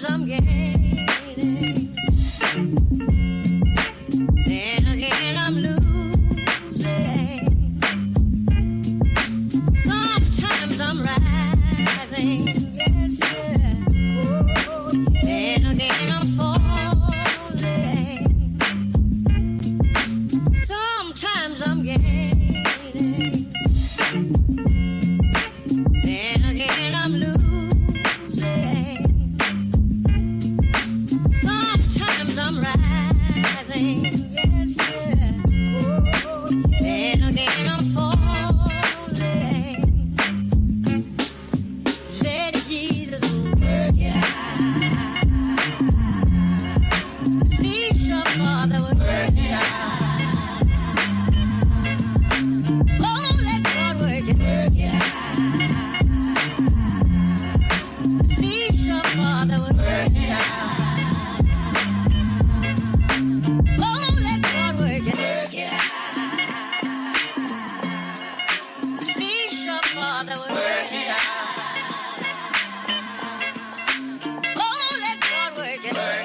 Sometimes I'm gaining, then again I'm losing. Sometimes I'm rising, yes sir. Then again I'm falling. Sometimes I'm gaining, then again I'm losing. Sometimes I'm rising, yes sir. Then again I'm falling. Let Jesus work it out. Please, your Father would work it out. Oh, let God work it out. Please, your Father would work it out. Oh, let God work it out. Please, your Father would work it out. Oh, let God work it out.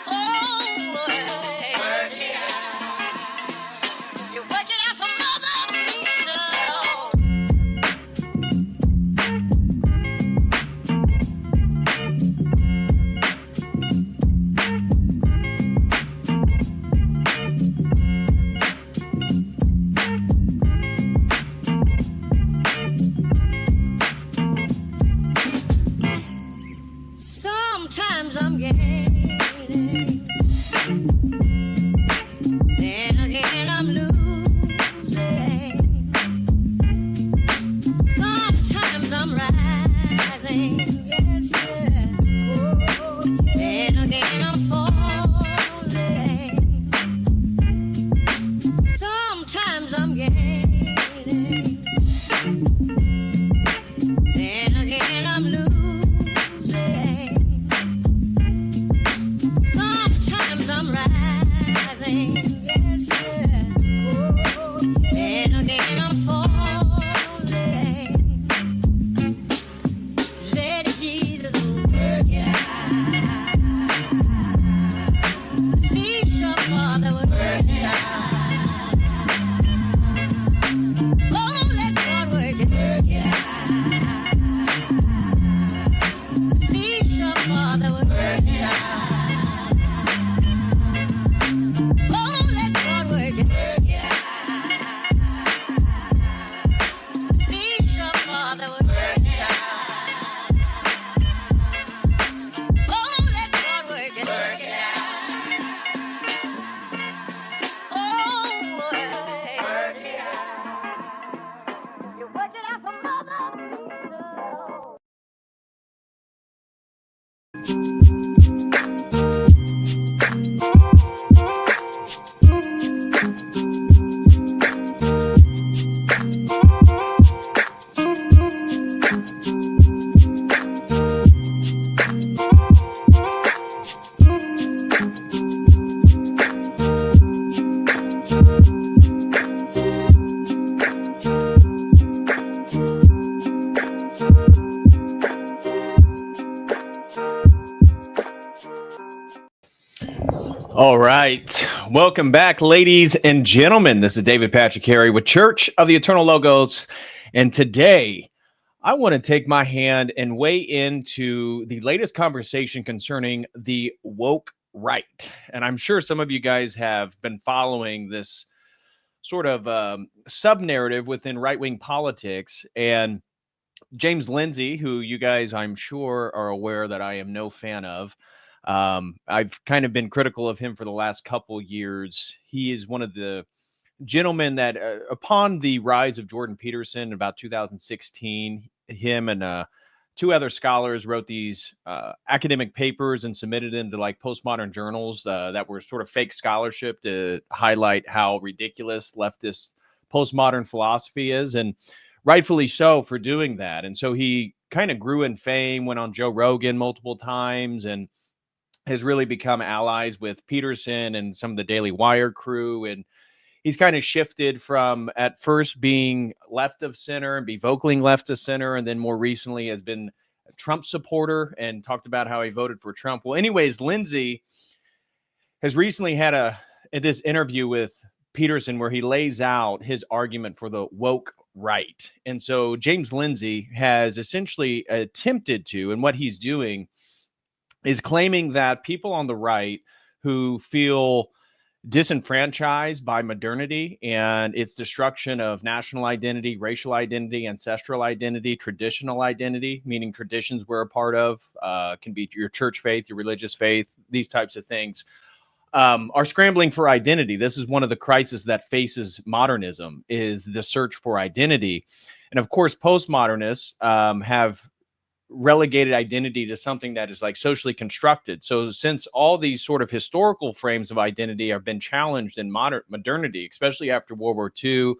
Oh, work it out. You work it out for Mother Teresa. Sometimes I'm gaining, then again I'm losing. Sometimes I'm rising, yes sir. Then again I'm falling. Sometimes I'm gaining, then again I'm losing. Sometimes I'm rising, yes sir. Then again I'm falling. Let Jesus work it out. Please, your Father would work it out. Oh, let God work it out. Please, your Father would work it out. Oh, let God work it out. Please, your Father would work it out. Oh, let God work it out. Oh, work it out. You work it out for Mother Teresa. All right. Welcome back, ladies and gentlemen. This is David Patrick Harry with Church of the Eternal Logos. And today, I want to take my hand and weigh into the latest conversation concerning the woke right. And I'm sure some of you guys have been following this sort of sub-narrative within right-wing politics. And James Lindsay, who you guys, I'm sure, are aware that I am no fan of. I've kind of been critical of him for the last couple years. He is one of the gentlemen that, upon the rise of Jordan Peterson in about 2016, him and two other scholars wrote these academic papers and submitted them to like postmodern journals that were sort of fake scholarship to highlight how ridiculous leftist postmodern philosophy is, and rightfully so for doing that. And so he kind of grew in fame, went on Joe Rogan multiple times, and has really become allies with Peterson and some of the Daily Wire crew. And he's kind of shifted from at first being left of center and be vocally left of center, and then more recently has been Trump supporter and talked about how he voted for Trump. Well, anyways, Lindsay has recently had this interview with Peterson where he lays out his argument for the woke right. And so James Lindsay has essentially attempted to, and what he's doing is claiming that people on the right who feel disenfranchised by modernity and its destruction of national identity, racial identity, ancestral identity, traditional identity, meaning traditions we're a part of, can be your church faith, your religious faith, these types of things, are scrambling for identity. This is one of the crises that faces modernism, is the search for identity. And of course, postmodernists have relegated identity to something that is like socially constructed. So since all these sort of historical frames of identity have been challenged in modernity, especially after World War II,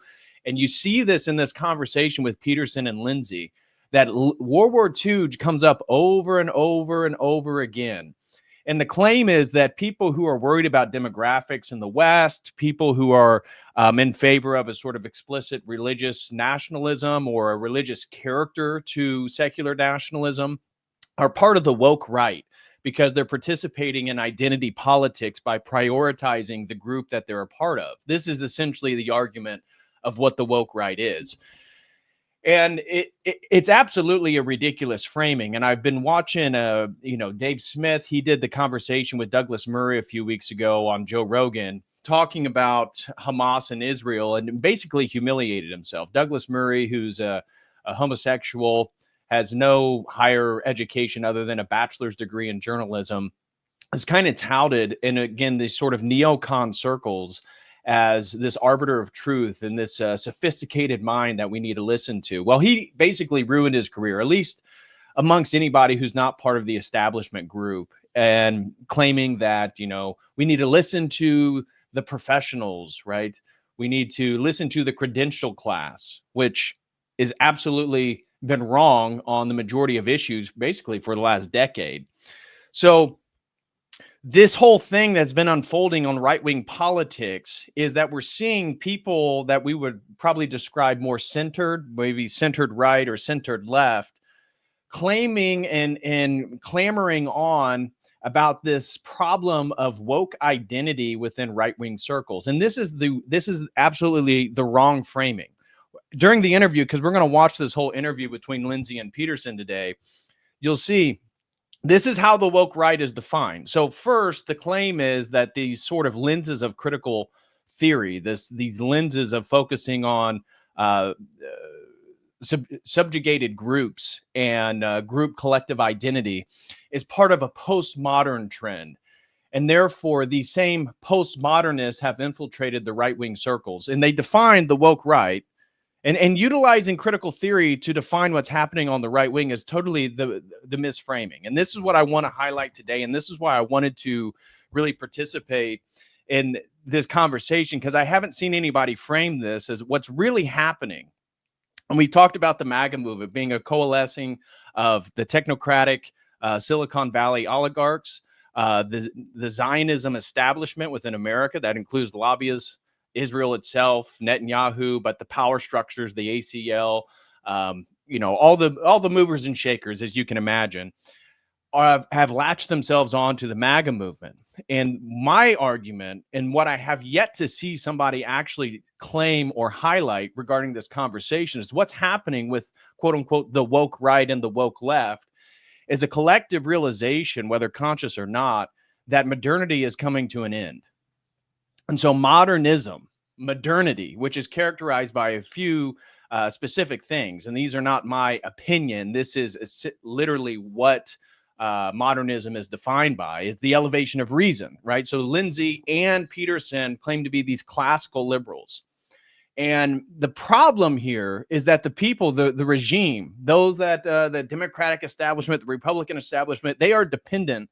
and you see this in this conversation with Peterson and Lindsay, that World War II comes up over and over and over again. And the claim is that people who are worried about demographics in the West, people who are in favor of a sort of explicit religious nationalism or a religious character to secular nationalism, are part of the woke right because they're participating in identity politics by prioritizing the group that they're a part of. This is essentially the argument of what the woke right is. And it's absolutely a ridiculous framing. And I've been watching, Dave Smith. He did the conversation with Douglas Murray a few weeks ago on Joe Rogan, talking about Hamas and Israel, and basically humiliated himself. Douglas Murray, who's a homosexual, has no higher education other than a bachelor's degree in journalism, is kind of touted in, again, these sort of neocon circles as this arbiter of truth and this sophisticated mind that we need to listen to. Well, he basically ruined his career, at least amongst anybody who's not part of the establishment group, and claiming that, we need to listen to the professionals, right? We need to listen to the credential class, which is absolutely been wrong on the majority of issues, basically for the last decade. So this whole thing that's been unfolding on right-wing politics is that we're seeing people that we would probably describe more centered, maybe centered right or centered left, claiming and clamoring on about this problem of woke identity within right-wing circles. And this is absolutely the wrong framing. During the interview, because we're going to watch this whole interview between Lindsay and Peterson today, you'll see this is how the woke right is defined. So first, the claim is that these sort of lenses of critical theory, these lenses of focusing on subjugated groups and group collective identity, is part of a postmodern trend. And therefore, these same postmodernists have infiltrated the right-wing circles. And they define the woke right. And utilizing critical theory to define what's happening on the right wing is totally the misframing. And this is what I want to highlight today. And this is why I wanted to really participate in this conversation, because I haven't seen anybody frame this as what's really happening. And we talked about the MAGA movement being a coalescing of the technocratic Silicon Valley oligarchs, the Zionism establishment within America that includes lobbyists, Israel itself, Netanyahu, but the power structures, the ACL, all the movers and shakers, as you can imagine, have latched themselves onto the MAGA movement. And my argument, and what I have yet to see somebody actually claim or highlight regarding this conversation, is what's happening with, quote unquote, the woke right and the woke left, is a collective realization, whether conscious or not, that modernity is coming to an end. And so modernity, which is characterized by a few specific things, and these are not my opinion, this is literally what modernism is defined by, is the elevation of reason, right? So Lindsay and Peterson claim to be these classical liberals. And the problem here is that the people, the regime, those that the Democratic establishment, the Republican establishment, they are dependent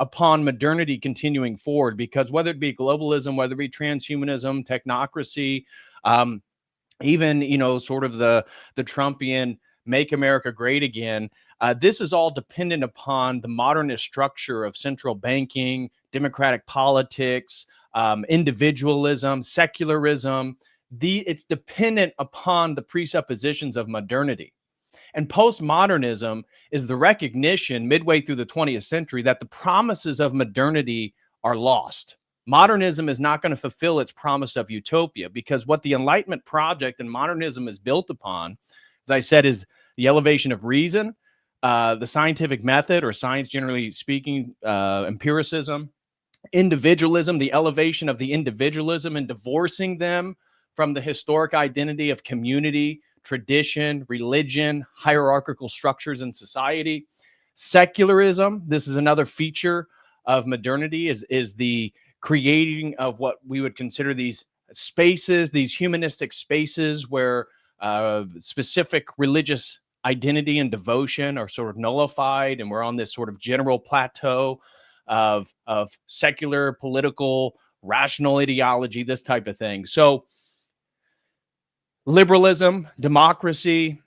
upon modernity continuing forward, because whether it be globalism, whether it be transhumanism, technocracy, even, sort of the Trumpian make America great again, this is all dependent upon the modernist structure of central banking, democratic politics, individualism, secularism. It's dependent upon the presuppositions of modernity. And postmodernism is the recognition midway through the 20th century that the promises of modernity are lost. Modernism is not going to fulfill its promise of utopia, because what the Enlightenment project and modernism is built upon, as I said, is the elevation of reason, the scientific method, or science generally speaking, empiricism, individualism, the elevation of the individualism and divorcing them from the historic identity of community, tradition, religion, hierarchical structures in society. Secularism, this is another feature of modernity, is the creating of what we would consider these spaces, these humanistic spaces where specific religious identity and devotion are sort of nullified, and we're on this sort of general plateau of secular, political, rational ideology, this type of thing. So liberalism, democracy,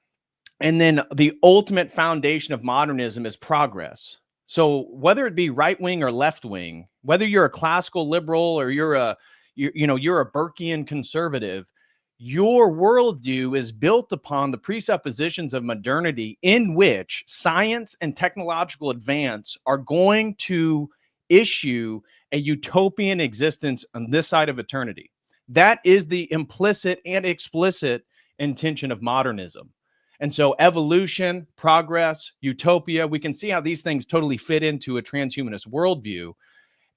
and then the ultimate foundation of modernism is progress. So whether it be right wing or left wing, whether you're a classical liberal or you're a Burkean conservative, your worldview is built upon the presuppositions of modernity, in which science and technological advance are going to issue a utopian existence on this side of eternity. That is the implicit and explicit intention of modernism. And so evolution, progress, utopia, we can see how these things totally fit into a transhumanist worldview.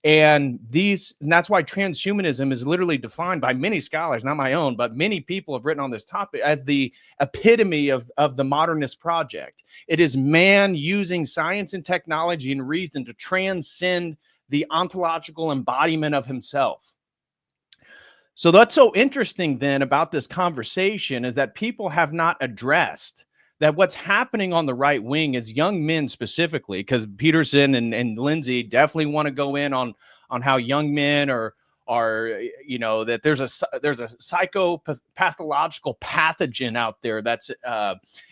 And that's why transhumanism is literally defined by many scholars, not my own, but many people have written on this topic, as the epitome of the modernist project. It is man using science and technology and reason to transcend the ontological embodiment of himself. So that's so interesting then about this conversation, is that people have not addressed that what's happening on the right wing is young men specifically, because Peterson and Lindsay definitely want to go in on how young men are that there's a psychopathological pathogen out there that's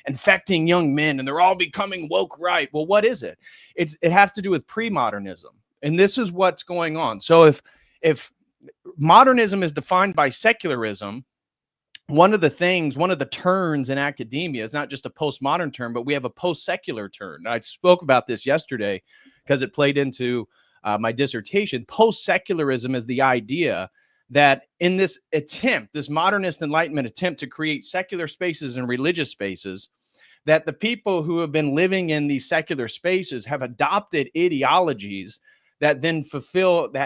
infecting young men, and they're all becoming woke right. Well, what is it? It has to do with premodernism, and this is what's going on. So if modernism is defined by secularism, one of the turns in academia is not just a postmodern turn, but we have a post-secular turn. I spoke about this yesterday because it played into my dissertation. Post-secularism is the idea that in this modernist Enlightenment attempt to create secular spaces and religious spaces, that the people who have been living in these secular spaces have adopted ideologies that then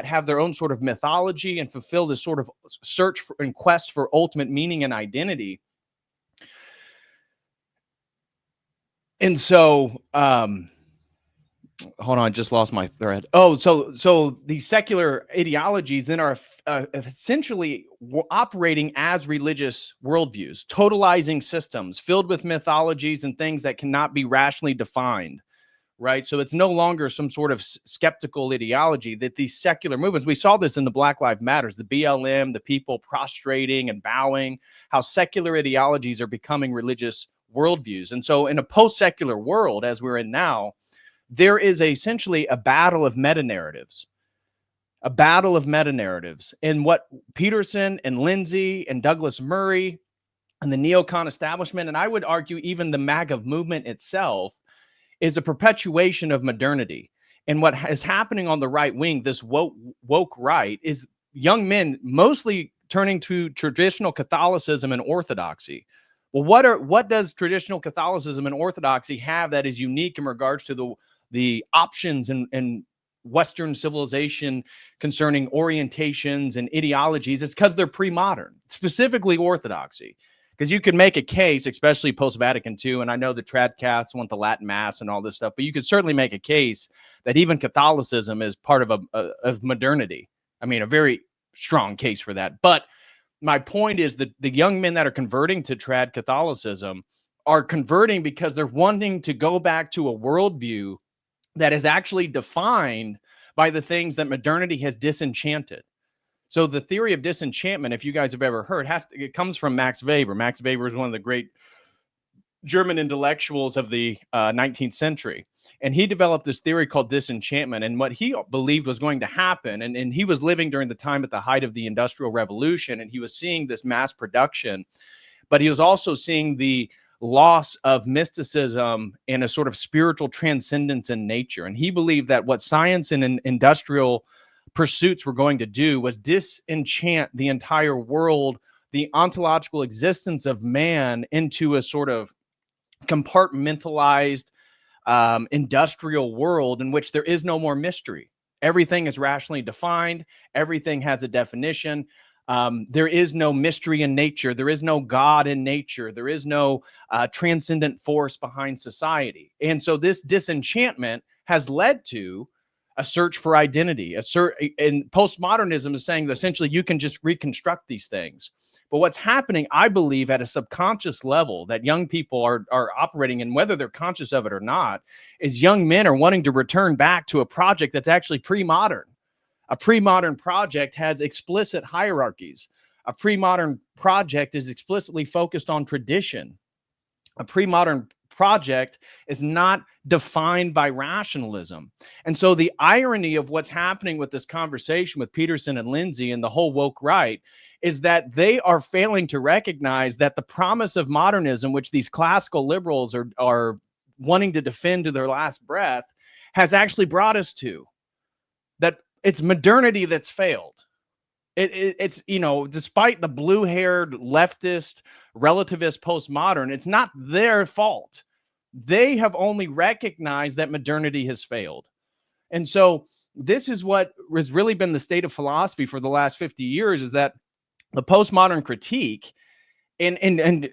have their own sort of mythology and fulfill this sort of search for and quest for ultimate meaning and identity. And so, hold on, I just lost my thread. Oh, so these secular ideologies then are essentially operating as religious worldviews, totalizing systems filled with mythologies and things that cannot be rationally defined. Right. So it's no longer some sort of skeptical ideology that these secular movements, we saw this in the Black Lives Matters, the BLM, the people prostrating and bowing, how secular ideologies are becoming religious worldviews. And so in a post-secular world, as we're in now, there is essentially a battle of meta-narratives. And what Peterson and Lindsay and Douglas Murray and the neocon establishment, and I would argue even the MAGA movement itself, is a perpetuation of modernity. And what is happening on the right wing, this woke right, is young men mostly turning to traditional Catholicism and orthodoxy. Well, what does traditional Catholicism and orthodoxy have that is unique in regards to the options in Western civilization concerning orientations and ideologies? It's because they're pre-modern, specifically orthodoxy. Because you could make a case, especially post-Vatican II, and I know the Tradcaths want the Latin Mass and all this stuff, but you could certainly make a case that even Catholicism is part of modernity. I mean, a very strong case for that. But my point is that the young men that are converting to Trad Catholicism are converting because they're wanting to go back to a worldview that is actually defined by the things that modernity has disenchanted. So the theory of disenchantment, if you guys have ever heard, it comes from Max Weber. Max Weber is one of the great German intellectuals of the 19th century. And he developed this theory called disenchantment. And what he believed was going to happen, and he was living during the time at the height of the Industrial Revolution, and he was seeing this mass production, but he was also seeing the loss of mysticism and a sort of spiritual transcendence in nature. And he believed that what science and industrial pursuits were going to do was disenchant the entire world, the ontological existence of man, into a sort of compartmentalized industrial world in which there is no more mystery. Everything is rationally defined. Everything has a definition. There is no mystery in nature. There is no God in nature. There is no transcendent force behind society. And so this disenchantment has led to a search for identity. And postmodernism is saying that essentially you can just reconstruct these things. But what's happening, I believe, at a subconscious level that young people are operating in, whether they're conscious of it or not, is young men are wanting to return back to a project that's actually pre-modern. A pre-modern project has explicit hierarchies. A pre-modern project is explicitly focused on tradition. A pre-modern project is not defined by rationalism. And so the irony of what's happening with this conversation with Peterson and Lindsay and the whole woke right is that they are failing to recognize that the promise of modernism, which these classical liberals are wanting to defend to their last breath, has actually brought us to. That it's modernity that's failed. It's, you know, despite the blue-haired leftist relativist postmodern, it's not their fault. They have only recognized that modernity has failed. And so this is what has really been the state of philosophy for the last 50 years, is that the postmodern critique, and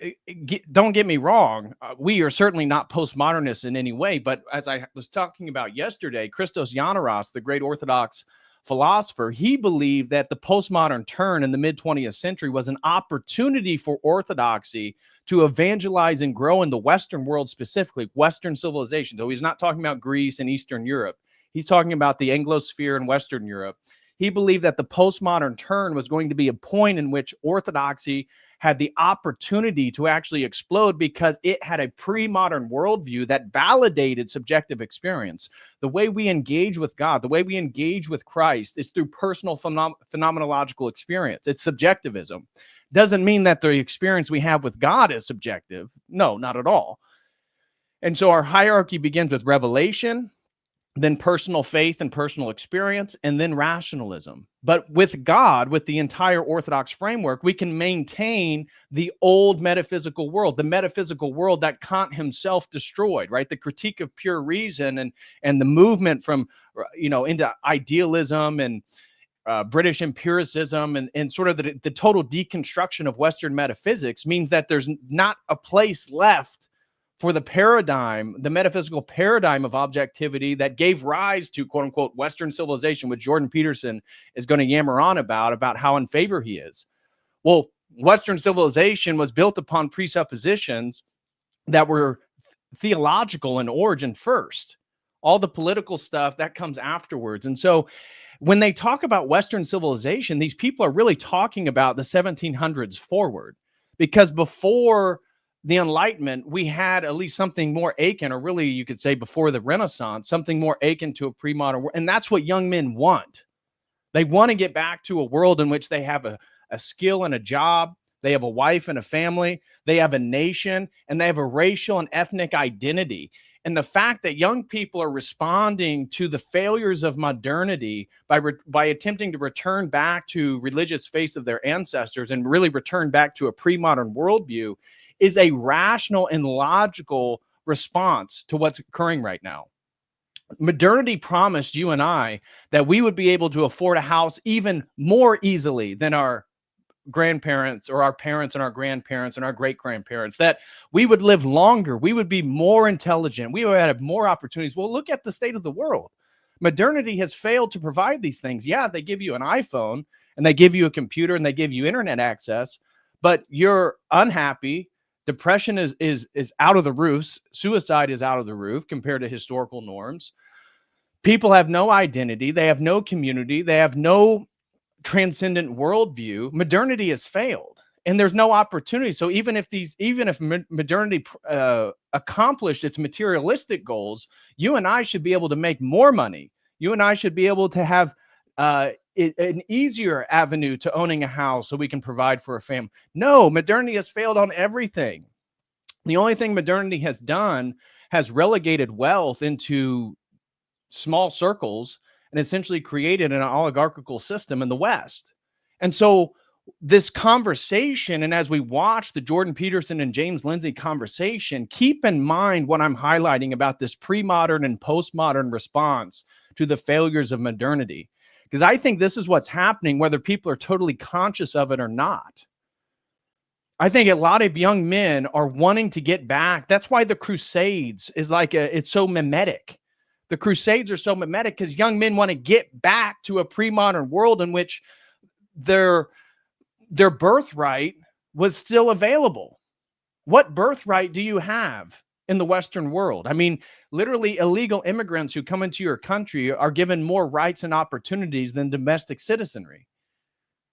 don't get me wrong, we are certainly not postmodernists in any way, but as I was talking about yesterday, Christos Giannaros, the great Orthodox philosopher, he believed that the postmodern turn in the mid-20th century was an opportunity for orthodoxy to evangelize and grow in the Western world, specifically Western civilization. So he's not talking about Greece and Eastern Europe. He's talking about the Anglosphere and Western Europe. He believed that the postmodern turn was going to be a point in which orthodoxy had the opportunity to actually explode because it had a pre-modern worldview that validated subjective experience. The way we engage with God, the way we engage with Christ is through personal phenomenological experience. It's subjectivism. Doesn't mean that the experience we have with God is subjective. No, not at all. And so our hierarchy begins with revelation, then personal faith and personal experience, and then rationalism. But with God, with the entire Orthodox framework, we can maintain the old metaphysical world, the metaphysical world that Kant himself destroyed, right? The critique of pure reason and the movement from, you know, into idealism and British empiricism and sort of the total deconstruction of Western metaphysics means that there's not a place left for the paradigm, the metaphysical paradigm of objectivity that gave rise to, quote unquote, Western civilization, which Jordan Peterson is going to yammer on about how in favor he is. Well, Western civilization was built upon presuppositions that were theological in origin first. All the political stuff that comes afterwards. And so when they talk about Western civilization, these people are really talking about the 1700s forward, because before the Enlightenment, we had at least something more akin, or really you could say before the Renaissance, something more akin to a pre-modern world. And that's what young men want. They want to get back to a world in which they have a skill and a job. They have a wife and a family. They have a nation, and they have a racial and ethnic identity. And the fact that young people are responding to the failures of modernity by attempting to return back to religious faith of their ancestors and really return back to a pre-modern worldview is a rational and logical response to what's occurring right now. Modernity promised you and I that we would be able to afford a house even more easily than our grandparents or our parents and our grandparents and our great-grandparents, that we would live longer, we would be more intelligent, we would have more opportunities. Well, look at the state of the world. Modernity has failed to provide these things. Yeah, they give you an iPhone and they give you a computer and they give you internet access, but you're unhappy. Depression is out of the roof. Suicide is out of the roof compared to historical norms. People have no identity. They have no community. They have no transcendent worldview. Modernity has failed, and there's no opportunity. So even if modernity accomplished its materialistic goals, you and I should be able to make more money. You and I should be able to have an easier avenue to owning a house so we can provide for a family. No, modernity has failed on everything. The only thing modernity has done has relegated wealth into small circles and essentially created an oligarchical system in the West. And so this conversation, and as we watch the Jordan Peterson and James Lindsay conversation, keep in mind what I'm highlighting about this pre-modern and postmodern response to the failures of modernity. Because I think this is what's happening, whether people are totally conscious of it or not. I think a lot of young men are wanting to get back. That's why the Crusades is it's so mimetic. The Crusades are so mimetic because young men want to get back to a pre-modern world in which their birthright was still available. What birthright do you have in the Western world? I mean, literally illegal immigrants who come into your country are given more rights and opportunities than domestic citizenry.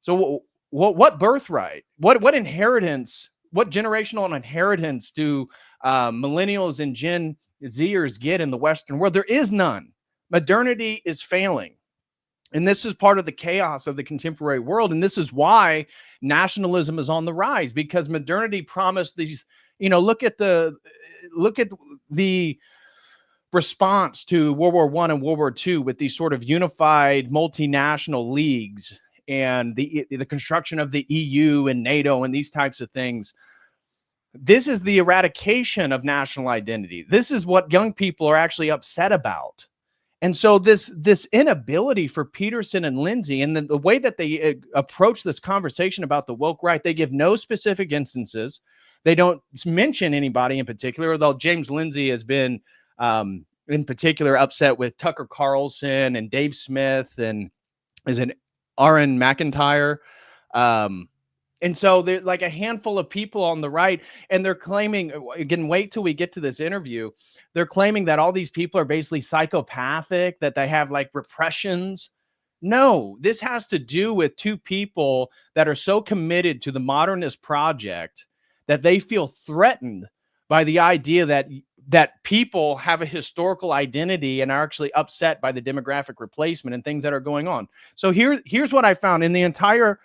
So what birthright, what inheritance, what generational inheritance do millennials and Gen Zers get in the Western world? There is none. Modernity is failing. And this is part of the chaos of the contemporary world. And this is why nationalism is on the rise, because modernity promised these, look at the response to World War I and World War II with these sort of unified multinational leagues and the construction of the EU and NATO and these types of things. This is the eradication of national identity. This is what young people are actually upset about. And so this inability for Peterson and Lindsay, and the way that they approach this conversation about the woke right, they give no specific instances. They don't mention anybody in particular, although James Lindsay has been in particular upset with Tucker Carlson and Dave Smith and is an Aaron McIntyre. And so there's like a handful of people on the right, and they're claiming, again, wait till we get to this interview. They're claiming that all these people are basically psychopathic, that they have like repressions. No, this has to do with two people that are so committed to the modernist project that they feel threatened by the idea that people have a historical identity and are actually upset by the demographic replacement and things that are going on. So here's what I found in the entire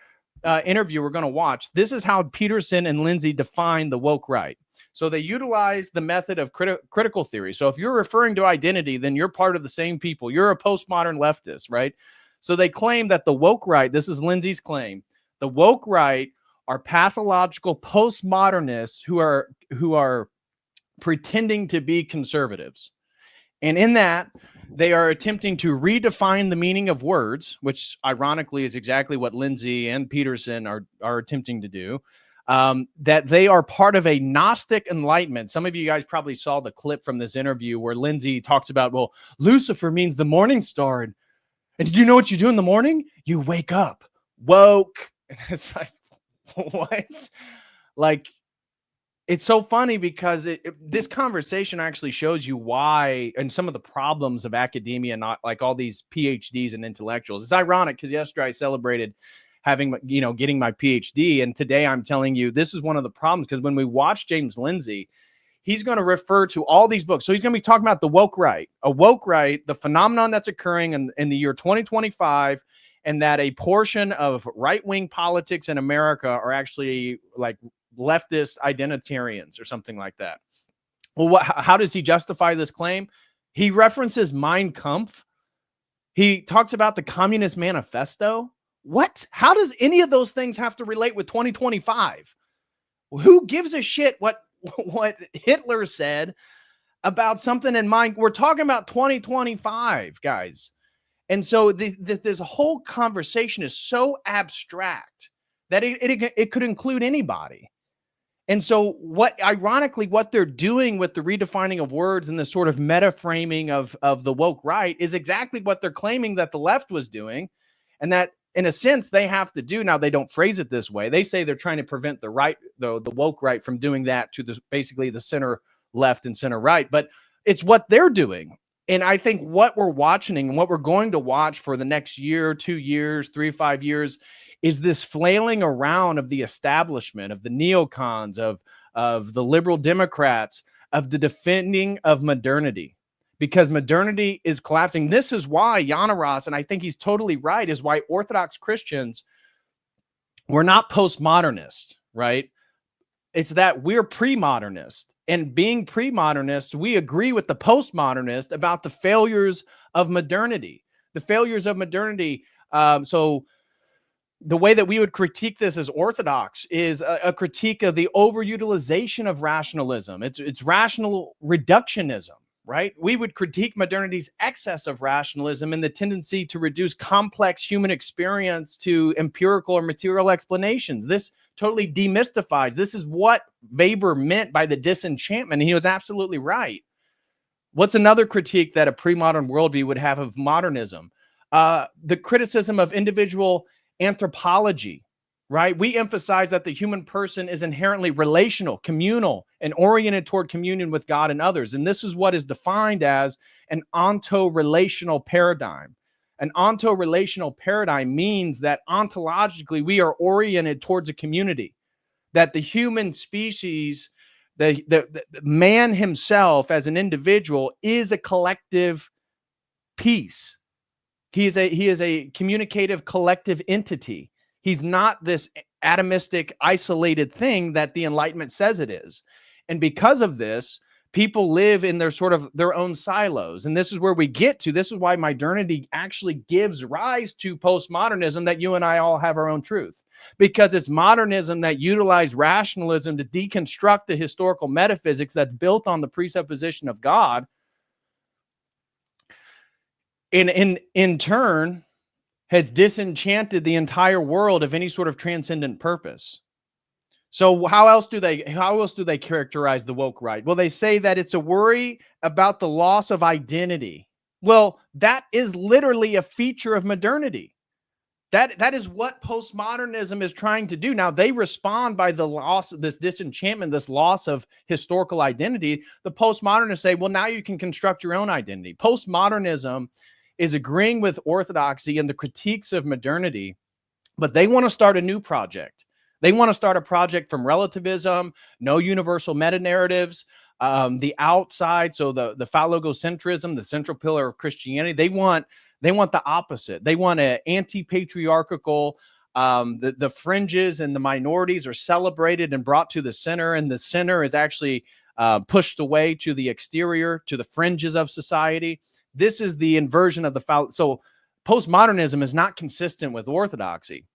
interview we're going to watch. This is how Peterson and Lindsay define the woke right. So they utilize the method of critical theory. So if you're referring to identity, then you're part of the same people. You're a postmodern leftist, right? So they claim that the woke right, this is Lindsay's claim, the woke right are pathological postmodernists who are pretending to be conservatives. And in that, they are attempting to redefine the meaning of words, which ironically is exactly what Lindsay and Peterson are attempting to do. That they are part of a Gnostic enlightenment. Some of you guys probably saw the clip from this interview where Lindsay talks about, well, Lucifer means the morning star. And do you know what you do in the morning? You wake up. Woke. And it's like, what? Like, it's so funny because this conversation actually shows you why and some of the problems of academia, not like all these PhDs and intellectuals. It's ironic because yesterday I celebrated getting my PhD. And today I'm telling you, this is one of the problems, because when we watch James Lindsay, he's going to refer to all these books. So he's going to be talking about the woke right, the phenomenon that's occurring in the year 2025, and that a portion of right-wing politics in America are actually like leftist identitarians or something like that. Well, how does he justify this claim? He references Mein Kampf. He talks about the Communist Manifesto. What? How does any of those things have to relate with 2025? Who gives a shit what Hitler said about something in mind? We're talking about 2025, guys. And so this whole conversation is so abstract that it could include anybody. And so ironically, what they're doing with the redefining of words and the sort of meta framing of the woke right is exactly what they're claiming that the left was doing. And that in a sense they have to do. Now, they don't phrase it this way. They say they're trying to prevent the right, the woke right, from doing that to basically the center left and center right, but it's what they're doing. And I think what we're watching and what we're going to watch for the next year, 2 years, 3 to 5 years is this flailing around of the establishment, of the neocons, of the liberal Democrats, of the defending of modernity, because modernity is collapsing. This is why Yanaros, and I think he's totally right, is why Orthodox Christians were not postmodernists, right? It's that we're pre-modernist, and being pre-modernist, we agree with the postmodernist about the failures of modernity. The failures of modernity. So the way that we would critique this as orthodox is a critique of the overutilization of rationalism. It's rational reductionism, right? We would critique modernity's excess of rationalism and the tendency to reduce complex human experience to empirical or material explanations. This totally demystifies. This is what Weber meant by the disenchantment, and he was absolutely right. What's another critique that a pre-modern worldview would have of modernism? The criticism of individual anthropology, right? We emphasize that the human person is inherently relational, communal, and oriented toward communion with God and others. And this is what is defined as an onto-relational paradigm. An onto-relational paradigm means that ontologically we are oriented towards a community, that the human species, the man himself as an individual is a collective piece. He is a communicative collective entity. He's not this atomistic, isolated thing that the Enlightenment says it is. And because of this, people live in their own silos. And this is where we get to. This is why modernity actually gives rise to postmodernism, that you and I all have our own truth. Because it's modernism that utilized rationalism to deconstruct the historical metaphysics that's built on the presupposition of God. In turn, has disenchanted the entire world of any sort of transcendent purpose. So how else do they characterize the woke right? Well, they say that it's a worry about the loss of identity. Well, that is literally a feature of modernity. That is what postmodernism is trying to do. Now, they respond by the loss of this disenchantment, this loss of historical identity. The postmodernists say, well, now you can construct your own identity. Postmodernism is agreeing with orthodoxy and the critiques of modernity, but they want to start a new project. They want to start a project from relativism, no universal meta-narratives, the outside, so the phallogocentrism, the central pillar of Christianity. They want the opposite. They want an anti-patriarchal, the fringes and the minorities are celebrated and brought to the center, and the center is actually pushed away to the exterior, to the fringes of society. This is the inversion of the so postmodernism is not consistent with orthodoxy.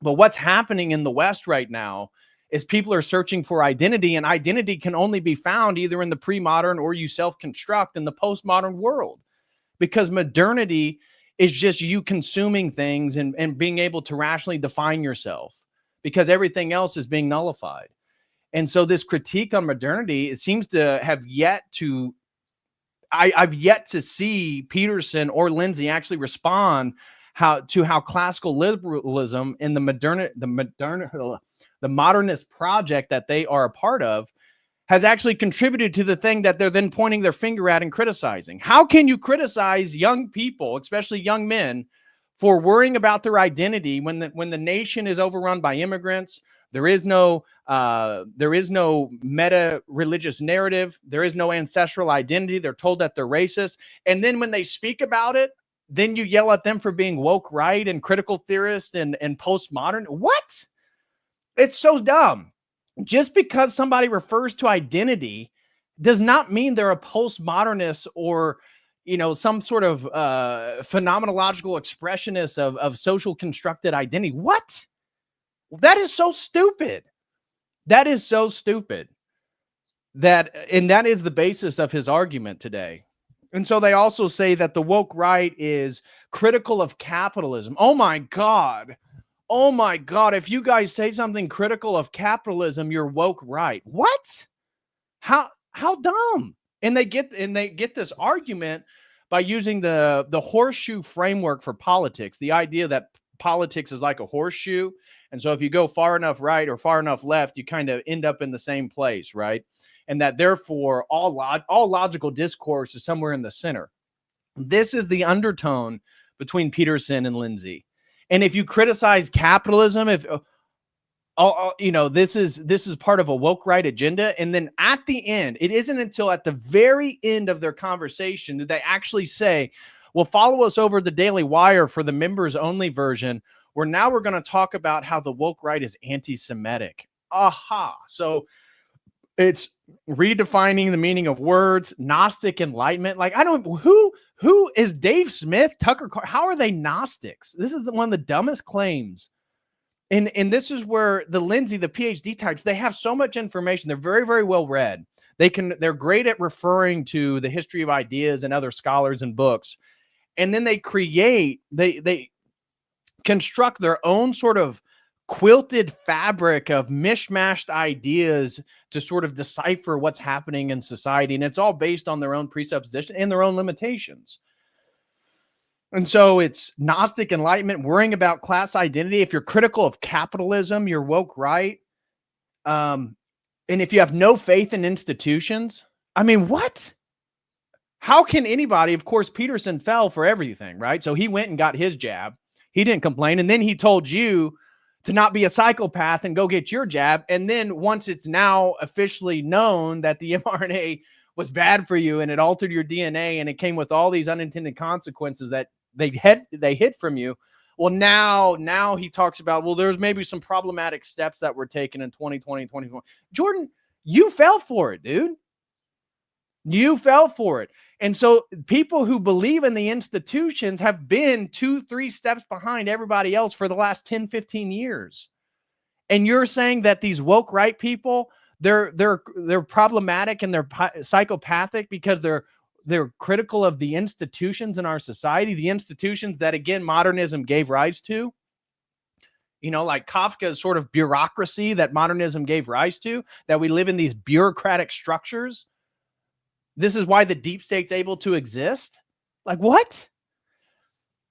But what's happening in the West right now is people are searching for identity, and identity can only be found either in the pre-modern or you self-construct in the postmodern world, because modernity is just you consuming things and being able to rationally define yourself, because everything else is being nullified. And so this critique on modernity, it seems to have yet to I've yet to see Peterson or Lindsay actually respond how classical liberalism and the modernist project that they are a part of has actually contributed to the thing that they're then pointing their finger at and criticizing. How can you criticize young people, especially young men, for worrying about their identity when the nation is overrun by immigrants? There is no meta religious narrative. There is no ancestral identity. They're told that they're racist. And then when they speak about it, then you yell at them for being woke right and critical theorist and postmodern. What? It's so dumb. Just because somebody refers to identity does not mean they're a postmodernist or, some sort of phenomenological expressionist of social constructed identity. What? That is so stupid. That is so stupid. And that is the basis of his argument today. And so they also say that the woke right is critical of capitalism. Oh my God. Oh my God. If you guys say something critical of capitalism, you're woke right. What? How dumb? And they get this argument by using the horseshoe framework for politics, the idea that politics is like a horseshoe. And so if you go far enough right or far enough left, you kind of end up in the same place, right? And that therefore all logical discourse is somewhere in the center. This is the undertone between Peterson and Lindsay. And if you criticize capitalism, this is part of a woke right agenda. And then at the end, it isn't until at the very end of their conversation that they actually say, well, follow us over the Daily Wire for the members only version, where now we're going to talk about how the woke right is anti-Semitic. Aha. So it's redefining the meaning of words, Gnostic enlightenment. Like, I don't, who is Dave Smith, Tucker Carlson? How are they Gnostics? This is one of the dumbest claims. And this is where the Lindsay, the PhD types, they have so much information. They're very, very well read. They're great at referring to the history of ideas and other scholars and books. And then they construct their own sort of quilted fabric of mishmashed ideas to sort of decipher what's happening in society. And it's all based on their own presupposition and their own limitations. And so it's Gnostic enlightenment, worrying about class identity. If you're critical of capitalism, you're woke right. And if you have no faith in institutions, I mean, what? How can anybody, of course, Peterson fell for everything, right? So he went and got his jab. He didn't complain. And then he told you to not be a psychopath and go get your jab. And then once it's now officially known that the mRNA was bad for you and it altered your DNA and it came with all these unintended consequences that they hid from you. Well, now he talks about, well, there's maybe some problematic steps that were taken in 2020, 2021. Jordan, you fell for it, dude. You fell for it. And so people who believe in the institutions have been 2-3 steps behind everybody else for the last 10, 15 years. And you're saying that these woke right people, they're problematic and they're psychopathic because they're critical of the institutions in our society, the institutions that, again, modernism gave rise to. You know, like Kafka's sort of bureaucracy that modernism gave rise to, that we live in these bureaucratic structures. This is why the deep state's able to exist. Like, what?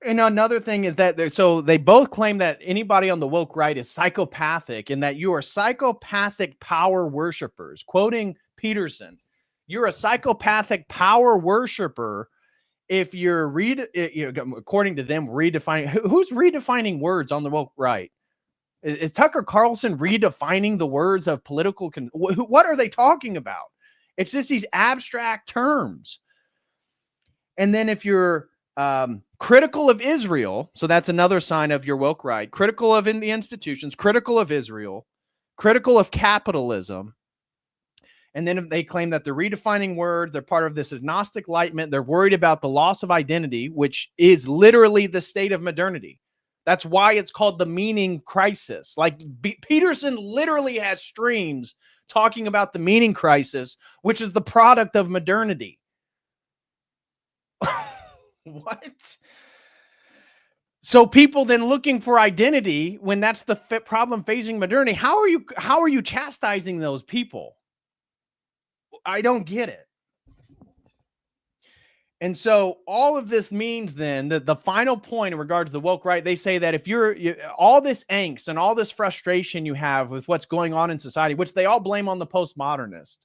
And another thing is that so they both claim that anybody on the woke right is psychopathic and that you are psychopathic power worshipers. Quoting Peterson, you're a psychopathic power worshiper if you're according to them, redefining. Who's redefining words on the woke right? Is Tucker Carlson redefining the words of political? What are they talking about? It's just these abstract terms. And then if you're critical of Israel, so that's another sign of your woke right, critical of the institutions, critical of Israel, critical of capitalism. And then if they claim that they're redefining words, they're part of this agnostic enlightenment, they're worried about the loss of identity, which is literally the state of modernity. That's why it's called the meaning crisis. Like Peterson literally has streams talking about the meaning crisis, which is the product of modernity. What? So people then looking for identity when that's the problem facing modernity. How are you chastising those people? I don't get it. And so all of this means then that the final point in regards to the woke right, they say that if you're all this angst and all this frustration you have with what's going on in society, which they all blame on the postmodernist,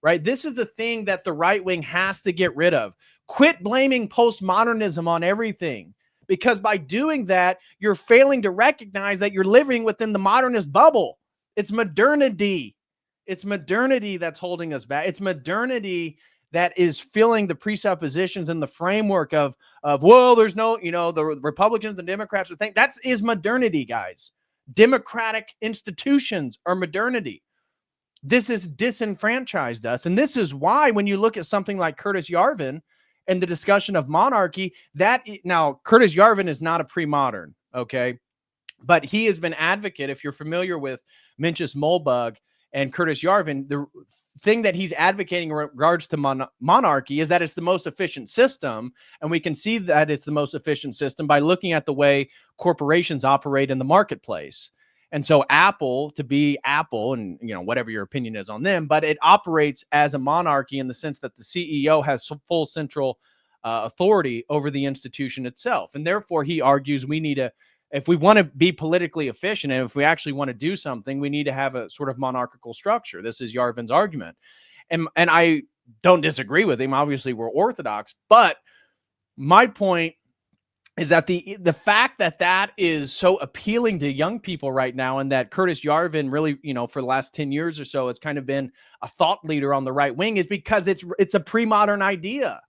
right? This is the thing that the right wing has to get rid of. Quit blaming postmodernism on everything, because by doing that, you're failing to recognize that you're living within the modernist bubble. It's modernity. It's modernity that's holding us back. It's modernity that is filling the presuppositions and the framework of well, there's no, the Republicans and Democrats would think that is modernity, guys. Democratic institutions are modernity. This has disenfranchised us. And this is why when you look at something like Curtis Yarvin and the discussion of monarchy, now Curtis Yarvin is not a pre-modern, okay? But he has been advocate, if you're familiar with Mencius Moldbug and Curtis Yarvin, the thing that he's advocating in regards to monarchy is that it's the most efficient system. And we can see that it's the most efficient system by looking at the way corporations operate in the marketplace. And so Apple, to be Apple, and whatever your opinion is on them, but it operates as a monarchy in the sense that the CEO has full central authority over the institution itself. And therefore, he argues we need to, if we want to be politically efficient and if we actually want to do something, we need to have a sort of monarchical structure. This is Yarvin's argument. And I don't disagree with him. Obviously, we're Orthodox. But my point is that the fact that is so appealing to young people right now, and that Curtis Yarvin really, for the last 10 years or so, has kind of been a thought leader on the right wing, is because it's a pre-modern idea.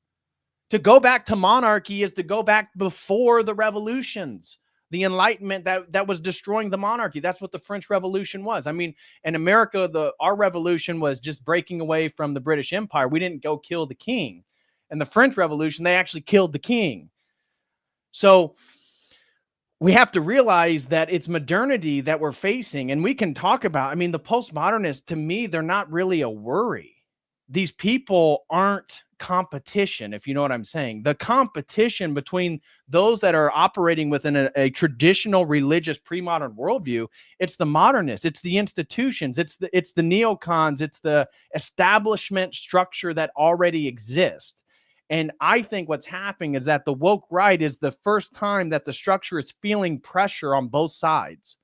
To go back to monarchy is to go back before the revolutions, the Enlightenment that was destroying the monarchy. That's what the French Revolution was. I mean, in America, our revolution was just breaking away from the British Empire. We didn't go kill the king. In the French Revolution, they actually killed the king. So we have to realize that it's modernity that we're facing, and we can talk about, I mean, the postmodernists, to me, they're not really a worry. These people aren't competition, if you know what I'm saying. The competition between those that are operating within a traditional religious pre-modern worldview, it's the modernists, it's the institutions, it's the neocons, it's the establishment structure that already exists. And I think what's happening is that the woke right is the first time that the structure is feeling pressure on both sides,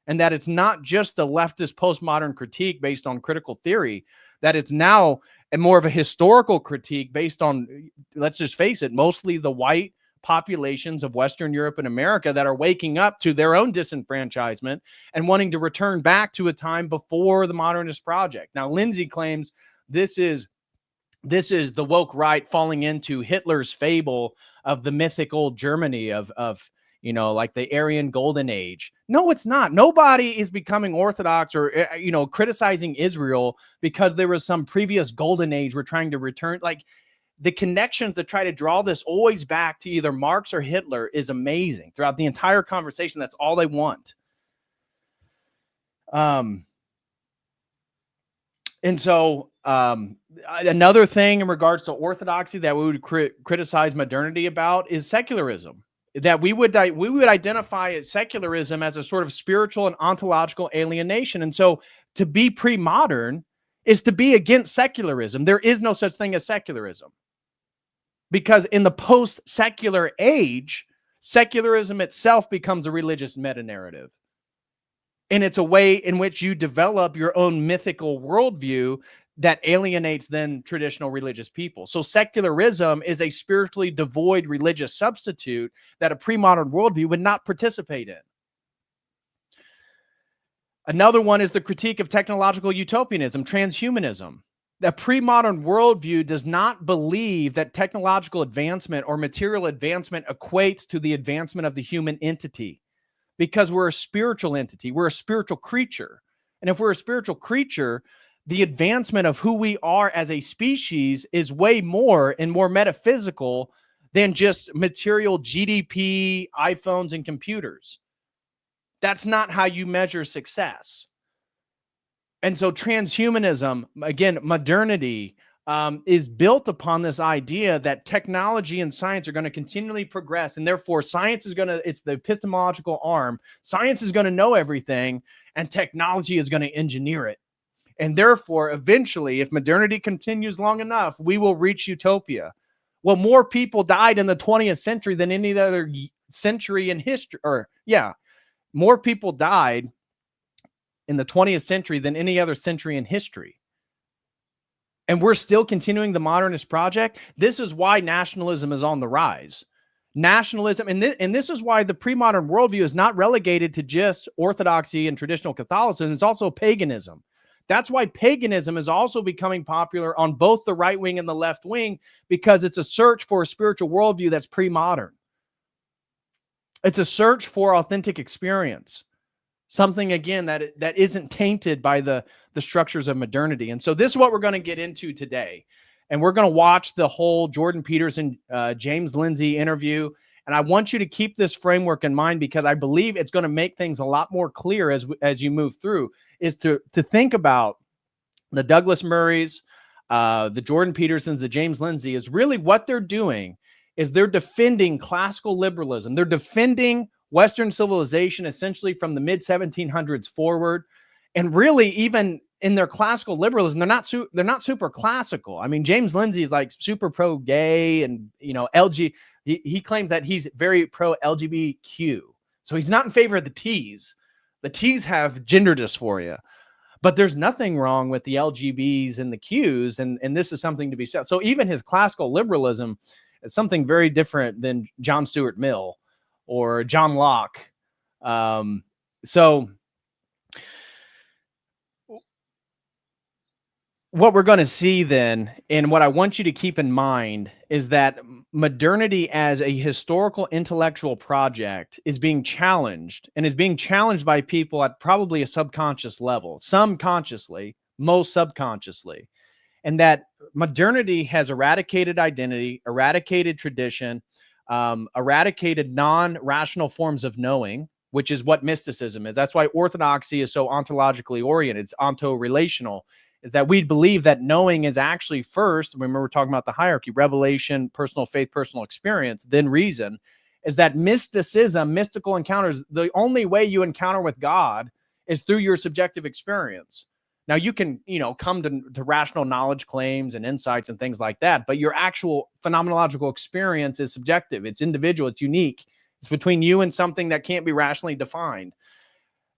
and that it's not just a leftist postmodern critique based on critical theory, that it's now a more of a historical critique based on, let's just face it, mostly the white populations of Western Europe and America that are waking up to their own disenfranchisement and wanting to return back to a time before the modernist project. Now, Lindsay claims this is the woke right falling into Hitler's fable of the mythical Germany of like the Aryan Golden Age. No, it's not. Nobody is becoming Orthodox or criticizing Israel because there was some previous Golden Age we're trying to return. Like, the connections that try to draw this always back to either Marx or Hitler is amazing throughout the entire conversation. That's all they want. And so another thing in regards to orthodoxy that we would criticize modernity about is secularism. That we would identify secularism as a sort of spiritual and ontological alienation. And so to be pre-modern is to be against secularism. There is no such thing as secularism. Because in the post-secular age, secularism itself becomes a religious meta-narrative. And it's a way in which you develop your own mythical worldview that alienates then traditional religious people. So secularism is a spiritually devoid religious substitute that a pre-modern worldview would not participate in. Another one is the critique of technological utopianism, transhumanism. The pre-modern worldview does not believe that technological advancement or material advancement equates to the advancement of the human entity. Because we're a spiritual entity, we're a spiritual creature. And if we're a spiritual creature, the advancement of who we are as a species is way more and more metaphysical than just material GDP, iPhones, and computers. That's not how you measure success. And so transhumanism, again, modernity, is built upon this idea that technology and science are going to continually progress, and therefore science is it's the epistemological arm. Science is going to know everything, and technology is going to engineer it. And therefore, eventually, if modernity continues long enough, we will reach utopia. Well, more people died in the 20th century than any other century in history. More people died in the 20th century than any other century in history. And we're still continuing the modernist project. This is why nationalism is on the rise. Nationalism, and this is why the pre-modern worldview is not relegated to just orthodoxy and traditional Catholicism. It's also paganism. That's why paganism is also becoming popular on both the right wing and the left wing, because it's a search for a spiritual worldview that's pre-modern. It's a search for authentic experience. Something, again, that isn't tainted by the structures of modernity. And so this is what we're going to get into today. And we're going to watch the whole Jordan Peterson, James Lindsay interview. And I want you to keep this framework in mind, because I believe it's going to make things a lot more clear as you move through, is to think about the Douglas Murrays, the Jordan Petersons, the James Lindsay, is really what they're doing is they're defending classical liberalism. They're defending Western civilization essentially from the mid-1700s forward. And really, even in their classical liberalism, they're not super classical. I mean, James Lindsay is like super pro-gay and, he claims that he's very pro-LGBTQ. So he's not in favor of the T's. The T's have gender dysphoria. But there's nothing wrong with the LGBs and the Qs, and this is something to be said. So even his classical liberalism is something very different than John Stuart Mill or John Locke. So what we're going to see then, and what I want you to keep in mind, is that modernity as a historical intellectual project is being challenged, and is being challenged by people at probably a subconscious level, some consciously, most subconsciously. And that modernity has eradicated identity, eradicated tradition, eradicated non-rational forms of knowing, which is what mysticism is. That's why orthodoxy is so ontologically oriented. It's onto-relational, is that we believe that knowing is actually first, remember we're talking about the hierarchy, revelation, personal faith, personal experience, then reason, is that mysticism, mystical encounters, the only way you encounter with God is through your subjective experience. Now you can, come to rational knowledge claims and insights and things like that, but your actual phenomenological experience is subjective. It's individual. It's unique. It's between you and something that can't be rationally defined.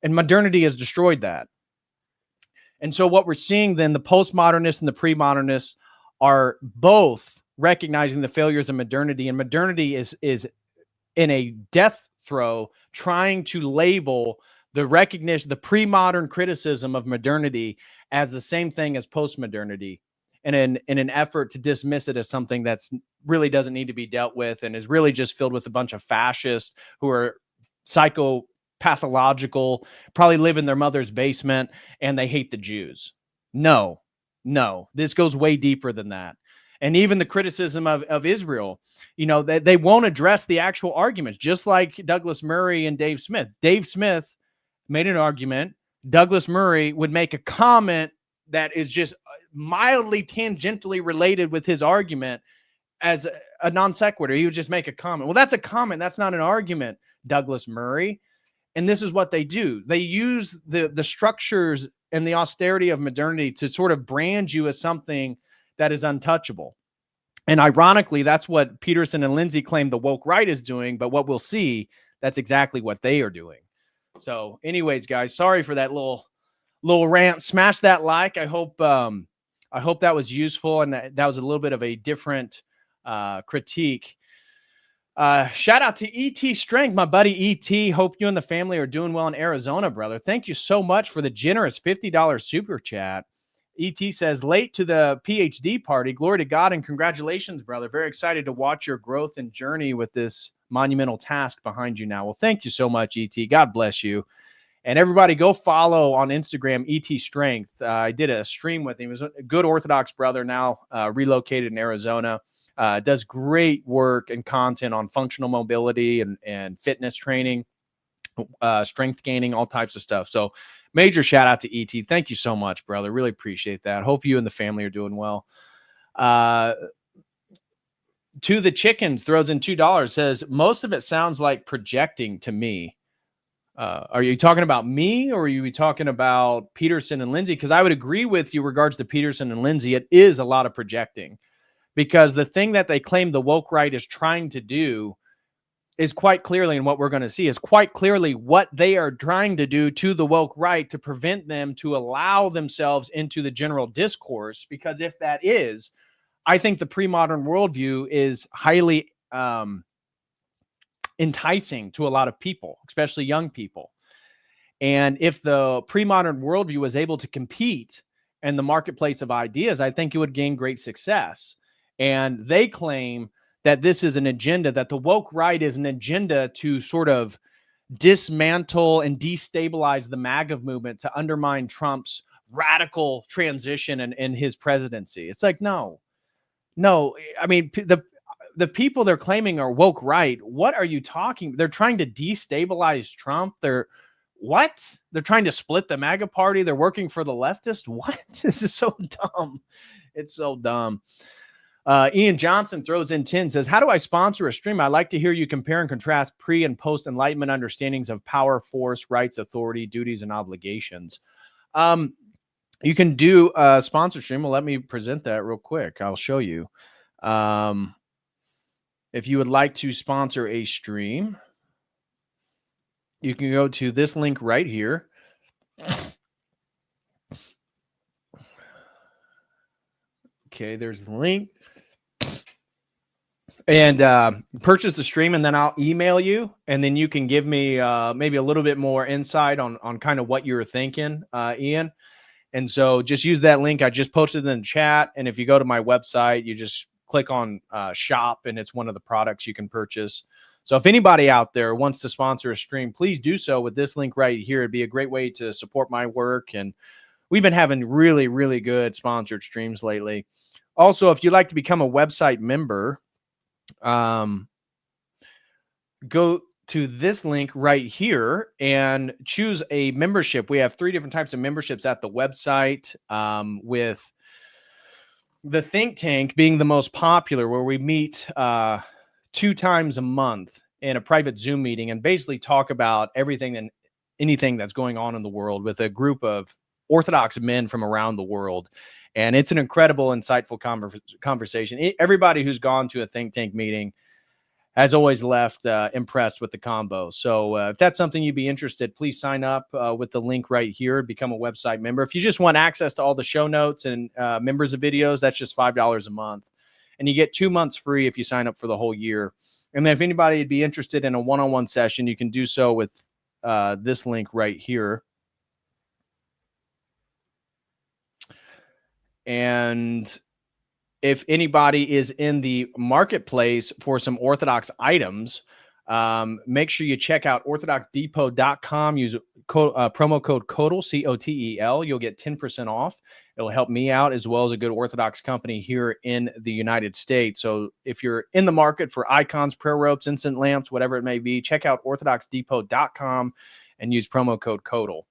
And modernity has destroyed that. And so what we're seeing then, the postmodernists and the premodernists are both recognizing the failures of modernity, and modernity is in a death throw trying to label the recognition, the pre-modern criticism of modernity as the same thing as postmodernity, and in an effort to dismiss it as something that's really doesn't need to be dealt with and is really just filled with a bunch of fascists who are psychopathological, probably live in their mother's basement, and they hate the Jews. No, this goes way deeper than that. And even the criticism of Israel, they won't address the actual arguments, just like Douglas Murray and Dave Smith. Dave Smith made an argument. Douglas Murray would make a comment that is just mildly tangentially related with his argument as a non sequitur. He would just make a comment. Well, that's a comment. That's not an argument, Douglas Murray. And this is what they do. They use the structures and the austerity of modernity to sort of brand you as something that is untouchable. And ironically, that's what Peterson and Lindsay claim the woke right is doing. But what we'll see, that's exactly what they are doing. So anyways, guys, sorry for that little rant. Smash that like. I hope that was useful, and that was a little bit of a different critique. Shout out to ET Strength, my buddy ET. Hope you and the family are doing well in Arizona, brother. Thank you so much for the generous $50 super chat. ET says, late to the PhD party. Glory to God and congratulations, brother. Very excited to watch your growth and journey with this monumental task behind you now. Well, thank you so much, ET. God bless you. And everybody go follow on Instagram, ET Strength. I did a stream with him. He was a good Orthodox brother, now relocated in Arizona. Does great work and content on functional mobility and fitness training, strength gaining, all types of stuff. So major shout out to ET. Thank you so much, brother. Really appreciate that. Hope you and the family are doing well. To the Chickens throws in $2, says, most of it sounds like projecting to me. Are you talking about me, or are you talking about Peterson and Lindsay? Because I would agree with you regards to Peterson and Lindsay. It is a lot of projecting, because the thing that they claim the woke right is trying to do is quite clearly, and what we're going to see is quite clearly what they are trying to do to the woke right to prevent them to allow themselves into the general discourse. Because if that is, I think the pre-modern worldview is highly enticing to a lot of people, especially young people. And if the pre-modern worldview was able to compete in the marketplace of ideas, I think it would gain great success. And they claim that this is an agenda, that the woke right is an agenda to sort of dismantle and destabilize the MAGA movement, to undermine Trump's radical transition and his presidency. It's like, no. I mean, the people they're claiming are woke right. What are you talking? They're trying to destabilize Trump. They're trying to split the MAGA party. They're working for the leftist. What? This is so dumb. It's so dumb. Ian Johnson throws in 10, says, how do I sponsor a stream? I like to hear you compare and contrast pre and post Enlightenment understandings of power, force, rights, authority, duties, and obligations. You can do a sponsor stream. Well, let me present that real quick. I'll show you. If you would like to sponsor a stream, you can go to this link right here. Okay, there's the link. And purchase the stream, and then I'll email you, and then you can give me maybe a little bit more insight on kind of what you were thinking, Ian. And so just use that link. I just posted in the chat. And if you go to my website, you just click on shop, and it's one of the products you can purchase. So if anybody out there wants to sponsor a stream, please do so with this link right here. It'd be a great way to support my work. And we've been having really, really good sponsored streams lately. Also, if you'd like to become a website member, go to this link right here and choose a membership. We have 3 different types of memberships at the website, with the think tank being the most popular, where we meet 2 times a month in a private Zoom meeting and basically talk about everything and anything that's going on in the world with a group of Orthodox men from around the world. And it's an incredible, insightful conversation. Everybody who's gone to a think tank meeting has always left impressed with the combo. So if that's something you'd be interested, please sign up with the link right here, become a website member. If you just want access to all the show notes and members of videos, that's just $5 a month. And you get 2 months free if you sign up for the whole year. And then if anybody would be interested in a one-on-one session, you can do so with this link right here. And if anybody is in the marketplace for some Orthodox items, make sure you check out orthodoxdepot.com. Use promo code COTEL, COTEL. You'll get 10% off. It'll help me out as well as a good Orthodox company here in the United States. So if you're in the market for icons, prayer ropes, incense lamps, whatever it may be, check out orthodoxdepot.com and use promo code COTEL.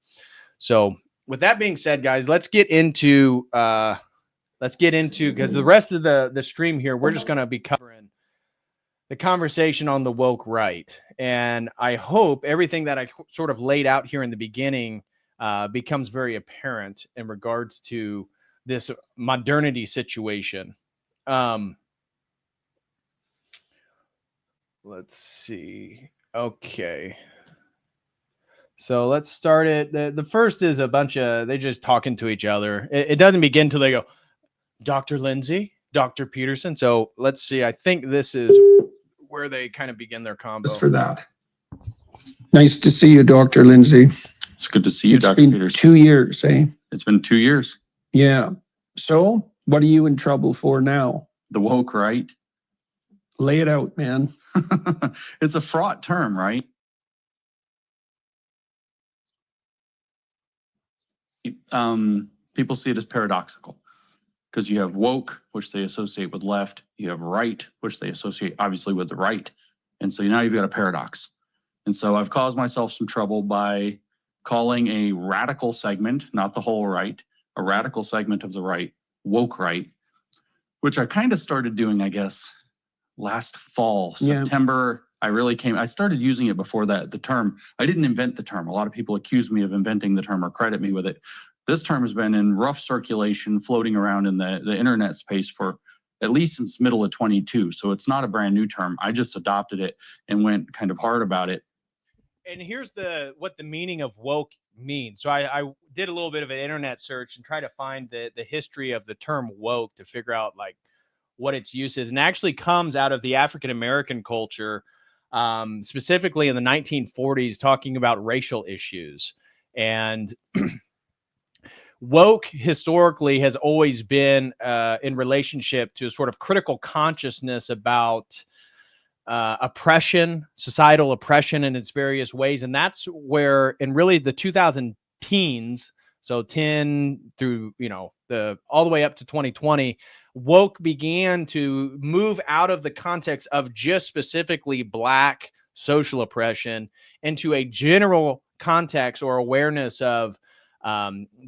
So with that being said, guys, let's get into because the rest of the stream here, we're just going to be covering the conversation on the woke right. And I hope everything that I sort of laid out here in the beginning becomes very apparent in regards to this modernity situation. Let's see. Okay. So let's start it. The first is a bunch of, they just talking to each other. It doesn't begin till they go, Dr. Lindsay, Dr. Peterson. So let's see. I think this is where they kind of begin their combo. For that. Nice to see you, Dr. Lindsay. It's good to see you, Dr. Peterson. It's been 2 years, eh? It's been 2 years. Yeah. So what are you in trouble for now? The woke right. Lay it out, man. It's a fraught term, right? People see it as paradoxical because you have woke, which they associate with left. You have right, which they associate obviously with the right. And so now you've got a paradox. And so I've caused myself some trouble by calling a radical segment, not the whole right, a radical segment of the right, woke right, which I kind of started doing, I guess, last fall, September. I started using it before that, the term. I didn't invent the term. A lot of people accuse me of inventing the term or credit me with it. This term has been in rough circulation, floating around in the internet space for at least since middle of 22. So it's not a brand new term. I just adopted it and went kind of hard about it. And here's what the meaning of woke means. So I did a little bit of an internet search and try to find the history of the term woke to figure out like what its use is. And it actually comes out of the African-American culture, specifically in the 1940s, talking about racial issues. And woke historically has always been in relationship to a sort of critical consciousness about oppression, societal oppression in its various ways. And that's where, in really the 2000 teens, so 10 through, all the way up to 2020, woke began to move out of the context of just specifically Black social oppression into a general context or awareness of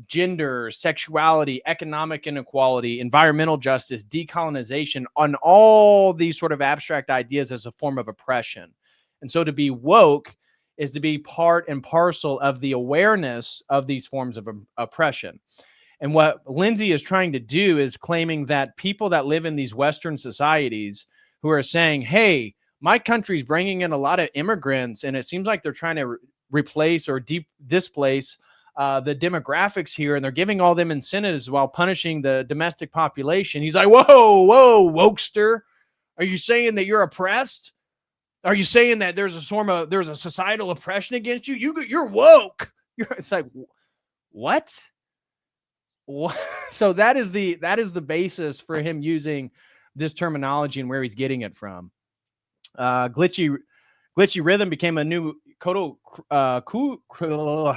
gender, sexuality, economic inequality, environmental justice, decolonization, on all these sort of abstract ideas as a form of oppression. And so to be woke is to be part and parcel of the awareness of these forms of oppression. And what Lindsay is trying to do is claiming that people that live in these Western societies who are saying, hey, my country's bringing in a lot of immigrants, and it seems like they're trying to replace or displace the demographics here, and they're giving all them incentives while punishing the domestic population. He's like, whoa, wokester. Are you saying that you're oppressed? Are you saying that there's a societal oppression against you? You're woke. It's like, what? So that is the basis for him using this terminology and where he's getting it from. Glitchy Rhythm became a new COTEL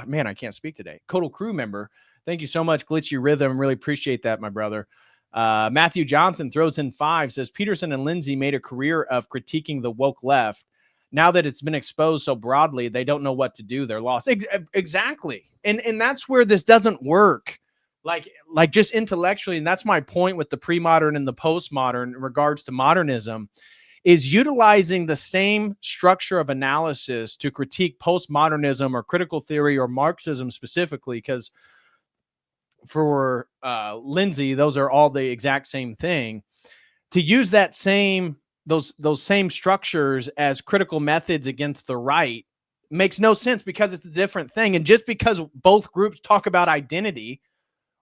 man, I can't speak today. COTEL crew member. Thank you so much, Glitchy Rhythm. Really appreciate that, my brother. Matthew Johnson throws in 5, says Peterson and Lindsay made a career of critiquing the woke left. Now that it's been exposed so broadly, they don't know what to do. They're lost. Exactly. And that's where this doesn't work. Like just intellectually, and that's my point with the pre-modern and the postmodern in regards to modernism, is utilizing the same structure of analysis to critique postmodernism or critical theory or Marxism specifically, because for Lindsay, those are all the exact same thing. To use that same those same structures as critical methods against the right makes no sense, because it's a different thing. And just because both groups talk about identity,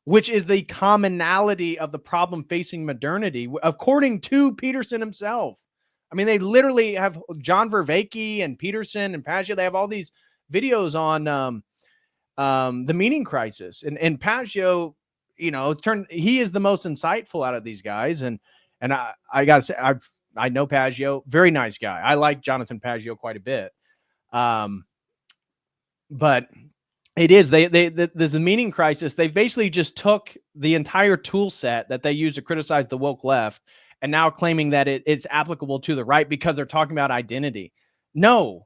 which is the commonality of the problem facing modernity, according to Peterson himself. I mean, they literally have John Vervaeke and Peterson and Paggio. They have all these videos on the meaning crisis. And Paggio, you know, he is the most insightful out of these guys. And I got to say, I know Paggio, very nice guy. I like Jonathan Paggio quite a bit. But it is, there's a meaning crisis. They basically just took the entire tool set that they use to criticize the woke left and now claiming that it's applicable to the right because they're talking about identity. No,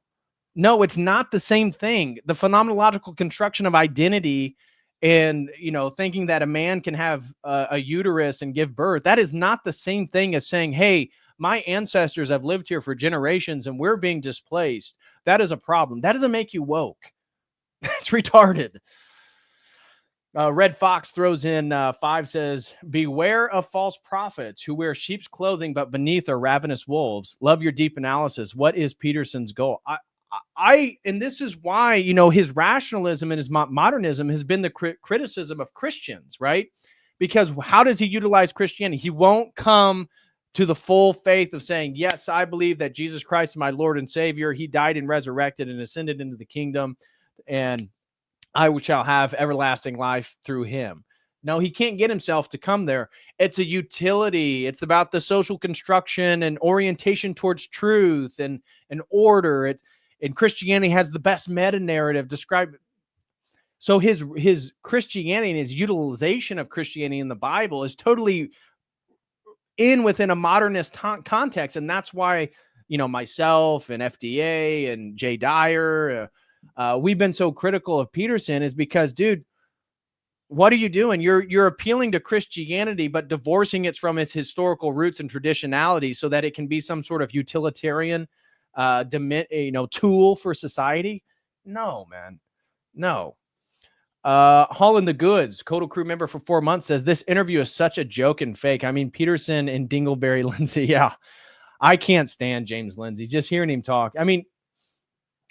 it's not the same thing. The phenomenological construction of identity and, you know, thinking that a man can have a uterus and give birth, that is not the same thing as saying, hey, my ancestors have lived here for generations and we're being displaced. That is a problem. That doesn't make you woke. It's retarded. Red Fox throws in 5, says, beware of false prophets who wear sheep's clothing, but beneath are ravenous wolves. Love your deep analysis. What is Peterson's goal? And this is why, you know, his rationalism and his modernism has been the criticism of Christians, right? Because how does he utilize Christianity? He won't come to the full faith of saying, yes, I believe that Jesus Christ is my Lord and Savior. He died and resurrected and ascended into the kingdom, and I shall have everlasting life through him. No, he can't get himself to come there. It's a utility. It's about the social construction and orientation towards truth and order. And Christianity has the best meta narrative described. So his Christianity and his utilization of Christianity in the Bible is totally within a modernist context. And that's why, you know, myself and FDA and Jay Dyer, we've been so critical of Peterson, is because, dude, what are you doing? You're appealing to Christianity, but divorcing it from its historical roots and traditionality so that it can be some sort of utilitarian, tool for society. No, man, no. Hauling the Goods, COTEL crew member for 4 months, says this interview is such a joke and fake. I mean, Peterson and Dingleberry Lindsay. Yeah, I can't stand James Lindsay. Just hearing him talk. I mean,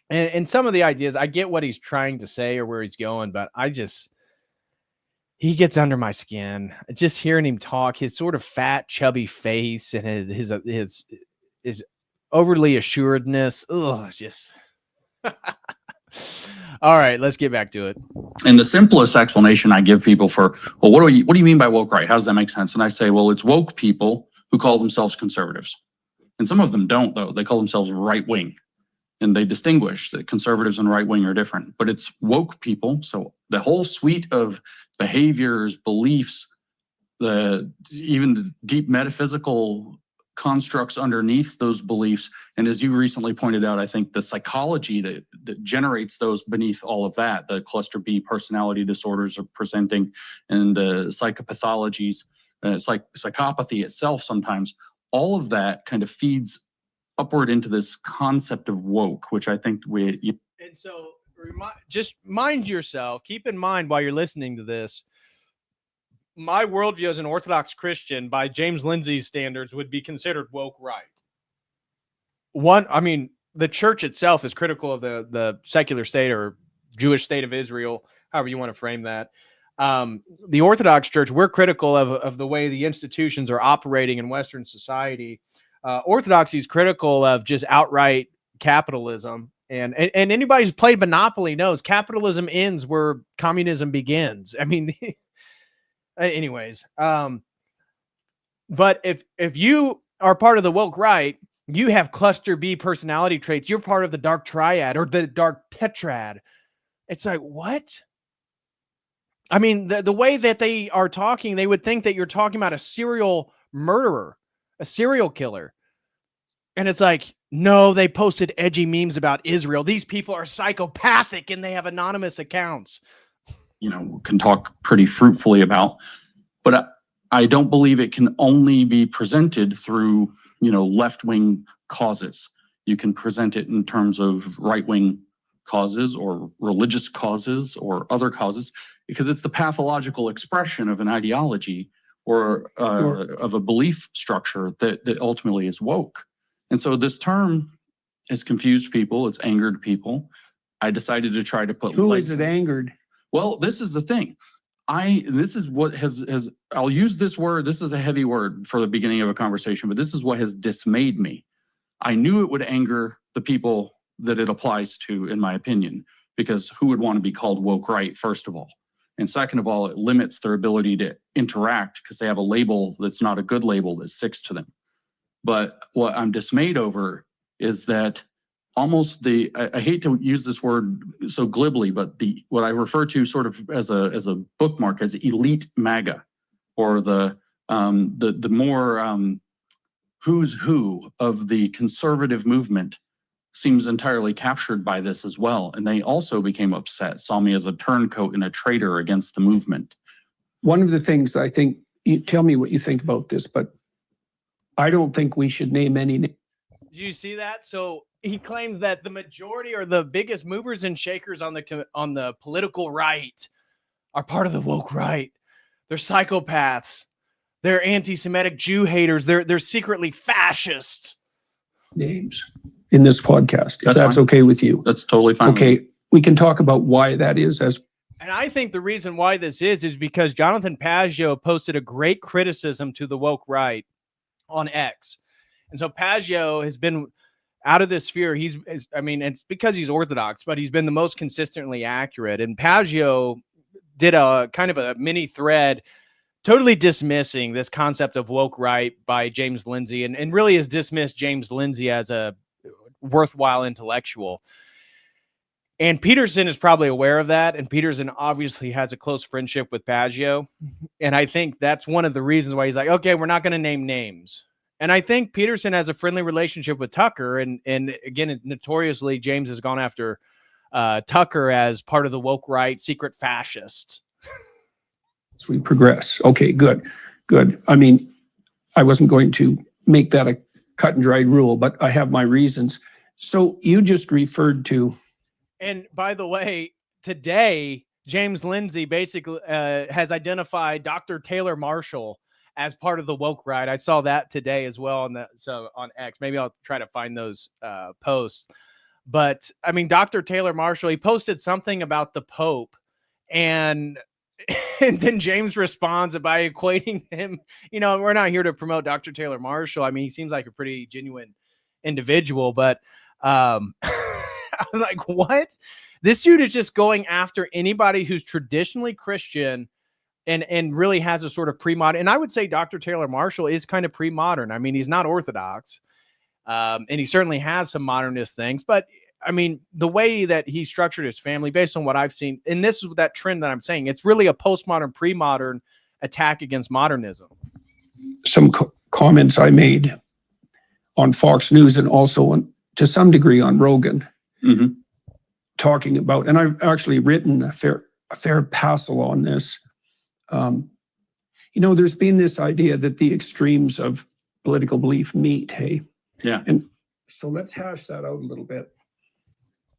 and some of the ideas, I get what he's trying to say or where he's going, but he gets under my skin. Just hearing him talk, his sort of fat, chubby face and his overly assuredness. Ugh, just. All right, let's get back to it. And the simplest explanation I give people for, well, what do you mean by woke right? How does that make sense? And I say, well, it's woke people who call themselves conservatives. And some of them don't, though. They call themselves right wing. And they distinguish that conservatives and right wing are different. But it's woke people. So the whole suite of behaviors, beliefs, even the deep metaphysical constructs underneath those beliefs. And as you recently pointed out, I think the psychology that generates those beneath all of that, the cluster B personality disorders are presenting, and the psychopathologies, psychopathy itself sometimes, all of that kind of feeds upward into this concept of woke, which I think and so just mind yourself, keep in mind while you're listening to this, my worldview as an Orthodox Christian by James Lindsay's standards would be considered woke right. I mean, the church itself is critical of the secular state or Jewish state of Israel, however you want to frame that. The Orthodox Church, we're critical of the way the institutions are operating in Western society. Orthodoxy is critical of just outright capitalism. And anybody who's played Monopoly knows capitalism ends where communism begins. I mean, Anyways, but if you are part of the woke right, you have cluster B personality traits. You're part of the dark triad or the dark tetrad. It's like, what? I mean, the way that they are talking, they would think that you're talking about a serial murderer, a serial killer. And it's like, no, they posted edgy memes about Israel. These people are psychopathic and they have anonymous accounts. Can talk pretty fruitfully about. But I don't believe it can only be presented through, left-wing causes. You can present it in terms of right-wing causes or religious causes or other causes, because it's the pathological expression of an ideology or of a belief structure that ultimately is woke. And so this term has confused people. It's angered people. I decided to try to put... Who is it angered? Well, this is the thing. This is what has I'll use this word. This is a heavy word for the beginning of a conversation, but this is what has dismayed me. I knew it would anger the people that it applies to, in my opinion, because who would want to be called woke right, first of all? And second of all, it limits their ability to interact because they have a label that's not a good label that sticks to them. But what I'm dismayed over is that almost I hate to use this word so glibly, but what I refer to sort of as a bookmark as elite MAGA, or the more who's who of the conservative movement seems entirely captured by this as well. And they also became upset, saw me as a turncoat and a traitor against the movement. One of the things that I think, tell me what you think about this, but I don't think we should name any names. Did you see that? So he claims that the majority or the biggest movers and shakers on the political right are part of the woke right. They're psychopaths. They're anti-Semitic Jew haters. They're secretly fascists. Names in this podcast, if that's fine. okay with you. That's totally fine. Okay, we can talk about why that is. And I think the reason why this is because Jonathan Pageau posted a great criticism to the woke right on X. And so Pageau has been out of this sphere. It's because he's Orthodox, but he's been the most consistently accurate. And Pageau did a kind of a mini thread totally dismissing this concept of woke right by James Lindsay, and really has dismissed James Lindsay as a worthwhile intellectual. And Peterson is probably aware of that. And Peterson obviously has a close friendship with Pageau. And I think that's one of the reasons why he's like, okay, we're not going to name names. And I think Peterson has a friendly relationship with Tucker. And again, notoriously, James has gone after Tucker as part of the woke right, secret fascists. As we progress. Okay, good. I mean, I wasn't going to make that a cut and dried rule, but I have my reasons. So you just referred to... And by the way, today, James Lindsay basically has identified Dr. Taylor Marshall as part of the woke right. I saw that today as well on X. Maybe I'll try to find those posts. But I mean, Dr. Taylor Marshall, he posted something about the Pope, and then James responds by equating him. We're not here to promote Dr. Taylor Marshall. I mean, he seems like a pretty genuine individual, but I'm like, what? This dude is just going after anybody who's traditionally Christian and really has a sort of pre-modern. And I would say Dr. Taylor Marshall is kind of pre-modern. I mean, he's not Orthodox, and he certainly has some modernist things. But I mean, the way that he structured his family, based on what I've seen, and this is that trend that I'm saying, it's really a postmodern, pre-modern attack against modernism. Some comments I made on Fox News and also to some degree on Rogan, talking about, and I've actually written a fair passel on this. There's been this idea that the extremes of political belief meet, hey? Yeah. And so let's hash that out a little bit.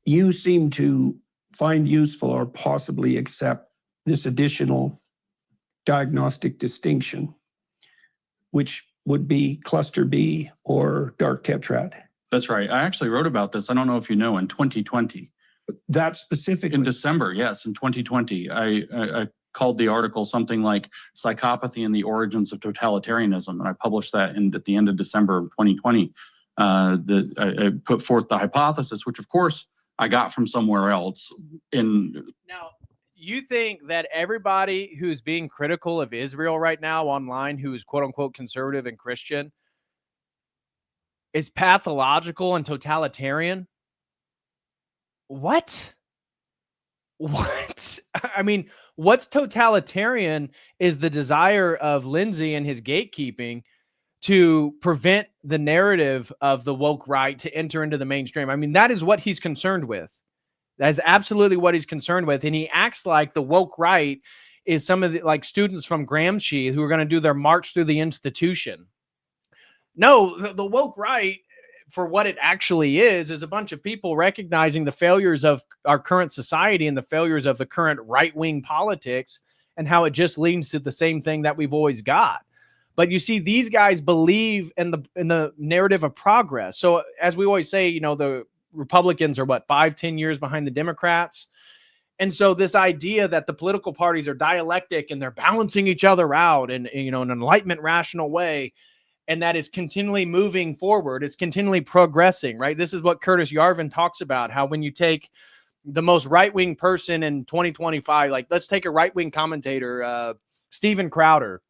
You seem to find useful or possibly accept this additional diagnostic distinction, which would be cluster B or dark tetrad. That's right. I actually wrote about this. I don't know if you know, in 2020. That specific in December, yes, in 2020, I called the article something like "Psychopathy and the Origins of Totalitarianism," and I published that at the end of December of 2020. I put forth the hypothesis, which of course I got from somewhere else. Now, you think that everybody who's being critical of Israel right now online, who is quote unquote conservative and Christian, is pathological and totalitarian? What? What? I mean, what's totalitarian is the desire of Lindsay and his gatekeeping to prevent the narrative of the woke right to enter into the mainstream. I mean, that is what he's concerned with. That is absolutely what he's concerned with. And he acts like the woke right is some of the like students from Gramsci who are going to do their march through the institution. No, the woke right, for what it actually is a bunch of people recognizing the failures of our current society and the failures of the current right-wing politics and how it just leads to the same thing that we've always got. But you see, these guys believe in the narrative of progress. So as we always say, you know, the Republicans are what, 5-10 years behind the Democrats. And so this idea that the political parties are dialectic and they're balancing each other out in, you know, an enlightenment rational way, and that it's continually moving forward, it's continually progressing, right? This is what Curtis Yarvin talks about, how when you take the most right-wing person in 2025, like let's take a right-wing commentator, Steven Crowder.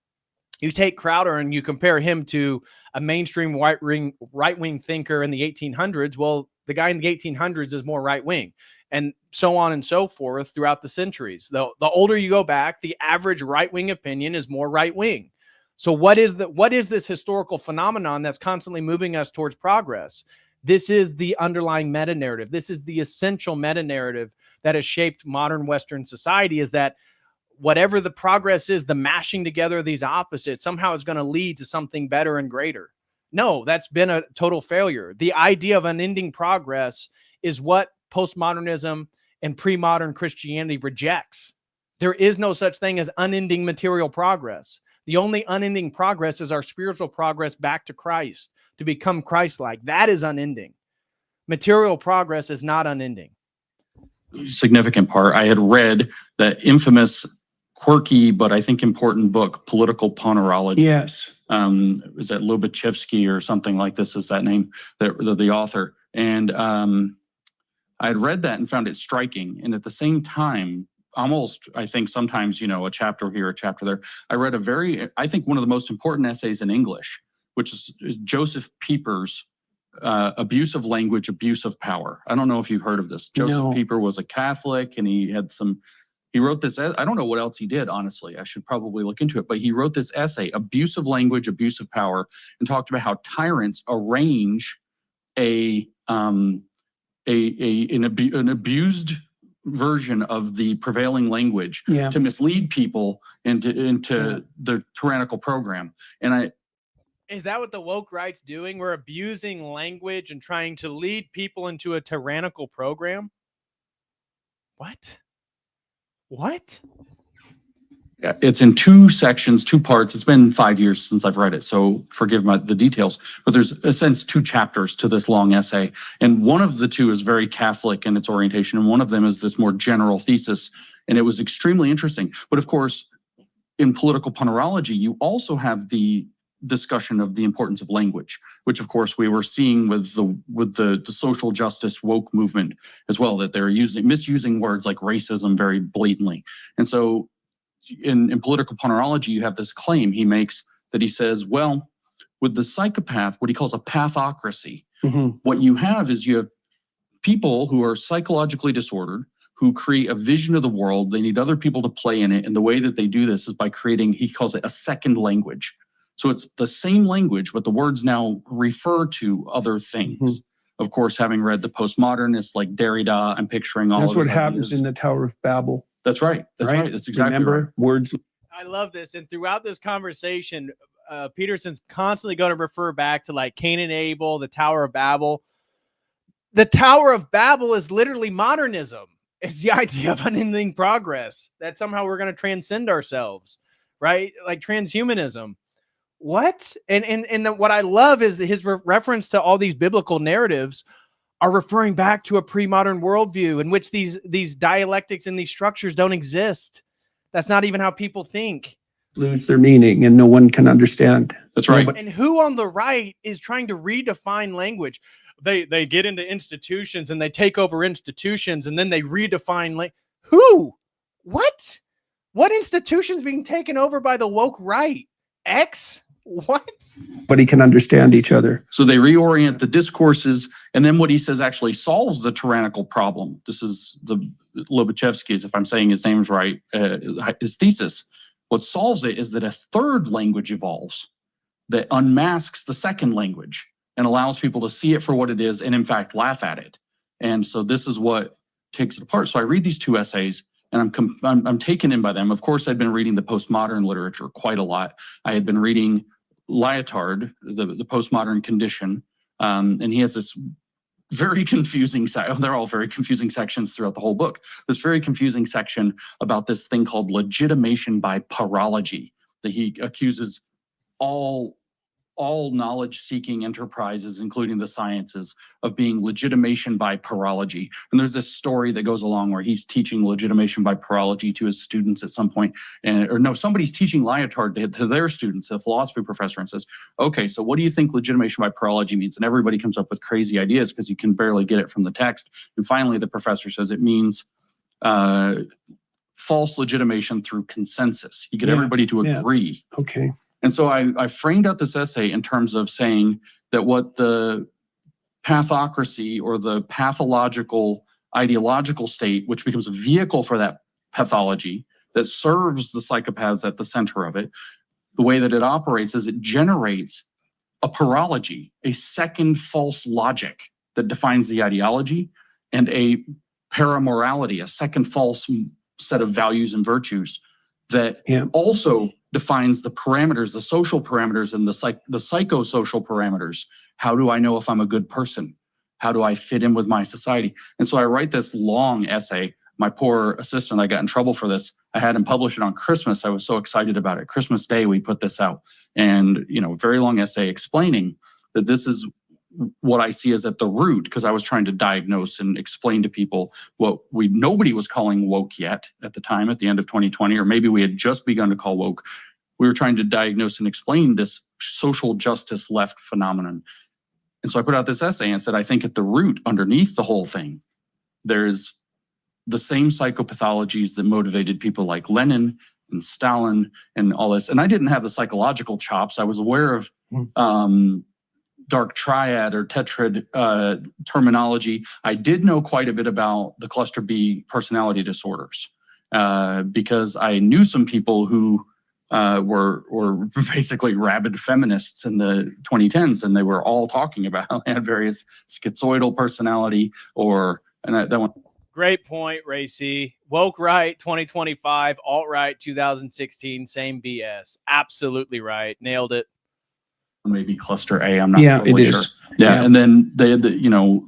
You take Crowder and you compare him to a mainstream right-wing thinker in the 1800s. Well, the guy in the 1800s is more right-wing, and so on and so forth throughout the centuries. The older you go back, the average right-wing opinion is more right-wing. So what is this historical phenomenon that's constantly moving us towards progress? This is the underlying meta-narrative. This is the essential meta-narrative that has shaped modern Western society, is that whatever the progress is, the mashing together of these opposites somehow is going to lead to something better and greater. No, that's been a total failure. The idea of unending progress is what postmodernism and pre-modern Christianity rejects. There is no such thing as unending material progress. The only unending progress is our spiritual progress back to Christ, to become Christ-like. That is unending. Material progress is not unending. Significant part. I had read that infamous, quirky, but I think important book, Political Ponerology. Yes. Is that Lobachevsky or something like this is that name, the author. And I had read that and found it striking. And at the same time, almost, I think sometimes, you know, a chapter here, a chapter there. I read I think one of the most important essays in English, which is Joseph Pieper's Abuse of Language, Abuse of Power. I don't know if you've heard of this. Joseph Pieper was a Catholic, and he wrote this, I don't know what else he did, honestly. I should probably look into it, but he wrote this essay, Abuse of Language, Abuse of Power, and talked about how tyrants arrange an abused version of the prevailing language to mislead people into the tyrannical program. And is that what the woke right's doing? We're abusing language and trying to lead people into a tyrannical program? What? Yeah, it's in two sections, two parts. It's been 5 years since I've read it, so forgive the details. But there's, in a sense, two chapters to this long essay. And one of the two is very Catholic in its orientation, and one of them is this more general thesis. And it was extremely interesting. But of course, in political ponerology, you also have the discussion of the importance of language, which of course we were seeing with the social justice woke movement as well, that they're misusing words like racism very blatantly. And so in political ponerology, you have this claim he makes that he says, well, with the psychopath, what he calls a pathocracy, what you have is you have people who are psychologically disordered, who create a vision of the world. They need other people to play in it. And the way that they do this is by creating, he calls it a second language. So it's the same language, but the words now refer to other things. Of course, having read the postmodernists like Derrida, I'm picturing all of That's what happens in the Tower of Babel. That's right. That's right. That's exactly right. Words. I love this. And throughout this conversation, Peterson's constantly going to refer back to like Cain and Abel, the Tower of Babel. The Tower of Babel is literally modernism. It's the idea of unending progress, that somehow we're going to transcend ourselves, right? Like transhumanism. What? And what I love is that his reference to all these biblical narratives are referring back to a pre-modern worldview in which these dialectics and these structures don't exist. That's not even how people think. Lose their meaning and no one can understand. That's right. And who on the right is trying to redefine language? They get into institutions and they take over institutions and then they redefine language. Who? What institution's being taken over by the woke right? X? What? But he can understand each other. So they reorient the discourses, and then what he says actually solves the tyrannical problem. This is the Lobachevsky's, if I'm saying his name's right, his thesis. What solves it is that a third language evolves that unmasks the second language and allows people to see it for what it is and in fact laugh at it. And so this is what takes it apart. So I read these two essays and I'm taken in by them. Of course, I'd been reading the postmodern literature quite a lot. I had been reading Lyotard, the postmodern condition, and he has this very confusing section. They're all very confusing sections throughout the whole book. This very confusing section about this thing called legitimation by parology, that he accuses all knowledge-seeking enterprises, including the sciences, of being legitimation by parology. And there's this story that goes along where he's teaching legitimation by parology to his students at some point, somebody's teaching Lyotard to their students, a philosophy professor, and says, okay, so what do you think legitimation by parology means? And everybody comes up with crazy ideas because you can barely get it from the text. And finally, the professor says it means false legitimation through consensus. You get everybody to agree. Okay. And so I framed out this essay in terms of saying that what the pathocracy or the pathological ideological state, which becomes a vehicle for that pathology that serves the psychopaths at the center of it, the way that it operates is it generates a parology, a second false logic that defines the ideology, and a paramorality, a second false set of values and virtues that also defines the parameters, the social parameters, and the psychosocial parameters. How do I know if I'm a good person? How do I fit in with my society? And so I write this long essay. My poor assistant, I got in trouble for this. I had him publish it on Christmas. I was so excited about it. Christmas Day, we put this out. And, very long essay explaining that this is what I see as at the root, because I was trying to diagnose and explain to people what nobody was calling woke yet at the time, at the end of 2020, or maybe we had just begun to call woke. We were trying to diagnose and explain this social justice left phenomenon. And so I put out this essay and said, I think at the root, underneath the whole thing, there's the same psychopathologies that motivated people like Lenin and Stalin and all this. And I didn't have the psychological chops. I was aware of dark triad or tetrad terminology. I did know quite a bit about the cluster B personality disorders because I knew some people who were basically rabid feminists in the 2010s, and they were all talking about how they had various schizoidal personality that one. Great point, Racy. Woke right 2025, alt right 2016, same BS. Absolutely right. Nailed it. Maybe cluster A, I'm not totally sure. Yeah, and then they had the,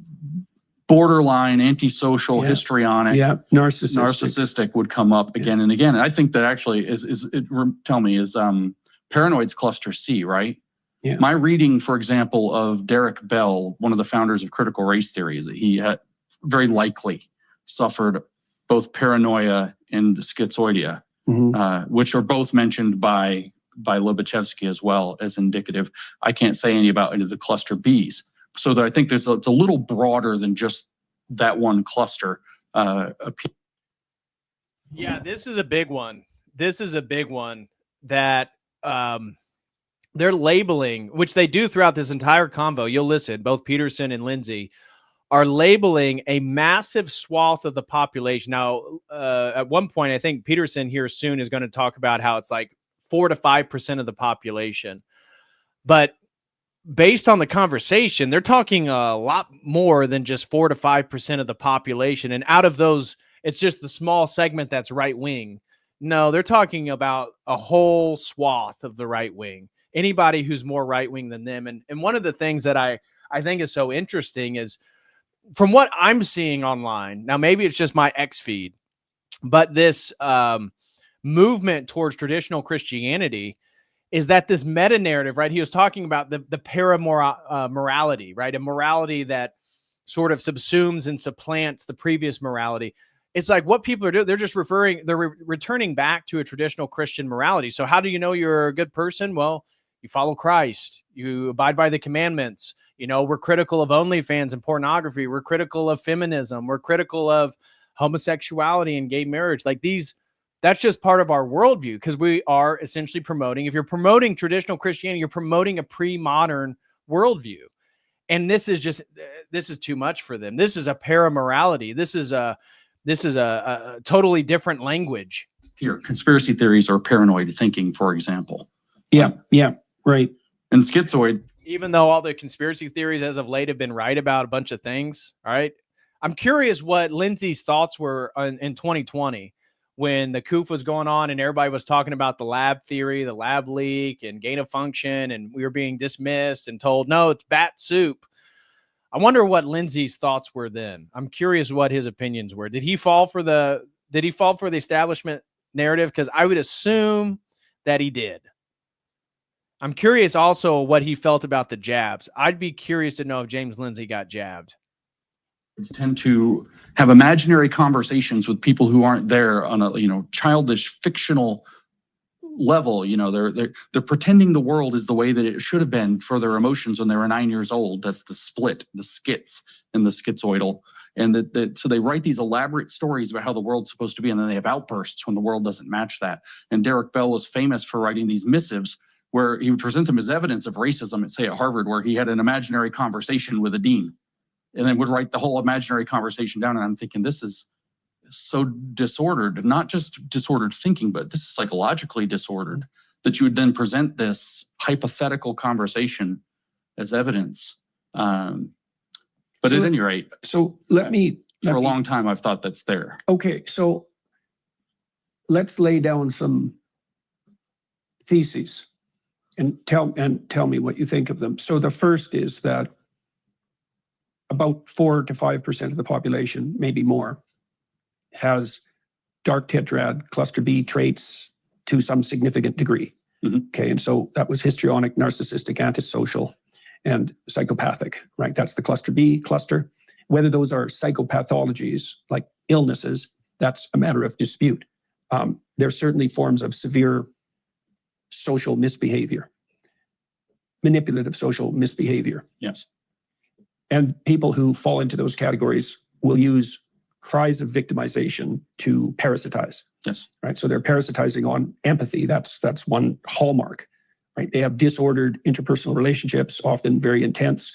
borderline, antisocial, histrionic, narcissistic would come up again and again. And I think that actually is paranoid's cluster C, right? Yeah. My reading, for example, of Derek Bell, one of the founders of critical race theory, is that he had very likely suffered both paranoia and schizoidia, which are both mentioned by Lobachevsky as well as indicative. I can't say any about any of the cluster Bs. So that I think it's a little broader than just that one cluster. Yeah, this is a big one. This is a big one that they're labeling, which they do throughout this entire convo. You'll listen, both Peterson and Lindsay are labeling a massive swath of the population. Now, at one point, I think Peterson here soon is going to talk about how it's like 4 to 5% of the population. But based on the conversation, they're talking a lot more than just 4 to 5% of the population. And out of those, it's just the small segment that's right wing. No, they're talking about a whole swath of the right wing. Anybody who's more right wing than them. And one of the things that I think is so interesting is from what I'm seeing online, now maybe it's just my X feed, but this movement towards traditional Christianity is that this meta narrative, right? He was talking about the paramorality, right? A morality that sort of subsumes and supplants the previous morality. It's like what people are doing. They're just returning back to a traditional Christian morality. So how do you know you're a good person? Well, you follow Christ. You abide by the commandments. We're critical of OnlyFans and pornography. We're critical of feminism. We're critical of homosexuality and gay marriage. Like these That's just part of our worldview, because we are essentially promoting, if you're promoting traditional Christianity, you're promoting a pre-modern worldview. And this is too much for them. This is a paramorality. This is a totally different language. Here, conspiracy theories are paranoid thinking, for example. Yeah, right. And schizoid. Even though all the conspiracy theories as of late have been right about a bunch of things, all right? I'm curious what Lindsay's thoughts were in 2020 when the coup was going on and everybody was talking about the lab theory, the lab leak, and gain of function, and we were being dismissed and told, no, it's bat soup. I wonder what Lindsay's thoughts were then. I'm curious what his opinions were. Did he fall for the establishment narrative? Because I would assume that he did. I'm curious also what he felt about the jabs. I'd be curious to know if James Lindsay got jabbed. Tend to have imaginary conversations with people who aren't there on a childish fictional level. They're pretending the world is the way that it should have been for their emotions when they were 9 years old. That's the split, the skits, and the schizoidal. And so they write these elaborate stories about how the world's supposed to be, and then they have outbursts when the world doesn't match that. And Derek Bell was famous for writing these missives where he would present them as evidence of racism, at Harvard, where he had an imaginary conversation with a dean, and then would write the whole imaginary conversation down. And I'm thinking, this is so disordered, not just disordered thinking, but this is psychologically disordered, that you would then present this hypothetical conversation as evidence. But at any rate, for a long time, I've thought that's there. Okay, so let's lay down some theses and tell me what you think of them. So the first is that about 4 to 5% of the population, maybe more, has dark tetrad cluster B traits to some significant degree. Mm-hmm. Okay, and so that was histrionic, narcissistic, antisocial, and psychopathic, right? That's the cluster B cluster. Whether those are psychopathologies, like illnesses, that's a matter of dispute. There are certainly forms of severe social misbehavior, manipulative social misbehavior. Yes. And people who fall into those categories will use cries of victimization to parasitize. Yes. Right. So they're parasitizing on empathy. That's one hallmark. Right. They have disordered interpersonal relationships, often very intense.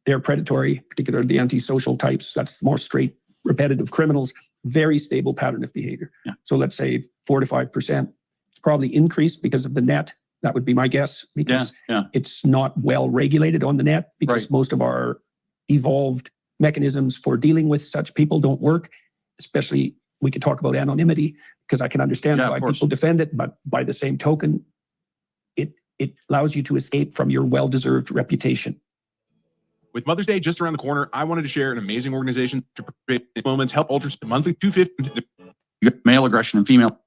They're predatory, particularly the antisocial types. That's more straight, repetitive criminals. Very stable pattern of behavior. Yeah. So let's say 4 to 5%. It's probably increased because of the net. That would be my guess, because it's not well regulated on the net, because most of our evolved mechanisms for dealing with such people don't work. Especially, we could talk about anonymity, because I can understand why people defend it, but by the same token, it allows you to escape from your well-deserved reputation. With Mother's Day just around the corner, I wanted to share an amazing organization to create moments, help ultras monthly $250. You got male aggression and female.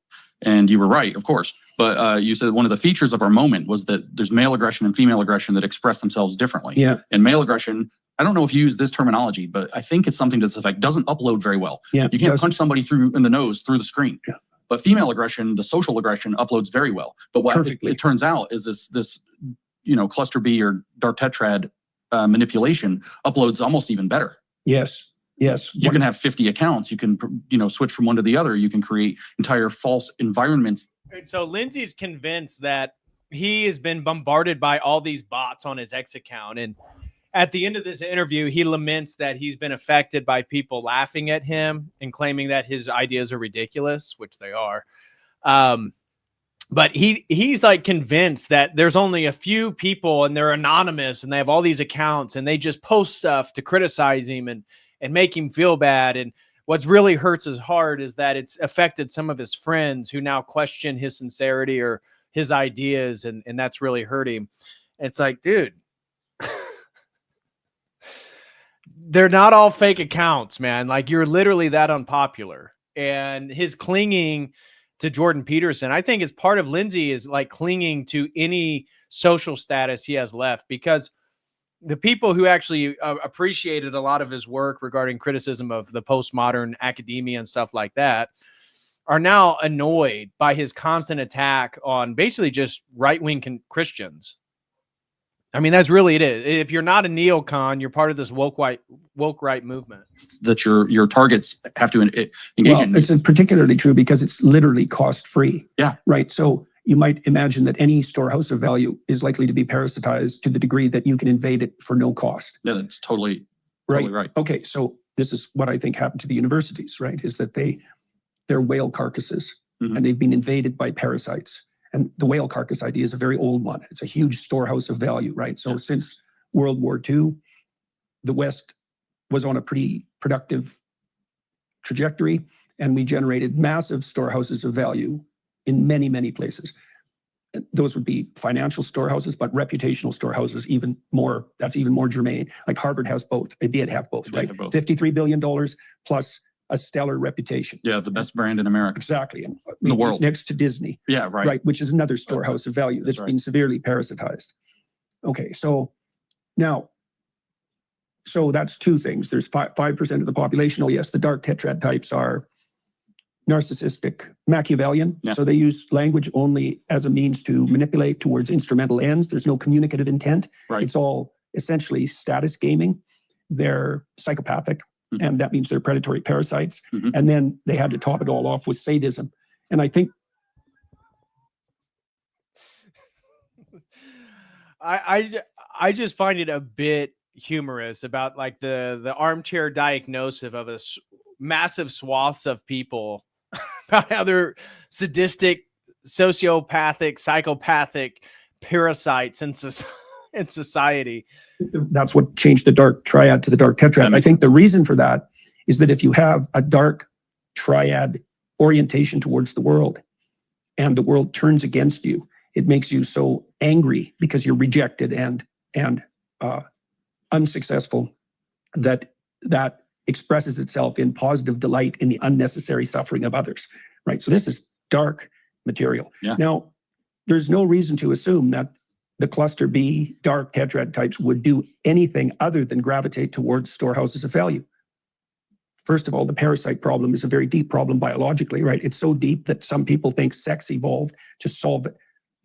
And you were right, of course. But you said one of the features of our moment was that there's male aggression and female aggression that express themselves differently. Yeah. And male aggression, I don't know if you use this terminology, but I think it's something to this effect, doesn't upload very well. Yeah, you can't punch somebody in the nose through the screen. Yeah. But female aggression, the social aggression, uploads very well. But what it turns out is this cluster B or dark tetrad manipulation uploads almost even better. Yes. You can have 50 accounts. You can, switch from one to the other. You can create entire false environments. And so Lindsay's convinced that he has been bombarded by all these bots on his X account. And at the end of this interview, he laments that he's been affected by people laughing at him and claiming that his ideas are ridiculous, which they are. But he's like convinced that there's only a few people and they're anonymous and they have all these accounts and they just post stuff to criticize him and make him feel bad. And what's really hurts his heart is that it's affected some of his friends who now question his sincerity or his ideas. And that's really hurt him. It's like, dude, they're not all fake accounts, man. Like, you're literally that unpopular. And his clinging to Jordan Peterson, I think it's part of Lindsay is like clinging to any social status he has left, because the people who actually appreciated a lot of his work regarding criticism of the postmodern academia and stuff like that are now annoyed by his constant attack on basically just right-wing Christians. I mean, that's really it. If you're not a neocon, you're part of this woke right movement. That your targets have to engage Well, in. it's particularly true because it's literally cost-free. Yeah. Right. So you might imagine that any storehouse of value is likely to be parasitized to the degree that you can invade it for no cost. Yeah, that's totally Right. right. Okay. So this is what I think happened to the universities, right? Is that they're whale carcasses and they've been invaded by parasites. And the whale carcass idea is a very old one. It's a huge storehouse of value, right? So since World War II, the West was on a pretty productive trajectory, and we generated massive storehouses of value in many, many places. And those would be financial storehouses, but reputational storehouses, that's even more germane. Like Harvard has both. It did have both, right? $53 billion plus a stellar reputation. Yeah, the best brand in America. Exactly. And In the world. Next to Disney. Yeah, right. Right, which is another storehouse of value that's been severely parasitized. Okay, so now, so that's two things. There's 5% of the population. Oh yes, the dark tetrad types are narcissistic, Machiavellian. Yeah. So they use language only as a means to manipulate towards instrumental ends. There's no communicative intent. Right. It's all essentially status gaming. They're psychopathic, and that means they're predatory parasites. And then they had to top it all off with sadism. And I think I just find it a bit humorous about like the armchair diagnosis of massive swaths of people about how they're sadistic, sociopathic, psychopathic parasites in society. that's what changed the dark triad to the dark tetrad. I think the reason for that is that if you have a dark triad orientation towards the world and the world turns against you, it makes you so angry because you're rejected and unsuccessful that expresses itself in positive delight in the unnecessary suffering of others, right? So this is dark material. Yeah. Now, there's no reason to assume that the cluster B dark tetrad types would do anything other than gravitate towards storehouses of value. First of all, the parasite problem is a very deep problem biologically, right? It's so deep that some people think sex evolved to solve it.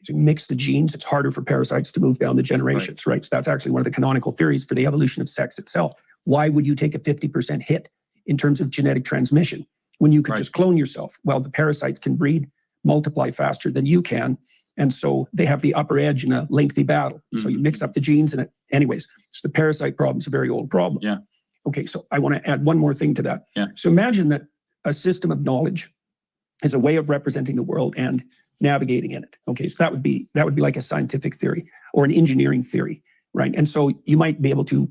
To mix the genes, it's harder for parasites to move down the generations, right? So that's actually one of the canonical theories for the evolution of sex itself. Why would you take a 50% hit in terms of genetic transmission when you could just clone yourself? Well, the parasites can breed, multiply faster than you can. And so they have the upper edge in a lengthy battle. So you mix up the genes and anyways, so the parasite problem is a very old problem. Yeah. Okay, so I want to add one more thing to that. Yeah. So imagine that a system of knowledge is a way of representing the world and navigating in it. Okay, so that would be like a scientific theory or an engineering theory, right? And so you might be able to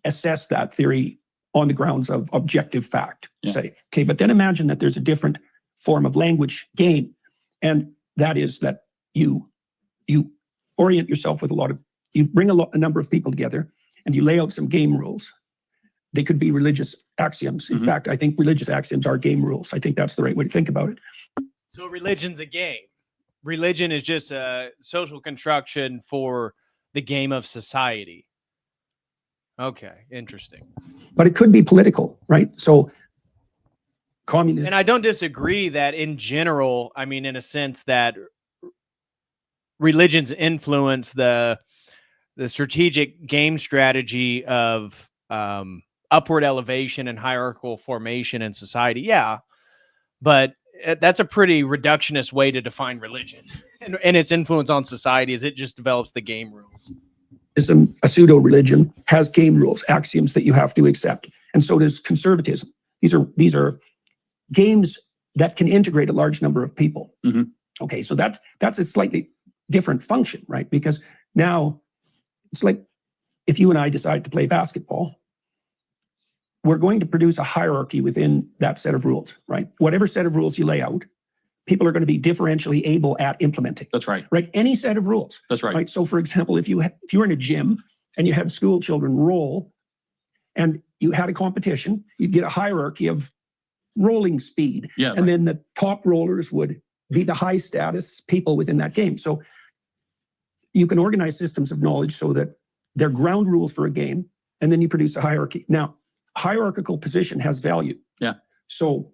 assess that theory on the grounds of objective fact, say. Okay, but then imagine that there's a different form of language game, and that is that you orient yourself with you bring a number of people together and you lay out some game rules. They could be religious axioms. In fact, I think religious axioms are game rules. I think that's the right way to think about it. So religion's a game. Religion is just a social construction for the game of society. Okay, interesting. But it could be political, right? So communism. And I don't disagree that in general, I mean, in a sense that religions influence the strategic game strategy of upward elevation and hierarchical formation in society. Yeah, but that's a pretty reductionist way to define religion and its influence on society is it just develops the game rules. A pseudo-religion has game rules, axioms that you have to accept. And so does conservatism. These are games that can integrate a large number of people. Okay, so that's a slightly different function, right? Because now it's like if you and I decide to play basketball, we're going to produce a hierarchy within that set of rules, right? Whatever set of rules you lay out, people are going to be differentially able at implementing. That's right. Right? Any set of rules. That's right. Right? So for example, if you're in a gym and you have school children roll and you had a competition, you'd get a hierarchy of rolling speed. Yeah. And then the top rollers would be the high status people within that game. So you can organize systems of knowledge so that they're ground rules for a game, and then you produce a hierarchy. Now, hierarchical position has value. Yeah. So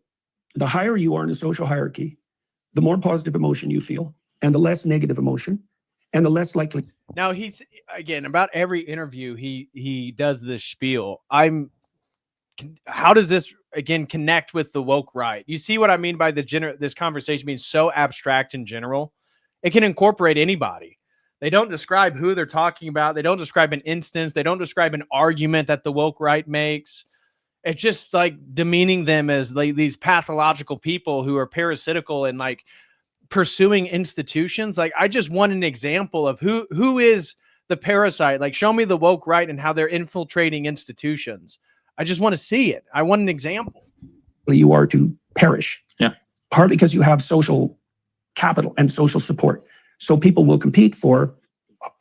the higher you are in a social hierarchy, the more positive emotion you feel and the less negative emotion. and the less likely. Now he's, again, about every interview he does this spiel. How does this again connect with the woke right? You see what I mean by this conversation being so abstract in general? It can incorporate anybody. They don't describe who they're talking about. They don't describe an instance. They don't describe an argument that the woke right makes. It's just like demeaning them as like these pathological people who are parasitical and like pursuing institutions. Like, I just want an example of who is the parasite. Like, show me the woke right and how they're infiltrating institutions. I just want to see it. I want an example. You are to perish. Yeah. Partly because you have social capital and social support. So people will compete for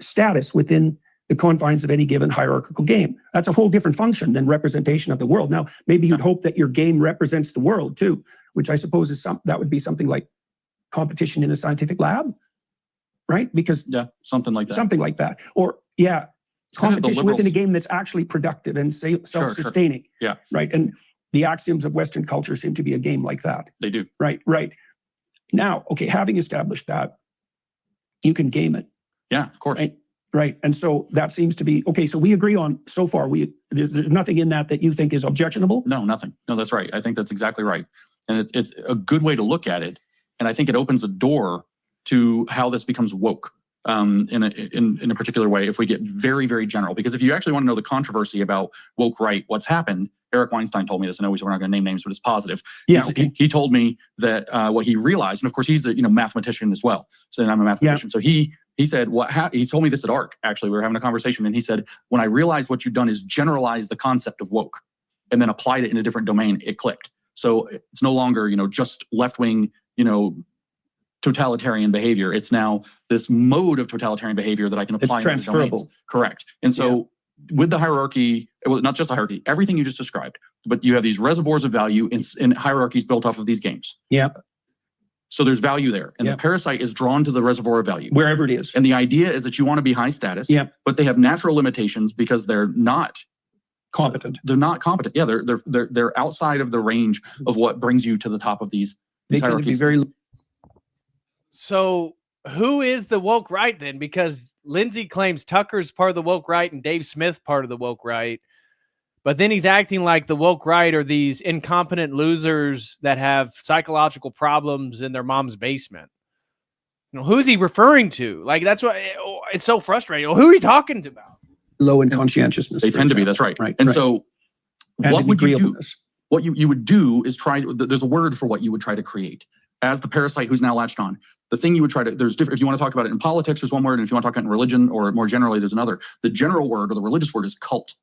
status within the confines of any given hierarchical game. That's a whole different function than representation of the world. Now, maybe you'd hope that your game represents the world too, which I suppose is that would be something like competition in a scientific lab, right? Because something like that. Something like that. Or competition within a game that's actually productive and self-sustaining. Sure. Yeah. Right. And the axioms of Western culture seem to be a game like that. They do. Right. Now, okay, having established that, you can game it. Yeah, of course. Right. And so that seems to be, okay, so we agree on, so far, there's nothing in that you think is objectionable? No, nothing. No, that's right. I think that's exactly right. And it's a good way to look at it. And I think it opens a door to how this becomes woke in a particular way if we get very, very general. Because if you actually want to know the controversy about woke right, what's happened, Eric Weinstein told me this. I know we're not going to name names, but it's positive. Yeah, okay. He told me that what he realized, and of course he's a mathematician as well. So I'm a mathematician. So he said he told me this at ARC. Actually, we were having a conversation, and he said, when I realized what you've done is generalize the concept of woke, and then applied it in a different domain, it clicked. So it's no longer just left wing totalitarian behavior. It's now this mode of totalitarian behavior that I can apply. It's transferable. Correct. And so with the hierarchy, well, not just the hierarchy, everything you just described, but you have these reservoirs of value in hierarchies built off of these games. Yeah. So there's value there. And the parasite is drawn to the reservoir of value. Wherever it is. And the idea is that you want to be high status, but they have natural limitations because they're not competent. They're not competent. Yeah, they're outside of the range of what brings you to the top of these hierarchies. So who is the woke right then? Because Lindsay claims Tucker's part of the woke right and Dave Smith part of the woke right. But then he's acting like the woke right are these incompetent losers that have psychological problems in their mom's basement. Who's he referring to? Like, that's what it's so frustrating. Who are you talking about? Low in conscientiousness. They tend to be. That's right. And so what would you do? What you would do is there's a word for what you would try to create as the parasite who's now latched on. The thing you would try to, there's different, if you want to talk about it in politics, there's one word, and if you want to talk about it in religion or more generally, there's another. The general word or the religious word is cult.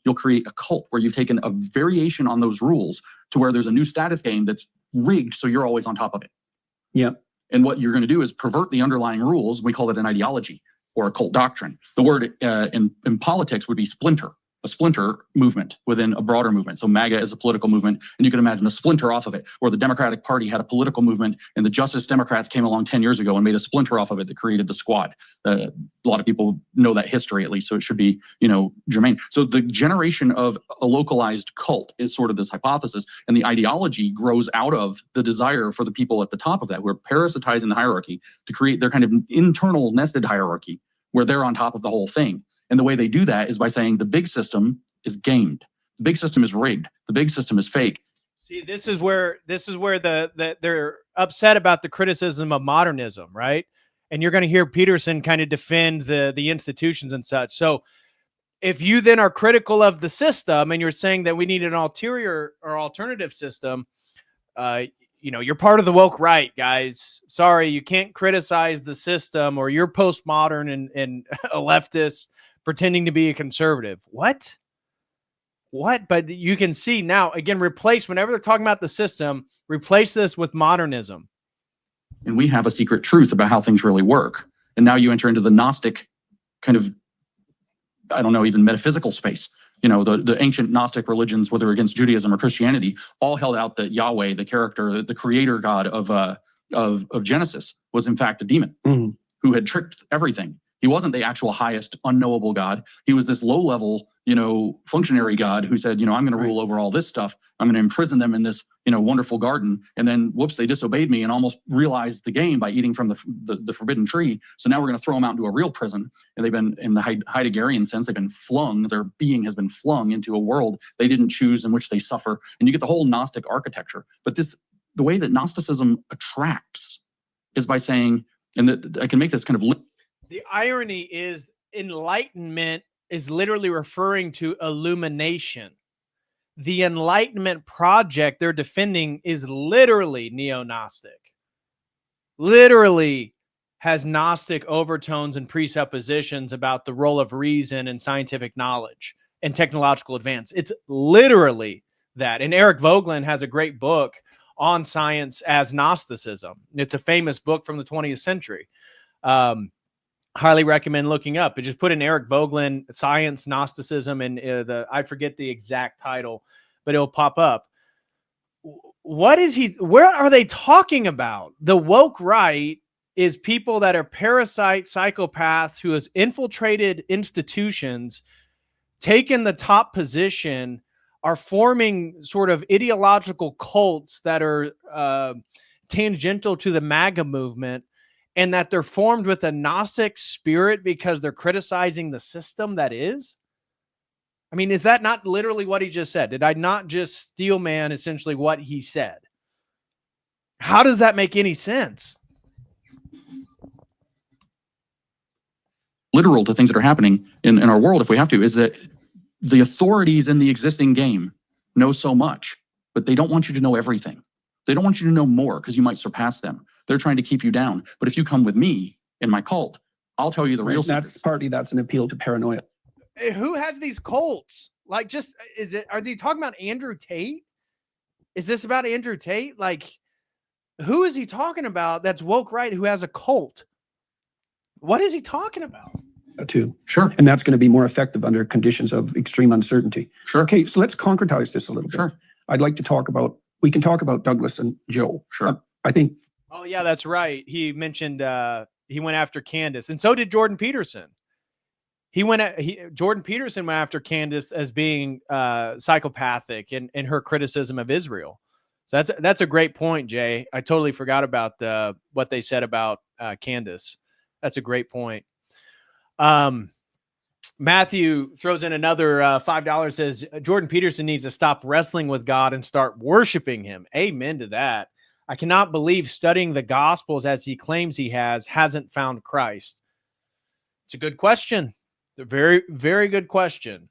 You'll create a cult where you've taken a variation on those rules to where there's a new status game that's rigged so you're always on top of it. Yeah. And what you're going to do is pervert the underlying rules. We call it an ideology or a cult doctrine. The word in politics would be splinter. A splinter movement within a broader movement. So MAGA is a political movement, and you can imagine a splinter off of it, or the Democratic Party had a political movement, and the Justice Democrats came along 10 years ago and made a splinter off of it that created the Squad. A lot of people know that history, at least, so it should be, germane. So the generation of a localized cult is sort of this hypothesis, and the ideology grows out of the desire for the people at the top of that, who are parasitizing the hierarchy to create their kind of internal nested hierarchy, where they're on top of the whole thing. And the way they do that is by saying the big system is gamed. The big system is rigged. The big system is fake. See, this is where they're upset about the criticism of modernism, right? And you're going to hear Peterson kind of defend the institutions and such. So if you then are critical of the system and you're saying that we need an ulterior or alternative system, you're part of the woke right, guys. Sorry, you can't criticize the system, or you're postmodern and a leftist pretending to be a conservative. What? But you can see now, again, whenever they're talking about the system, replace this with modernism. And we have a secret truth about how things really work. And now you enter into the Gnostic kind of, I don't know, even metaphysical space. The ancient Gnostic religions, whether against Judaism or Christianity, all held out that Yahweh, the character, the creator God of Genesis, was in fact a demon who had tricked everything. He wasn't the actual highest unknowable God. He was this low level, functionary God who said, I'm going to rule over all this stuff. I'm going to imprison them in this, wonderful garden. And then, whoops, they disobeyed me and almost realized the game by eating from the forbidden tree. So now we're going to throw them out into a real prison. And they've been, in the Heideggerian sense, they've been flung, their being has been flung into a world they didn't choose, in which they suffer. And you get the whole Gnostic architecture. But the way that Gnosticism attracts is by saying, and I can make this kind of... The irony is enlightenment is literally referring to illumination. The Enlightenment project they're defending is literally neo-Gnostic. Literally has Gnostic overtones and presuppositions about the role of reason and scientific knowledge and technological advance. It's literally that. And Eric Voegelin has a great book on science as Gnosticism. It's a famous book from the 20th century. Highly recommend looking up. Just put in Eric Voegelin, Science, Gnosticism, and I forget the exact title, but it'll pop up. Where are they talking about? The woke right is people that are parasite psychopaths who has infiltrated institutions, taken the top position, are forming sort of ideological cults that are tangential to the MAGA movement, and that they're formed with a Gnostic spirit because they're criticizing the system that is? I mean, is that not literally what he just said? Did I not just steel man essentially what he said? How does that make any sense? Literal to things that are happening in our world, if we have to, is that the authorities in the existing game know so much, but they don't want you to know everything. They don't want you to know more because you might surpass them. They're trying to keep you down. But if you come with me in my cult, I'll tell you the real secrets. That's an appeal to paranoia. Who has these cults? Like, are they talking about Andrew Tate? Is this about Andrew Tate? Like, who is he talking about that's woke right who has a cult? What is he talking about? Too. Sure. And that's going to be more effective under conditions of extreme uncertainty. Sure. Okay, so let's concretize this a little bit. Sure. I'd like to talk about, we can talk about Douglas and Joe. Sure. I think. Oh, yeah, that's right. He mentioned he went after Candace, and so did Jordan Peterson. Jordan Peterson went after Candace as being psychopathic in her criticism of Israel. So that's a great point, Jay. I totally forgot about what they said about Candace. That's a great point. Matthew throws in another $5, says Jordan Peterson needs to stop wrestling with God and start worshiping him. Amen to that. I cannot believe studying the Gospels as he claims he hasn't found Christ. It's a good question. A very, very good question.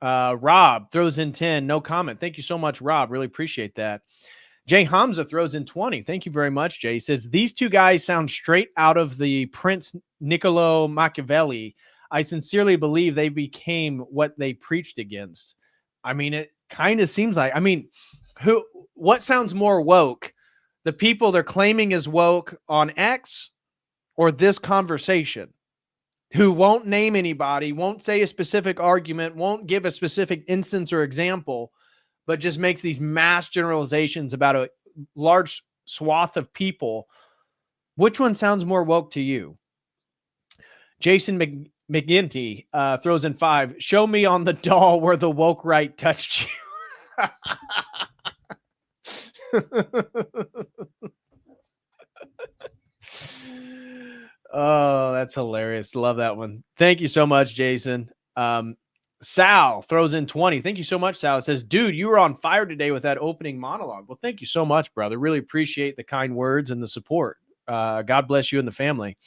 Rob throws in 10, no comment. Thank you so much, Rob. Really appreciate that. Jay Hamza throws in 20. Thank you very much, Jay. He says, these two guys sound straight out of the Prince Niccolo Machiavelli. I sincerely believe they became what they preached against. I mean, it kind of seems like, what sounds more woke? The people they're claiming is woke on X or this conversation, who won't name anybody, won't say a specific argument, won't give a specific instance or example, but just makes these mass generalizations about a large swath of people. Which one sounds more woke to you? Jason McGinty throws in 5. Show me on the doll where the woke right touched you. Oh, that's hilarious. Love that one. Thank you so much, Jason. Sal throws in 20. Thank you so much, Sal. It says, dude, you were on fire today with that opening monologue. Well, thank you so much, brother. Really appreciate the kind words and the support. God bless you and the family.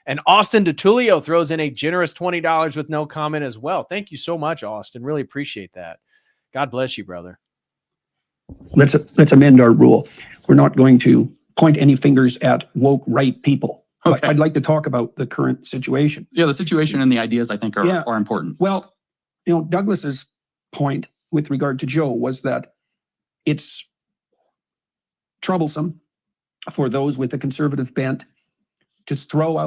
And Austin DeTulio throws in a generous $20 with no comment as well. Thank you so much, Austin. Really appreciate that. God bless you, brother. Let's amend our rule. We're not going to point any fingers at woke right people. Okay. I'd like to talk about the current situation. Yeah, the situation and the ideas I think are important. Well, Douglas's point with regard to Joe was that it's troublesome for those with a conservative bent to throw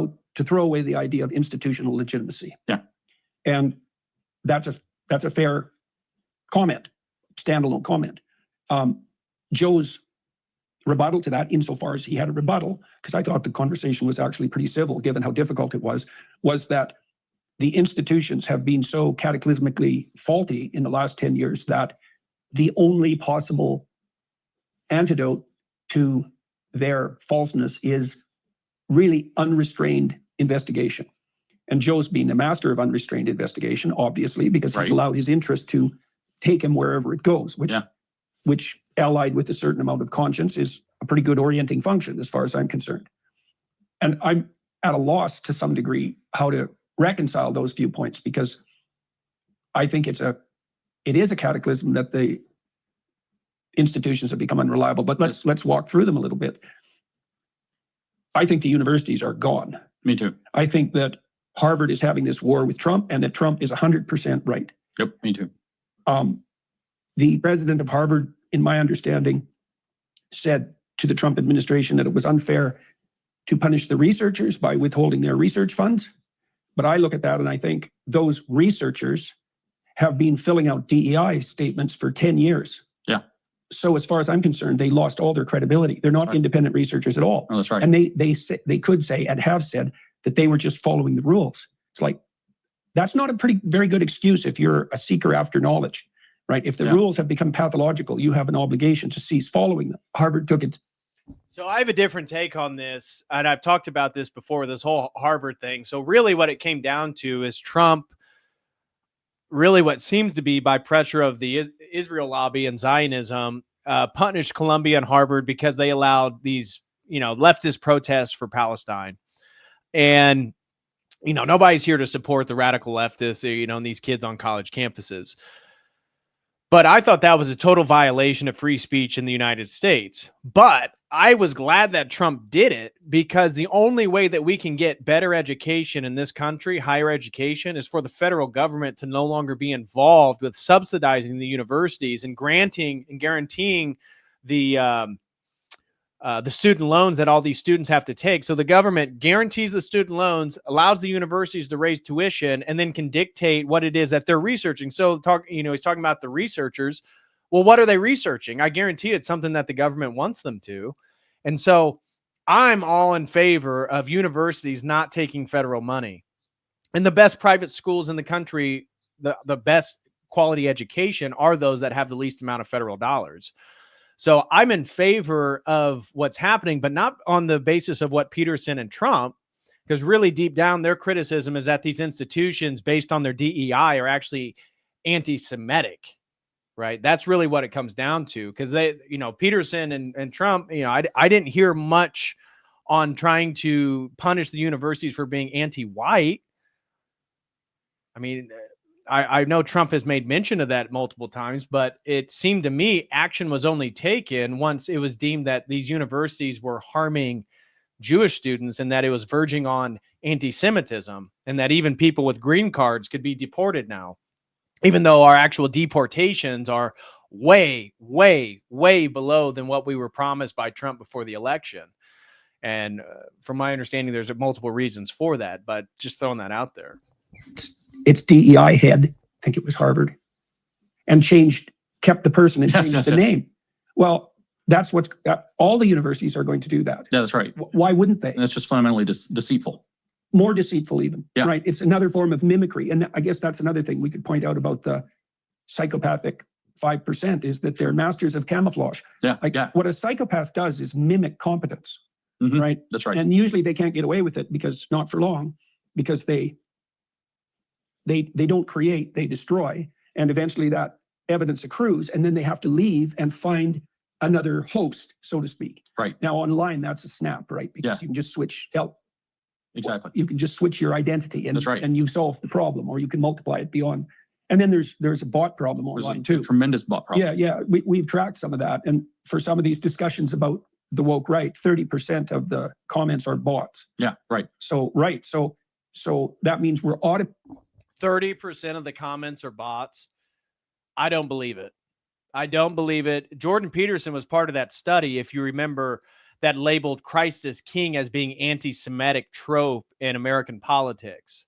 away the idea of institutional legitimacy. Yeah. And that's a fair comment, standalone comment. Joe's rebuttal to that, insofar as he had a rebuttal, because I thought the conversation was actually pretty civil, given how difficult it was that the institutions have been so cataclysmically faulty in the last 10 years that the only possible antidote to their falseness is really unrestrained investigation. And Joe's been a master of unrestrained investigation, obviously, because he's allowed his interest to take him wherever it goes, which allied with a certain amount of conscience is a pretty good orienting function as far as I'm concerned. And I'm at a loss to some degree how to reconcile those viewpoints, because I think it is a cataclysm that the institutions have become unreliable. But let's walk through them a little bit. I think the universities are gone. Me too. I think that Harvard is having this war with Trump, and that Trump is 100% right. Yep, me too. The president of Harvard, in my understanding, said to the Trump administration that it was unfair to punish the researchers by withholding their research funds. But I look at that and I think those researchers have been filling out DEI statements for 10 years. Yeah. So as far as I'm concerned, they lost all their credibility. They're not independent researchers at all. Oh, that's right. And they could say and have said that they were just following the rules. It's like, that's not a very good excuse if you're a seeker after knowledge, right? If the rules have become pathological, you have an obligation to cease following them. Harvard took it. So I have a different take on this, and I've talked about this before, this whole Harvard thing. So really what it came down to is Trump, really what seems to be by pressure of the Israel lobby and Zionism, punished Columbia and Harvard because they allowed these, leftist protests for Palestine. And, nobody's here to support the radical leftists, and these kids on college campuses. But I thought that was a total violation of free speech in the United States. But I was glad that Trump did it, because the only way that we can get better education in this country, higher education, is for the federal government to no longer be involved with subsidizing the universities and granting and guaranteeing the student loans that all these students have to take. So the government guarantees the student loans, allows the universities to raise tuition, and then can dictate what it is that they're researching. So he's talking about the researchers. Well, what are they researching? I guarantee it's something that the government wants them to. And so I'm all in favor of universities not taking federal money. And the best private schools in the country, the best quality education, are those that have the least amount of federal dollars. So I'm in favor of what's happening, but not on the basis of what Peterson and Trump, because really deep down their criticism is that these institutions, based on their DEI, are actually anti-Semitic, right? That's really what it comes down to, because Peterson and Trump, I didn't hear much on trying to punish the universities for being anti-white. I mean, I know Trump has made mention of that multiple times, but it seemed to me action was only taken once it was deemed that these universities were harming Jewish students and that it was verging on anti-Semitism, and that even people with green cards could be deported now, even though our actual deportations are way, way, way below than what we were promised by Trump before the election. And from my understanding, there's multiple reasons for that, but just throwing that out there. Its DEI head, I think it was Harvard, and kept the person and changed the name. Well, that's all the universities are going to do that. Yeah, that's right. Why wouldn't they? And that's just fundamentally deceitful. More deceitful even, yeah. Right? It's another form of mimicry. And I guess that's another thing we could point out about the psychopathic 5% is that they're masters of camouflage. Yeah, What a psychopath does is mimic competence, right? That's right. And usually they can't get away with it, because not for long, because they don't create, they destroy. And eventually that evidence accrues, and then they have to leave and find another host, so to speak. Right. Now online, that's a snap, right? Because you can just switch. Exactly. You can just switch your identity, and that's right. And you solve the problem, or you can multiply it beyond. And then there's a bot problem online too. Tremendous bot problem. Yeah. We've tracked some of that. And for some of these discussions about the woke right, 30% of the comments are bots. Yeah, right. So that means we're 30% of the comments are bots. I don't believe it. I don't believe it. Jordan Peterson was part of that study, if you remember, that labeled Christ as King as being anti-Semitic trope in American politics.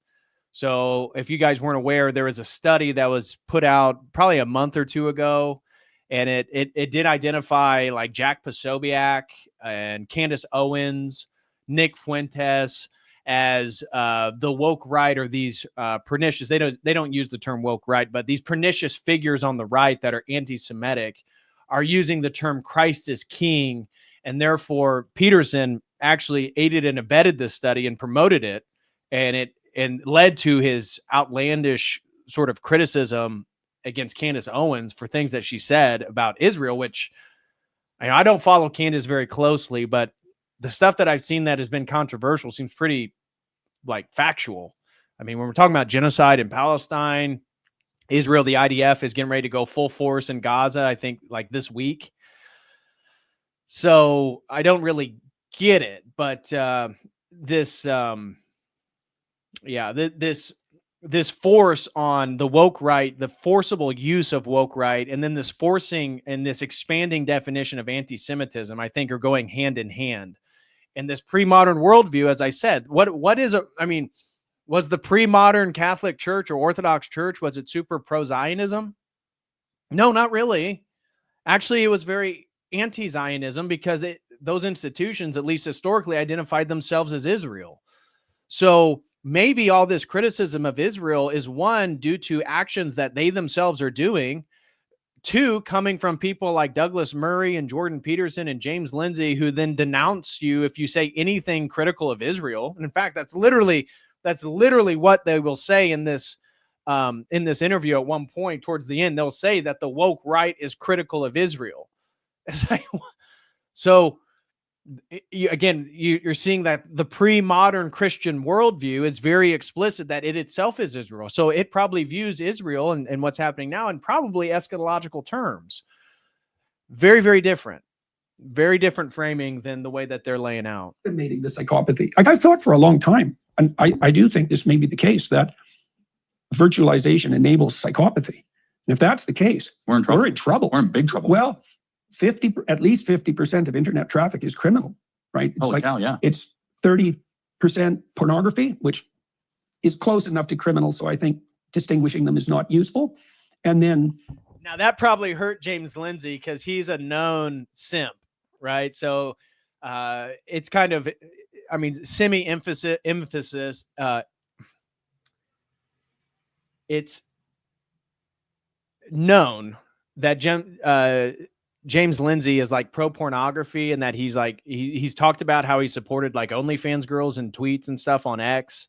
So if you guys weren't aware, there was a study that was put out probably a month or two ago, And it did identify like Jack Posobiec and Candace Owens, Nick Fuentes as the woke right, or these pernicious. They don't use the term woke right, but these pernicious figures on the right that are anti-Semitic are using the term Christ is King, and therefore Peterson actually aided and abetted this study and promoted it, and led to his outlandish sort of criticism against Candace Owens for things that she said about Israel, which I don't follow Candace very closely, but the stuff that I've seen that has been controversial seems pretty like factual. I mean, when we're talking about genocide in Palestine, Israel, the IDF is getting ready to go full force in Gaza, I think like this week. So I don't really get it, but this force on the woke right, the forcible use of woke right, and then this forcing and this expanding definition of anti-Semitism, I think are going hand in hand. And this pre-modern worldview, as I said, was the pre-modern Catholic Church or Orthodox Church, was it super pro-Zionism? No, not really. Actually, it was very anti-Zionism because those institutions, at least historically, identified themselves as Israel. So maybe all this criticism of Israel is, one, due to actions that they themselves are doing, two, coming from people like Douglas Murray and Jordan Peterson and James Lindsay, who then denounce you if you say anything critical of Israel. And in fact, that's literally what they will say in this interview. At one point towards the end, they'll say that the woke right is critical of Israel. So you're seeing that the pre-modern Christian worldview is very explicit that it itself is Israel. So it probably views Israel and what's happening now in probably eschatological terms. Very, very different framing than the way that they're laying out. Eliminating the psychopathy. Like I've thought for a long time, and I do think this may be the case, that virtualization enables psychopathy. And if that's the case, we're in trouble. We're in big trouble. Well, at least 50% of internet traffic is criminal, right? It's it's 30% pornography, which is close enough to criminal. So I think distinguishing them is not useful. And then now that probably hurt James Lindsay because he's a known simp, right? So it's kind of, semi-emphasis. It's known that James Lindsay is like pro pornography, and that he's talked about how he supported like OnlyFans girls and tweets and stuff on X.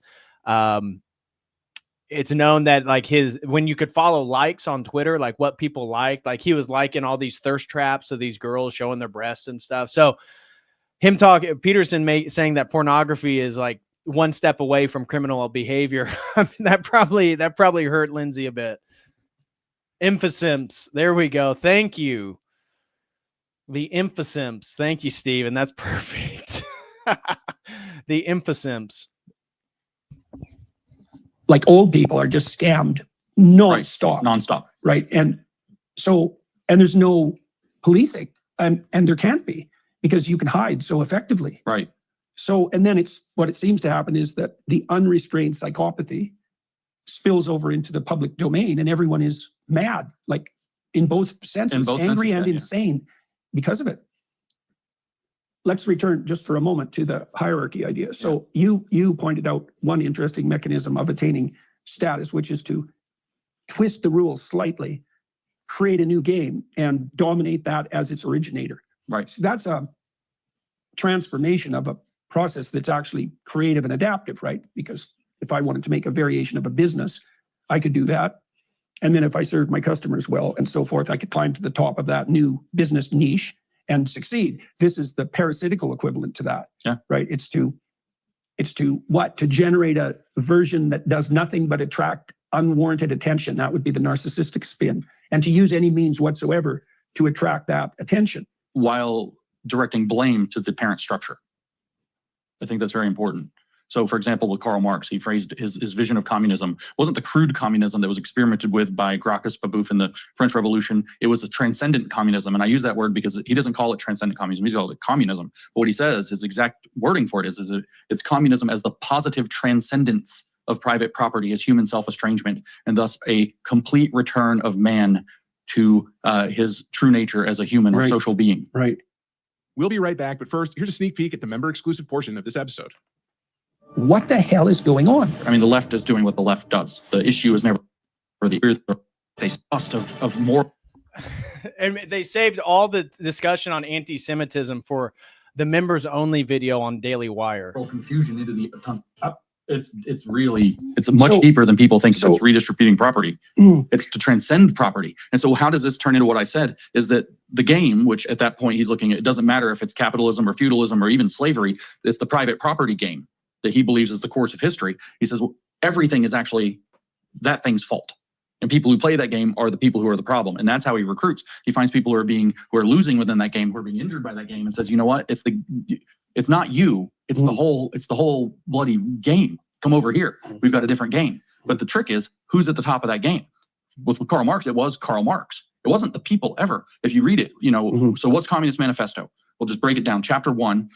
It's known that like when you could follow likes on Twitter, like what people liked, like he was liking all these thirst traps of these girls showing their breasts and stuff. So Peterson saying that pornography is like one step away from criminal behavior. That probably hurt Lindsay a bit. Emphasimps. There we go. Thank you. The emphasimps. Thank you, Steve. And that's perfect. The emphasimps. Like old people are just scammed nonstop. Nonstop. Right. And there's no policing, and there can't be, because you can hide so effectively. Right. So, and then what it seems to happen is that the unrestrained psychopathy spills over into the public domain, and everyone is mad, like in both senses, angry and insane because of it. Let's return just for a moment to the hierarchy idea. So you pointed out one interesting mechanism of attaining status, which is to twist the rules slightly, create a new game, and dominate that as its originator. Right. So that's a transformation of a process that's actually creative and adaptive, right? Because if I wanted to make a variation of a business, I could do that. And then if I served my customers well and so forth, I could climb to the top of that new business niche and succeed. This is the parasitical equivalent to that, right? It's to generate a version that does nothing but attract unwarranted attention. That would be the narcissistic spin, and to use any means whatsoever to attract that attention, while directing blame to the parent structure. I think that's very important. So, for example, with Karl Marx, he phrased his vision of communism wasn't the crude communism that was experimented with by Gracchus Babeuf in the French Revolution. It was a transcendent communism. And I use that word because he doesn't call it transcendent communism. He calls it communism. But what he says, his exact wording for it is it's communism as the positive transcendence of private property as human self-estrangement, and thus a complete return of man to his true nature as a human or social being. Right. We'll be right back, but first, here's a sneak peek at the member-exclusive portion of this episode. What the hell is going on? I mean, the left is doing what the left does. The issue is never for the cost of more. And they saved all the discussion on anti-Semitism for the members-only video on Daily Wire. Confusion into the it's much deeper than people think. It's redistributing property. It's to transcend property. And so how does this turn into what I said is that the game, which at that point he's looking at, it doesn't matter if it's capitalism or feudalism or even slavery, it's the private property game that he believes is the course of history. He says, well, everything is actually that thing's fault. And people who play that game are the people who are the problem. And that's how he recruits. He finds people who are losing within that game, who are being injured by that game, and says, you know what? It's not you. It's the whole bloody game. Come over here. We've got a different game. But the trick is, who's at the top of that game? With Karl Marx, it was Karl Marx. It wasn't the people ever. If you read it, so what's Communist Manifesto? We'll just break it down. Chapter 1,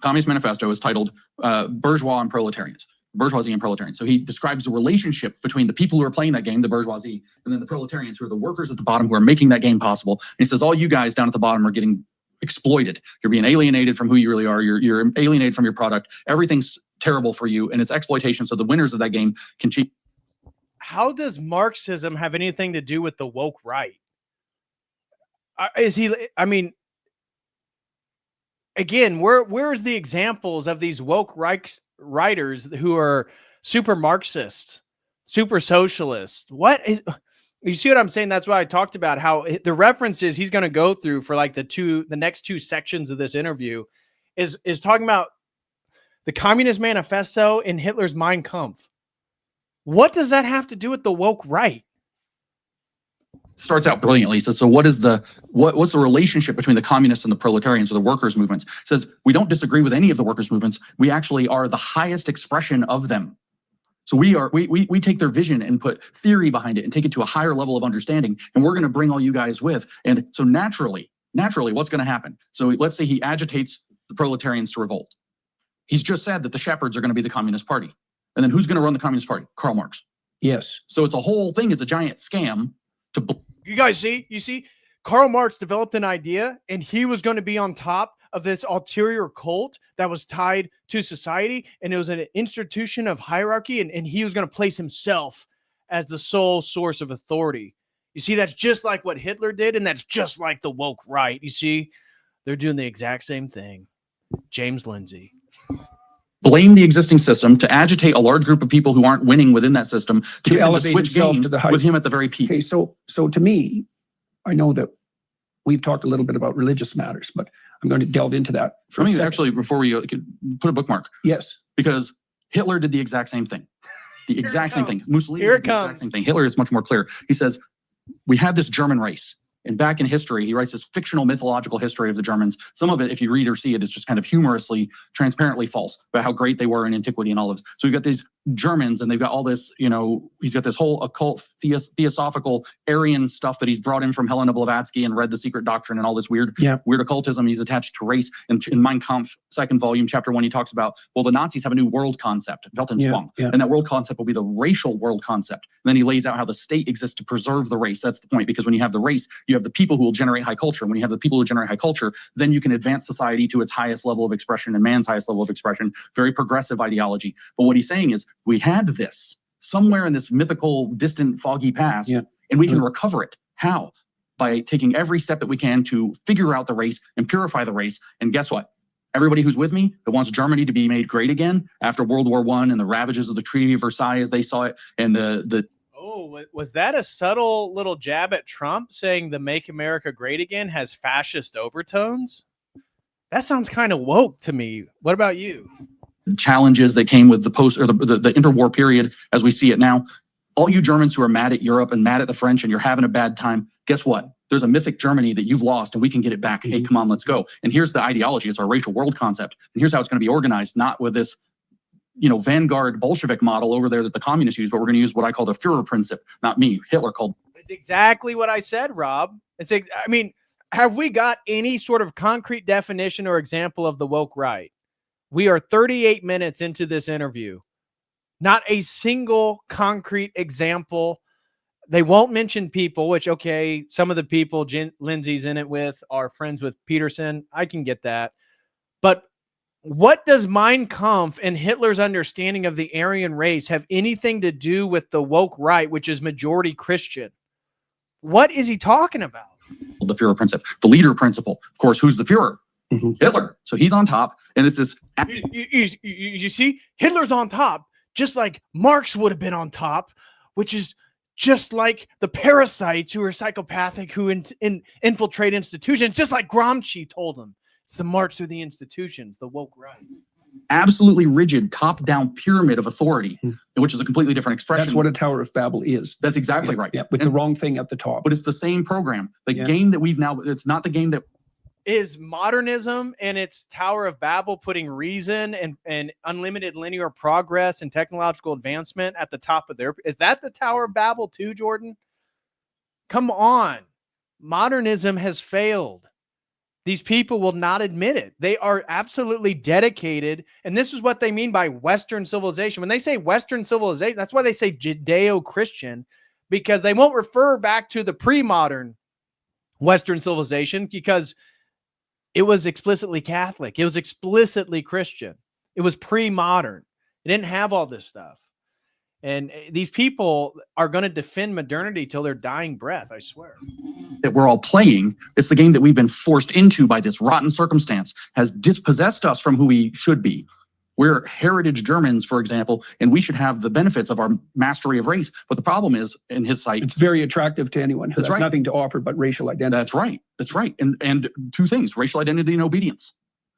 Communist Manifesto is titled Bourgeois and Proletarians. Bourgeoisie and proletarians. So he describes the relationship between the people who are playing that game, the bourgeoisie, and then the proletarians, who are the workers at the bottom, who are making that game possible. And he says, all you guys down at the bottom are getting exploited. You're being alienated from who you really are. You're alienated from your product. Everything's terrible for you, and it's exploitation. So the winners of that game can cheat. How does Marxism have anything to do with the woke right? Again, where's the examples of these woke writers who are super Marxist, super socialist? You see what I'm saying? That's why I talked about how the references he's going to go through for like the next two sections of this interview is talking about the Communist Manifesto and Hitler's Mein Kampf. What does that have to do with the woke right? Starts out brilliantly. So what's the relationship between the communists and the proletarians or the workers' movements? It says we don't disagree with any of the workers' movements. We actually are the highest expression of them. So we take their vision and put theory behind it and take it to a higher level of understanding, and we're going to bring all you guys with. And so naturally, what's going to happen? So let's say he agitates the proletarians to revolt. He's just said that the shepherds are going to be the Communist Party. And then who's going to run the Communist Party? Karl Marx. Yes. So it's a whole thing is a giant scam. You guys see? You see? Karl Marx developed an idea, and he was going to be on top of this ulterior cult that was tied to society, and it was an institution of hierarchy, and he was going to place himself as the sole source of authority. You see, that's just like what Hitler did, and that's just like the woke right. You see? They're doing the exact same thing. James Lindsay. Blame the existing system to agitate a large group of people who aren't winning within that system to elevate switch games to the with him at the very peak. Okay, so to me, I know that we've talked a little bit about religious matters, but I'm going to delve into that. Actually, before we put a bookmark. Yes. Because Hitler did the exact same thing. The exact same thing. Mussolini Here did the exact same thing. Hitler is much more clear. He says, we had this German race. And back in history, he writes this fictional mythological history of the Germans. Some of it, if you read or see it, is just kind of humorously, transparently false about how great they were in antiquity and all of this. So we've got these Germans, and they've got all this, he's got this whole occult, theosophical, Aryan stuff that he's brought in from Helena Blavatsky and read The Secret Doctrine and all this weird occultism. He's attached to race. And in Mein Kampf, second volume, chapter 1, he talks about, well, the Nazis have a new world concept, Weltanschauung. And that world concept will be the racial world concept. And then he lays out how the state exists to preserve the race. That's the point, because when you have the race, you have the people who will generate high culture. When you have the people who generate high culture, then you can advance society to its highest level of expression and man's highest level of expression. Very progressive ideology. But what he's saying is, we had this somewhere in this mythical, distant, foggy past, and we can recover it. How? By taking every step that we can to figure out the race and purify the race. And guess what? Everybody who's with me that wants Germany to be made great again after World War I and the ravages of the Treaty of Versailles as they saw it, and Oh, was that a subtle little jab at Trump saying the Make America Great Again has fascist overtones? That sounds kind of woke to me. What about you? Challenges that came with the interwar period as we see it now. All you Germans who are mad at Europe and mad at the French and you're having a bad time, guess what? There's a mythic Germany that you've lost and we can get it back. Hey, come on, let's go. And here's the ideology. It's our racial world concept. And here's how it's going to be organized, not with this vanguard Bolshevik model over there that the communists use, but we're going to use what I call the Führer principle, not me. Hitler called. It's exactly what I said, Rob. Have we got any sort of concrete definition or example of the woke right? We are 38 minutes into this interview. Not a single concrete example They won't mention people, which, okay, some of the people Lindsay's in it with are friends with Peterson. I can get that. But what does Mein Kampf and Hitler's understanding of the Aryan race have anything to do with the woke right, which is majority Christian? What is he talking about? The Führer principle, the leader principle. Of course, who's the Führer? Hitler. So he's on top. And it's this. You see, Hitler's on top, just like Marx would have been on top, which is just like the parasites who are psychopathic, who infiltrate institutions, just like Gramsci told them. It's the march through the institutions, the woke right. Absolutely rigid, top-down pyramid of authority, which is a completely different expression. That's what a Tower of Babel is. That's exactly right. Yeah, with the wrong thing at the top. But it's the same program. The game that we've now, it's not the game that... Is modernism and its Tower of Babel putting reason and unlimited linear progress and technological advancement at the top of their... Is that the Tower of Babel too, Jordan? Come on. Modernism has failed. These people will not admit it. They are absolutely dedicated. And this is what they mean by Western civilization. When they say Western civilization, that's why they say Judeo-Christian, because they won't refer back to the pre-modern Western civilization because it was explicitly Catholic. It was explicitly Christian. It was pre-modern. It didn't have all this stuff. And these people are going to defend modernity till their dying breath, I swear. That we're all playing. It's the game that we've been forced into by this rotten circumstance, has dispossessed us from who we should be. We're heritage Germans, for example, and we should have the benefits of our mastery of race. But the problem is, in his sight, it's very attractive to anyone who has nothing to offer but racial identity. That's right. That's right. And two things: racial identity and obedience.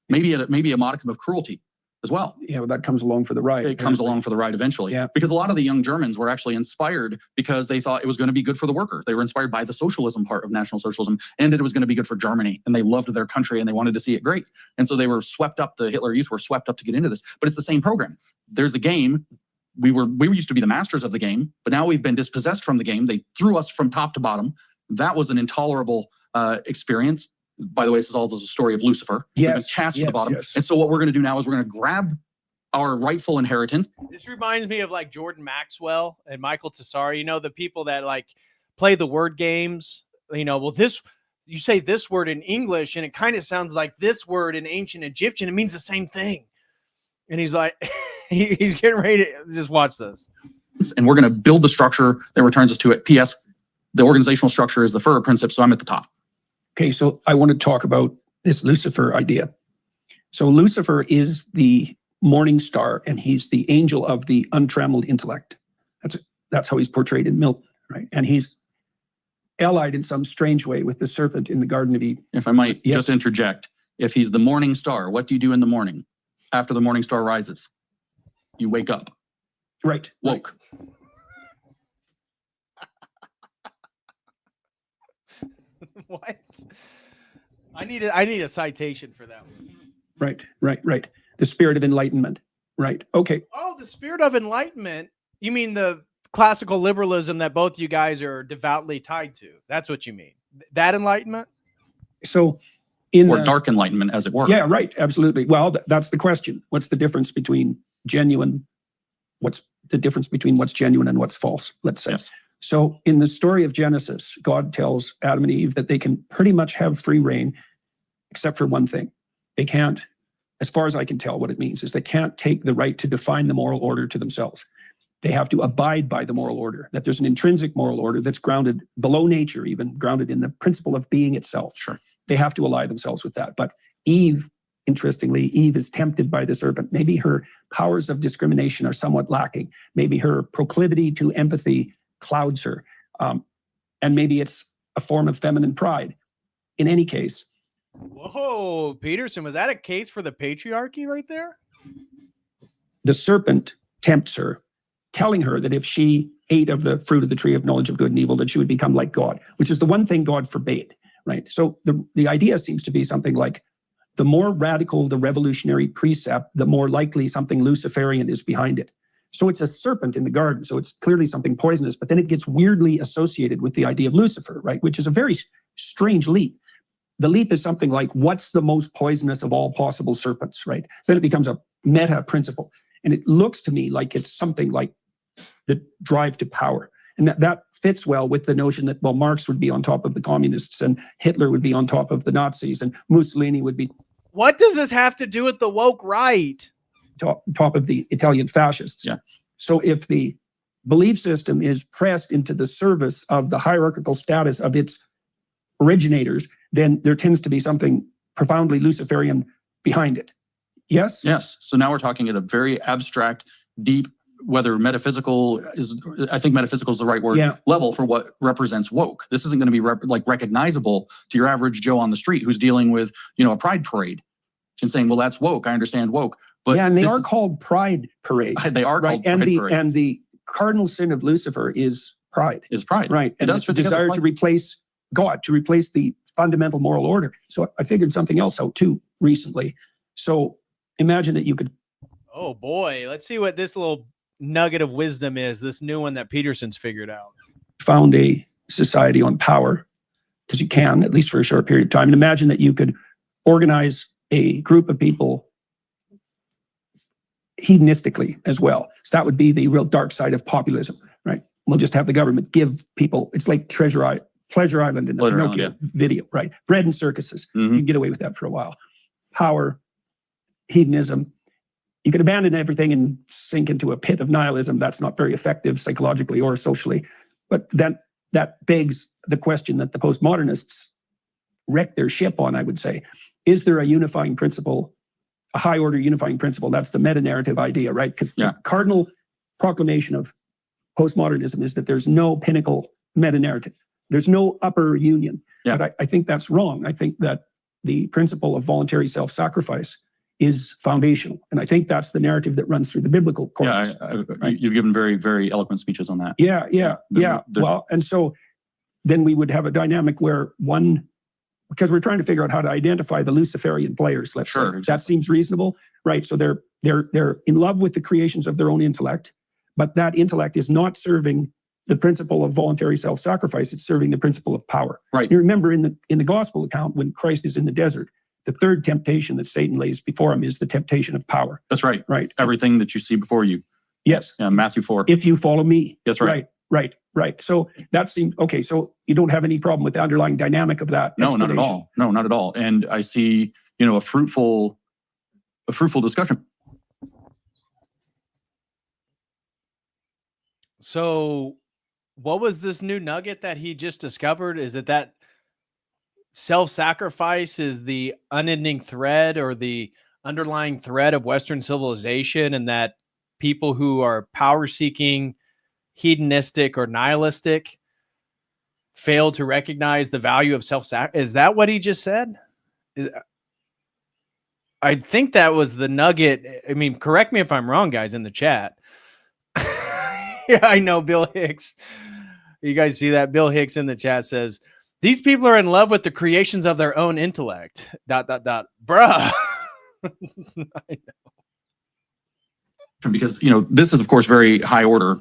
Maybe a modicum of cruelty as well. Yeah, well, that comes along for the ride. It comes along for the ride eventually. Yeah. Because a lot of the young Germans were actually inspired because they thought it was going to be good for the worker. They were inspired by the socialism part of National Socialism and that it was going to be good for Germany. And they loved their country and they wanted to see it great. And so they were swept up, the Hitler Youth were swept up to get into this. But it's the same program. There's a game. We used to be the masters of the game, but now we've been dispossessed from the game. They threw us from top to bottom. That was an intolerable experience. By the way, this is all a story of Lucifer. Yes, we've been cast to the bottom. And so what we're going to do now is we're going to grab our rightful inheritance. This reminds me of like Jordan Maxwell and Michael Tessari, the people that like play the word games, well, you say this word in English and it kind of sounds like this word in ancient Egyptian. It means the same thing. And he's like, he's getting ready to just watch this. And we're going to build the structure that returns us to it. P.S. The organizational structure is the Führer principle, so I'm at the top. Okay, so I want to talk about this Lucifer idea. So Lucifer is the morning star, and he's the angel of the untrammeled intellect. That's how he's portrayed in Milton, right? And he's allied in some strange way with the serpent in the Garden of Eden. If I might just interject, if he's the morning star, what do you do in the morning after the morning star rises? You wake up. Right. Woke. What? I need a citation for that one. Right. The spirit of enlightenment. Right. Okay. Oh, the spirit of enlightenment. You mean the classical liberalism that both you guys are devoutly tied to? That's what you mean. That enlightenment? So or dark enlightenment, as it were. Yeah, right. Absolutely. Well, that's the question. What's the difference between genuine? What's the difference between what's genuine and what's false? Let's say. Yes. So in the story of Genesis, God tells Adam and Eve that they can pretty much have free reign, except for one thing. They can't, as far as I can tell, what it means is they can't take the right to define the moral order to themselves. They have to abide by the moral order, that there's an intrinsic moral order that's grounded below nature, even grounded in the principle of being itself. Sure. They have to ally themselves with that. But Eve, interestingly, Eve is tempted by the serpent. Maybe her powers of discrimination are somewhat lacking. Maybe her proclivity to empathy clouds her. And maybe it's a form of feminine pride. In any case. Whoa, Peterson, was that a case for the patriarchy right there? The serpent tempts her, telling her that if she ate of the fruit of the tree of knowledge of good and evil, that she would become like God, which is the one thing God forbade, right? So the idea seems to be something like, the more radical the revolutionary precept, the more likely something Luciferian is behind it. So it's a serpent in the garden, so it's clearly something poisonous, but then it gets weirdly associated with the idea of Lucifer, right? Which is a very strange leap. The leap is something like, what's the most poisonous of all possible serpents, right? So then it becomes a meta principle. And it looks to me like it's something like the drive to power. And that fits well with the notion that, well, Marx would be on top of the communists and Hitler would be on top of the Nazis and Mussolini would be What does this have to do with the woke right? top of the Italian fascists. Yeah. So if the belief system is pressed into the service of the hierarchical status of its originators, then there tends to be something profoundly Luciferian behind it. Yes? Yes. So now we're talking at a very abstract, deep, whether metaphysical is, I think metaphysical is the right word, Yeah. level for what represents woke. This isn't going to be recognizable to your average Joe on the street who's dealing with, a pride parade and saying, well, that's woke. I understand woke. But yeah, and they are called pride parades. They are right? called pride parades. And the cardinal sin of Lucifer is pride. Is pride. Right. It does the fit together. desire to replace God, to replace the fundamental moral order. So I figured something else out too recently. So imagine that you could. Oh boy, let's see what this little nugget of wisdom is, this new one that Peterson's figured out. Found a society on power, because you can, at least for a short period of time. And imagine that you could organize a group of people hedonistically as well. So that would be the real dark side of populism, right? We'll just have the government give people, it's like Pleasure Island in the Pinocchio video, right? Bread and circuses. You can get away with that for a while. Power, hedonism. You can abandon everything and sink into a pit of nihilism. That's not very effective psychologically or socially. But then that begs the question that the postmodernists wreck their ship on, I would say. Is there a unifying principle, a high order unifying principle? That's the meta-narrative idea, right? Because the cardinal proclamation of postmodernism is that there's no pinnacle meta-narrative. There's no upper union. Yeah. But I think that's wrong. I think that the principle of voluntary self-sacrifice is foundational. And I think that's the narrative that runs through the biblical corpus. Right? You've given very, very eloquent speeches on that. Yeah. Well, and so then we would have a dynamic where because we're trying to figure out how to identify the Luciferian players, let's say. Exactly. That seems reasonable, right? So they're in love with the creations of their own intellect, but that intellect is not serving the principle of voluntary self-sacrifice. It's serving the principle of power. Right. You remember in the gospel account, when Christ is in the desert, the third temptation that Satan lays before him is the temptation of power. That's right. Right. Everything that you see before you. Yes. Yeah, Matthew 4. If you follow me. That's right. Right. So that seems okay. So you don't have any problem with the underlying dynamic of that? No, not at all. No, not at all. And I see, a fruitful discussion. So what was this new nugget that he just discovered? Is it that self-sacrifice is the unending thread or the underlying thread of Western civilization, and that people who are power-seeking, hedonistic, or nihilistic fail to recognize the value of self-sacrifice? Is that what he just said? I think that was the nugget. I mean, correct me if I'm wrong, guys, in the chat. Yeah, I know, Bill Hicks. You guys see that? Bill Hicks in the chat says, these people are in love with the creations of their own intellect. ... Bruh. I know. Because, this is, of course, very high order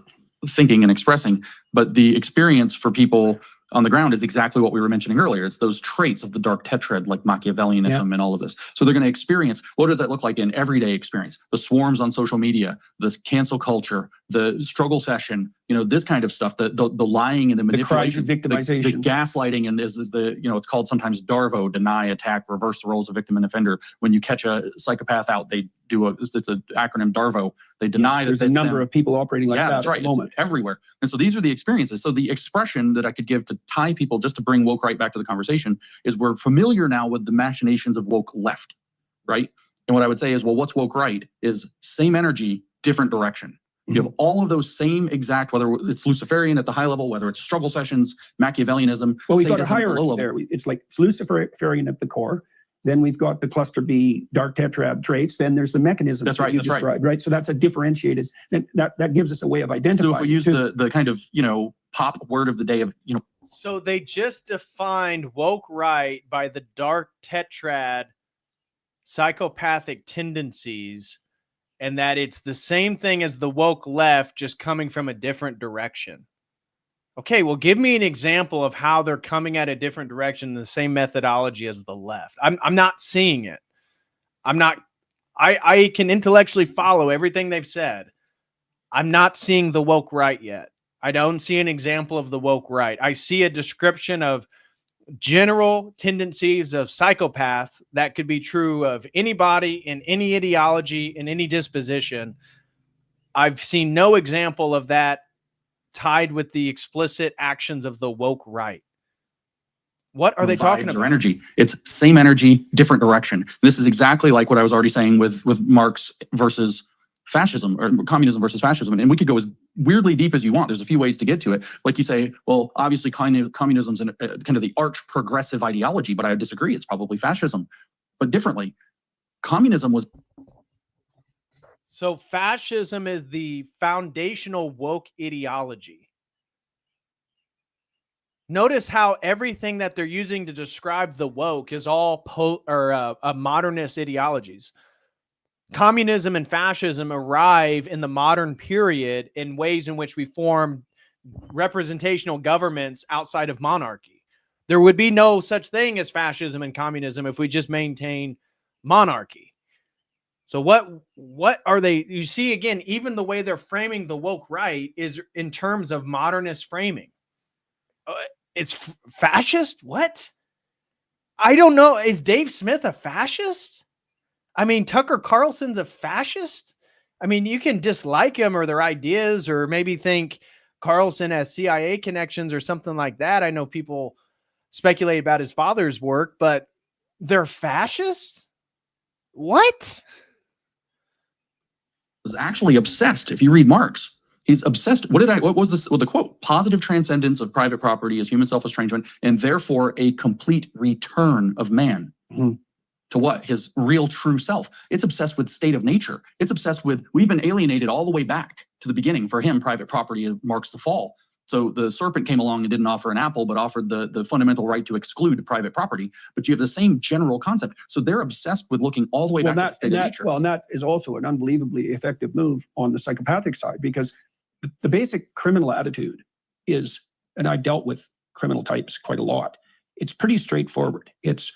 thinking and expressing, but the experience for people on the ground is exactly what we were mentioning earlier. It's those traits of the dark tetrad, like Machiavellianism and all of this. So they're going to experience, what does that look like in everyday experience? The swarms on social media, the cancel culture, the struggle session, this kind of stuff, the lying and the manipulation, the cries of victimization, the gaslighting, and is the, it's called sometimes DARVO, deny, attack, reverse the roles of victim and offender. When you catch a psychopath out, they do it's an acronym DARVO. They deny that there's a number of people operating like that that's right. at the moment. It's everywhere. And so these are the experiences. So the expression that I could give to tie people, just to bring woke right back to the conversation, is we're familiar now with the machinations of woke left, right? And what I would say is, well, what's woke right is same energy, different direction. You have all of those same exact, whether it's Luciferian at the high level, whether it's struggle sessions, Machiavellianism. Well, we've got a hierarchy there. It's Luciferian at the core. Then we've got the cluster B dark tetrad traits. Then there's the mechanisms that you described, right? So that's a differentiated, then that gives us a way of identifying. So if we use the kind of, pop word of the day of, So they just defined woke right by the dark tetrad psychopathic tendencies, and that it's the same thing as the woke left, just coming from a different direction. Okay, well, give me an example of how they're coming at a different direction in the same methodology as the left. I'm not seeing it. I can intellectually follow everything they've said. I'm not seeing the woke right yet. I don't see an example of the woke right. I see a description of general tendencies of psychopaths that could be true of anybody in any ideology, in any disposition. I've seen no example of that tied with the explicit actions of the woke right. What are they talking about? Or energy. It's same energy, different direction. This is exactly like what I was already saying with Marx versus fascism, or communism versus fascism. And we could go as weirdly deep as you want. There's a few ways to get to it. Like you say, well, obviously communism's kind of the arch progressive ideology, but I disagree. It's probably fascism, but differently. Communism was... So fascism is the foundational woke ideology. Notice how everything that they're using to describe the woke is all modernist ideologies. Communism and fascism arrive in the modern period in ways in which we form representational governments outside of monarchy. There would be no such thing as fascism and communism if we just maintain monarchy. So what are they? You see, again, even the way they're framing the woke right is in terms of modernist framing. It's fascist? What? I don't know. Is Dave Smith a fascist? I mean, Tucker Carlson's a fascist? I mean, you can dislike him or their ideas, or maybe think Carlson has CIA connections or something like that. I know people speculate about his father's work, but they're fascists? What? Was actually obsessed. If you read Marx, he's obsessed. What was this? Well, the quote: positive transcendence of private property as human self-estrangement, and therefore a complete return of man to what? His real true self. It's obsessed with state of nature. It's obsessed with, we've been alienated all the way back to the beginning. For him, private property marks the fall. So the serpent came along and didn't offer an apple, but offered the fundamental right to exclude private property. But you have the same general concept. So they're obsessed with looking all the way back to the state of nature. Well, and that is also an unbelievably effective move on the psychopathic side, because the basic criminal attitude is, and I dealt with criminal types quite a lot, it's pretty straightforward. It's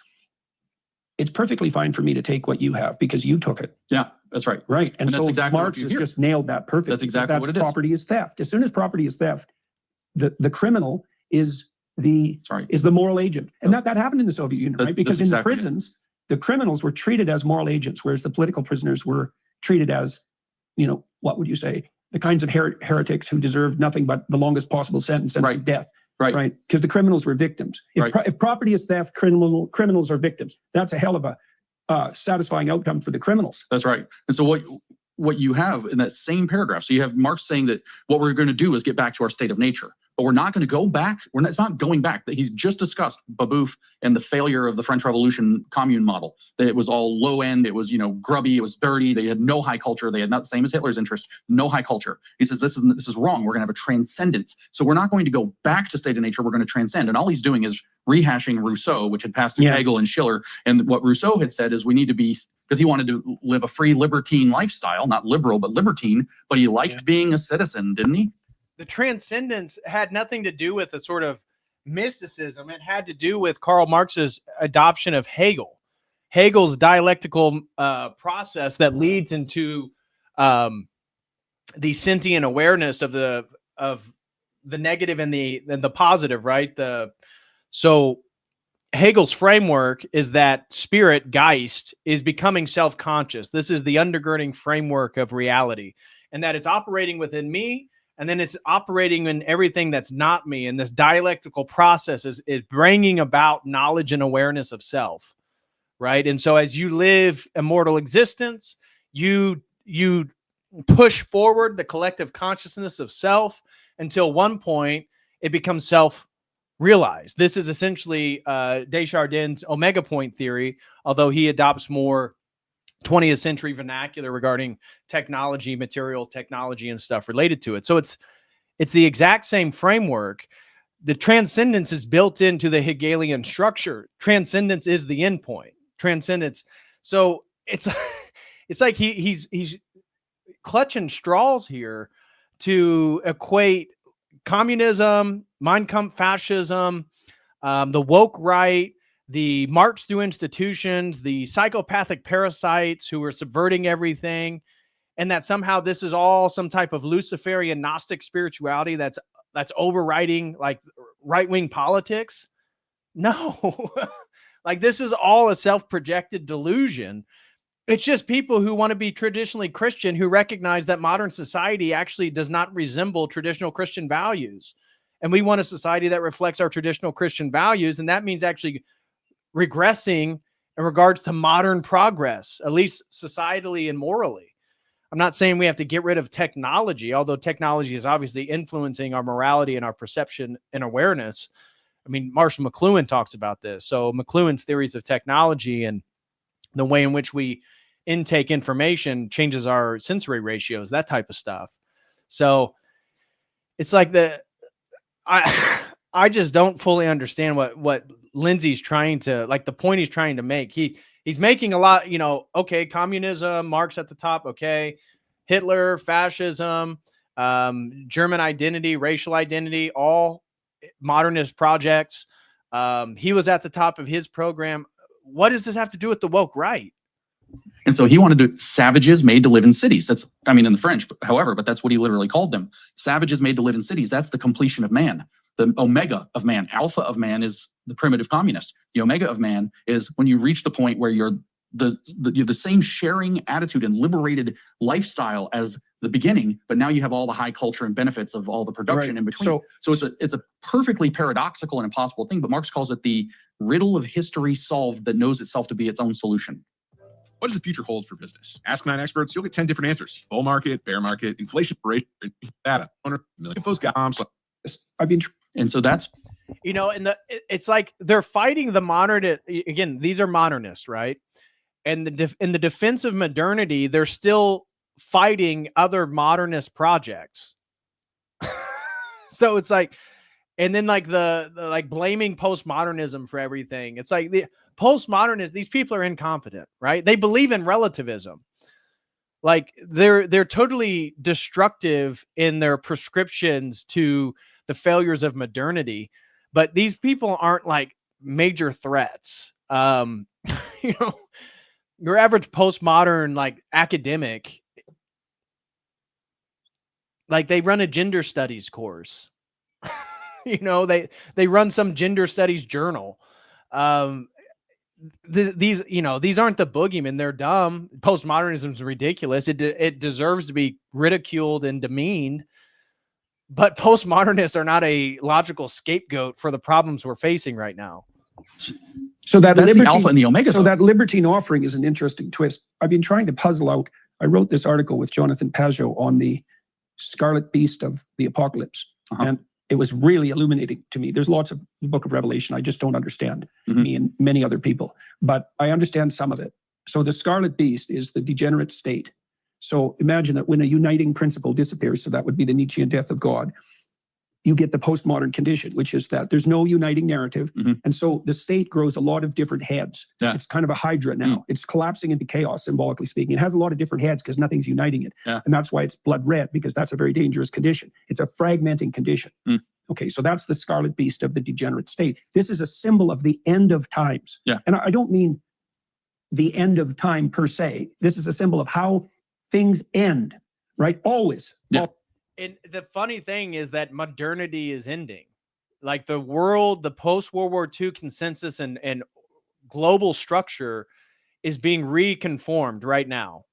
perfectly fine for me to take what you have because you took it. Yeah, that's right. Right. And so exactly Marx has just nailed that perfectly. That's exactly what it is. Property is theft. As soon as property is theft, the criminal is the moral agent. And that happened in the Soviet Union, right? Because in the prisons, the criminals were treated as moral agents, whereas the political prisoners were treated as, what would you say? The kinds of heretics who deserved nothing but the longest possible sentence of death. Right. Because the criminals were victims. If property is theft, criminals are victims. That's a hell of a satisfying outcome for the criminals. That's right. And so what you have in that same paragraph, so you have Marx saying that what we're going to do is get back to our state of nature. But we're not going to go back. It's not going back. He's just discussed Babeuf and the failure of the French Revolution commune model. That it was all low end. It was, grubby. It was dirty. They had no high culture. They had not, same as Hitler's interest, no high culture. He says this is wrong. We're going to have a transcendence. So we're not going to go back to state of nature. We're going to transcend. And all he's doing is rehashing Rousseau, which had passed through Hegel and Schiller. And what Rousseau had said is we need to be, because he wanted to live a free libertine lifestyle, not liberal, but libertine. But he liked being a citizen, didn't he? The transcendence had nothing to do with a sort of mysticism. It had to do with Karl Marx's adoption of Hegel. Hegel's dialectical process that leads into the sentient awareness of the negative and the positive, right? So Hegel's framework is that spirit, Geist, is becoming self-conscious. This is the undergirding framework of reality, and that it's operating within me. And then it's operating in everything that's not me. And this dialectical process is bringing about knowledge and awareness of self, right? And so as you live immortal existence, you push forward the collective consciousness of self until one point it becomes self-realized. This is essentially Desjardins' omega point theory, although he adopts more 20th century vernacular regarding technology, material technology, and stuff related to it. So it's the exact same framework. The transcendence is built into the Hegelian structure. Transcendence is the end point. Transcendence. So it's like he's clutching straws here to equate communism, Mein Kampf fascism, the woke right, the march through institutions, the psychopathic parasites who are subverting everything, and that somehow this is all some type of Luciferian Gnostic spirituality that's that's overriding like right-wing politics? No. Like, this is all a self-projected delusion. It's just people who want to be traditionally Christian who recognize that modern society actually does not resemble traditional Christian values. And we want a society that reflects our traditional Christian values. And that means actually regressing in regards to modern progress, at least societally and morally. I'm not saying we have to get rid of technology, although technology is obviously influencing our morality and our perception and awareness. I mean, Marshall McLuhan talks about this. So McLuhan's theories of technology and the way in which we intake information changes our sensory ratios, that type of stuff. So it's like I just don't fully understand what Lindsay's trying to, like, the point he's trying to make. He's making a lot, okay, communism, Marx at the top, okay, Hitler, fascism, German identity, racial identity, all modernist projects. He was at the top of his program. What does this have to do with the woke right? And so he wanted to savages made to live in cities. That's, I mean, in the French, however, but that's what he literally called them. Savages made to live in cities. That's the completion of man. The omega of man, alpha of man is the primitive communist. The omega of man is when you reach the point where you have the same sharing attitude and liberated lifestyle as the beginning, but now you have all the high culture and benefits of all the production in between. So it's a perfectly paradoxical and impossible thing, but Marx calls it the riddle of history solved that knows itself to be its own solution. What does the future hold for business? Ask 9 experts, you'll get 10 different answers. Bull market, bear market, inflation, data, 100 million post goms. And so that's, and it's like they're fighting the modern. Again, these are modernists, right? And in the defense of modernity, they're still fighting other modernist projects. So it's like, and then like the like blaming postmodernism for everything. It's like the postmodernists, these people are incompetent, right? They believe in relativism. Like they're totally destructive in their prescriptions to the failures of modernity, but these people aren't like major threats. Your average postmodern like academic, like they run a gender studies course. They run some gender studies journal. These aren't the boogeymen. They're dumb. Postmodernism is ridiculous. It deserves to be ridiculed and demeaned. But postmodernists are not a logical scapegoat for the problems we're facing right now. So that's the alpha and the omega. So that libertine offering is an interesting twist. I've been trying to puzzle out. I wrote this article with Jonathan Pajot on the scarlet beast of the apocalypse. And it was really illuminating to me. There's lots of the book of Revelation I just don't understand, me and many other people, but I understand some of it. So the scarlet beast is the degenerate state. So imagine that when a uniting principle disappears, so that would be the Nietzschean death of God, you get the postmodern condition, which is that there's no uniting narrative. And so the state grows a lot of different heads. It's kind of a hydra now. It's collapsing into chaos, symbolically speaking. It has a lot of different heads because nothing's uniting it. And that's why it's blood red, because that's a very dangerous condition. It's a fragmenting condition. Okay, so that's the scarlet beast of the degenerate state. This is a symbol of the end of times. And I don't mean the end of time per se. This is a symbol of how things end, right? Always. And the funny thing is that modernity is ending. Like the world, the post-World War II consensus and global structure is being reconformed right now.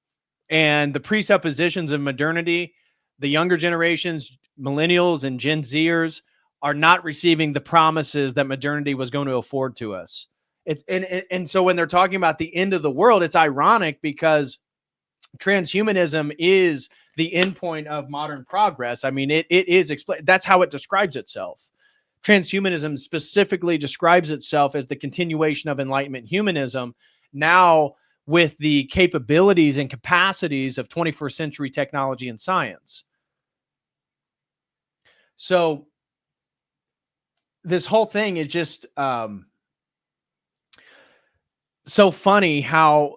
And the presuppositions of modernity, the younger generations, millennials and Gen Zers, are not receiving the promises that modernity was going to afford to us. And so when they're talking about the end of the world, it's ironic because transhumanism is the endpoint of modern progress. I mean, it is that's how it describes itself. Transhumanism specifically describes itself as the continuation of Enlightenment humanism, now with the capabilities and capacities of 21st century technology and science. So this whole thing is just so funny how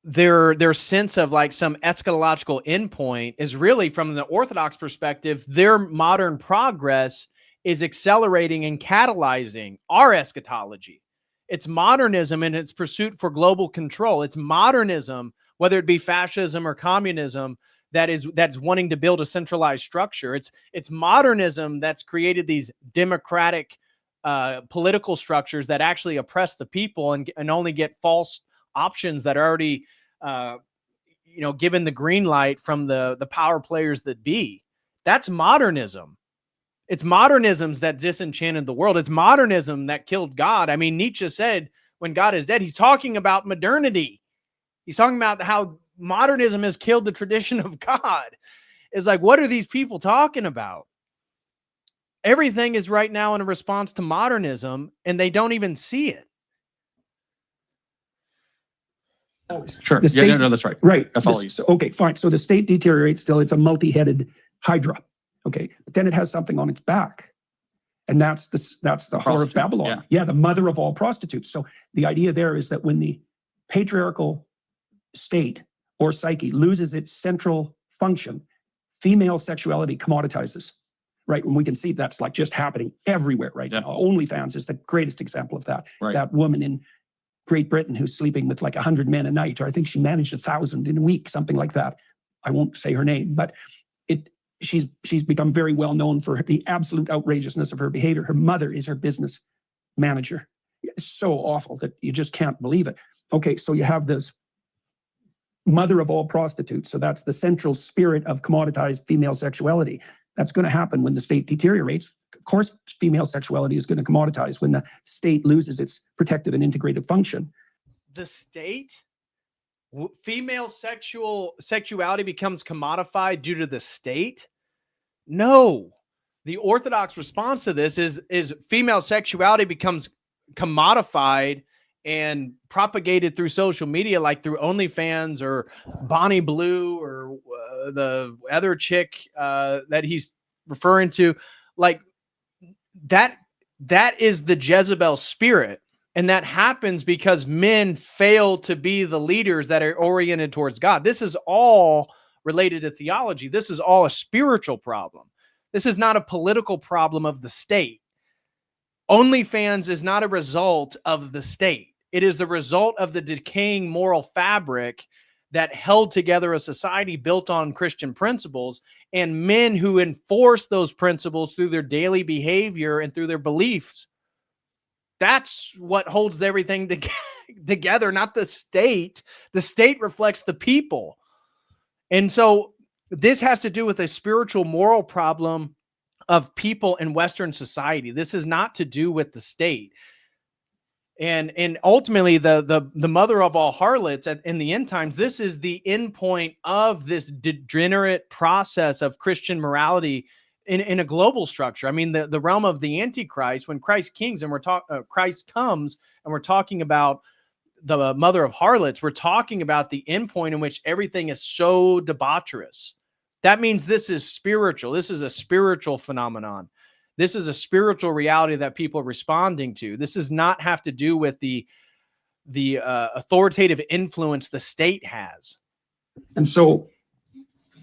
their sense of like some eschatological endpoint is really, from the Orthodox perspective, their modern progress is accelerating and catalyzing our eschatology. It's modernism in its pursuit for global control. It's modernism, whether it be fascism or communism, that's wanting to build a centralized structure. It's modernism that's created these democratic political structures that actually oppress the people and only get false options that are already given the green light from the power players that be. That's modernism. It's modernisms that disenchanted the world. It's modernism that killed God. I mean, Nietzsche said when God is dead, he's talking about modernity. He's talking about how modernism has killed the tradition of God. It's like, what are these people talking about? Everything is right now in a response to modernism, and they don't even see it. Sure. The state, no, that's right. Right. I follow you. So, okay, fine. So the state deteriorates still. It's a multi-headed hydra. Okay. But then it has something on its back. And that's the whore of Babylon. Yeah, the mother of all prostitutes. So the idea there is that when the patriarchal state or psyche loses its central function, female sexuality commoditizes. Right. And we can see that's like just happening everywhere right now. OnlyFans is the greatest example of that. Right. That woman in Great Britain who's sleeping with like 100 men a night, or I think she managed 1,000 in a week, something like that. I won't say her name, but she's become very well known for the absolute outrageousness of her behavior. Her mother is her business manager. It's so awful that you just can't believe it. Okay, so you have this mother of all prostitutes. So that's the central spirit of commoditized female sexuality. That's going to happen when the state deteriorates. Of course, female sexuality is going to commoditize when the state loses its protective and integrative function. The state? Female sexuality becomes commodified due to the state? No. The orthodox response to this is female sexuality becomes commodified and propagated through social media, like through OnlyFans or Bonnie Blue or the other chick that he's referring to. Like that is the Jezebel spirit. And that happens because men fail to be the leaders that are oriented towards God. This is all related to theology. This is all a spiritual problem. This is not a political problem of the state. OnlyFans is not a result of the state. It is the result of the decaying moral fabric that held together a society built on Christian principles, and men who enforce those principles through their daily behavior and through their beliefs. That's what holds everything together, not the state. The state reflects the people. And so this has to do with a spiritual moral problem of people in Western society. This is not to do with the state. And ultimately, the mother of all harlots in the end times, this is the end point of this degenerate process of Christian morality in a global structure. I mean, the realm of the Antichrist, when Christ comes and we're talking about the mother of harlots, we're talking about the end point in which everything is so debaucherous. That means this is spiritual. This is a spiritual phenomenon. This is a spiritual reality that people are responding to. This does not have to do with the authoritative influence the state has. And so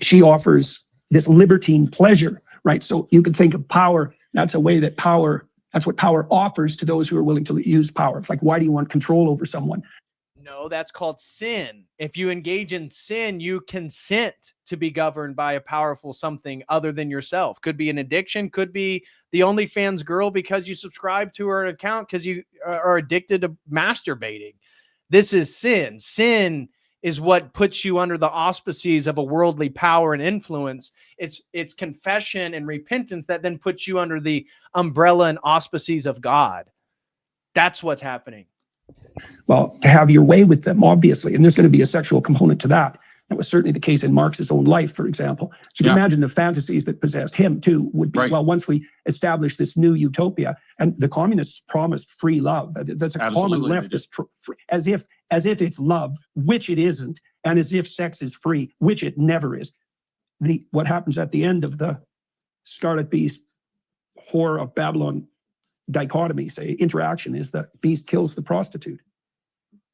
she offers this libertine pleasure, right? So you can think of power. That's a way that that's what power offers to those who are willing to use power. It's like, why do you want control over someone? No, that's called sin. If you engage in sin, you consent to be governed by a powerful something other than yourself. Could be an addiction, could be the OnlyFans girl because you subscribe to her account because you are addicted to masturbating. This is sin. Sin is what puts you under the auspices of a worldly power and influence. It's confession and repentance that then puts you under the umbrella and auspices of God. That's what's happening. Well, to have your way with them, obviously, and there's going to be a sexual component to that. That was certainly the case in Marx's own life, for example. So you can imagine the fantasies that possessed him too would be, well, once we establish this new utopia, and the communists promised free love. That's a common leftist, as if it's love, which it isn't, and as if sex is free, which it never is. What happens at the end of the Scarlet Beast, whore of Babylon dichotomy, say, interaction, is the beast kills the prostitute.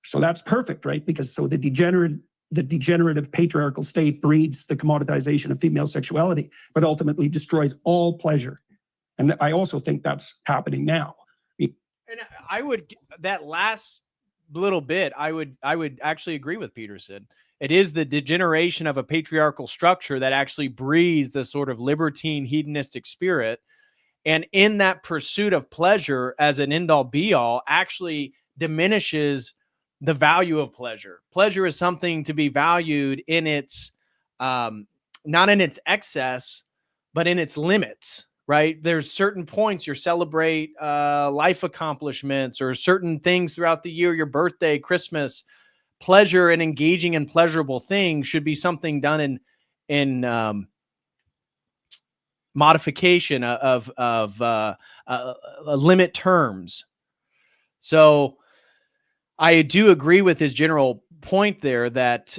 So that's perfect, right? Because so the degenerative patriarchal state breeds the commoditization of female sexuality, but ultimately destroys all pleasure. And I also think that's happening now. And I would, that last little bit, I would actually agree with Peterson. It is the degeneration of a patriarchal structure that actually breeds the sort of libertine hedonistic spirit. And in that pursuit of pleasure as an end all be all actually diminishes the value of pleasure. Pleasure is something to be valued in its, not in its excess, but in its limits, right? There's certain points you celebrate life accomplishments or certain things throughout the year, your birthday, Christmas. Pleasure and engaging in pleasurable things should be something done in modification of limit terms. So I do agree with his general point there that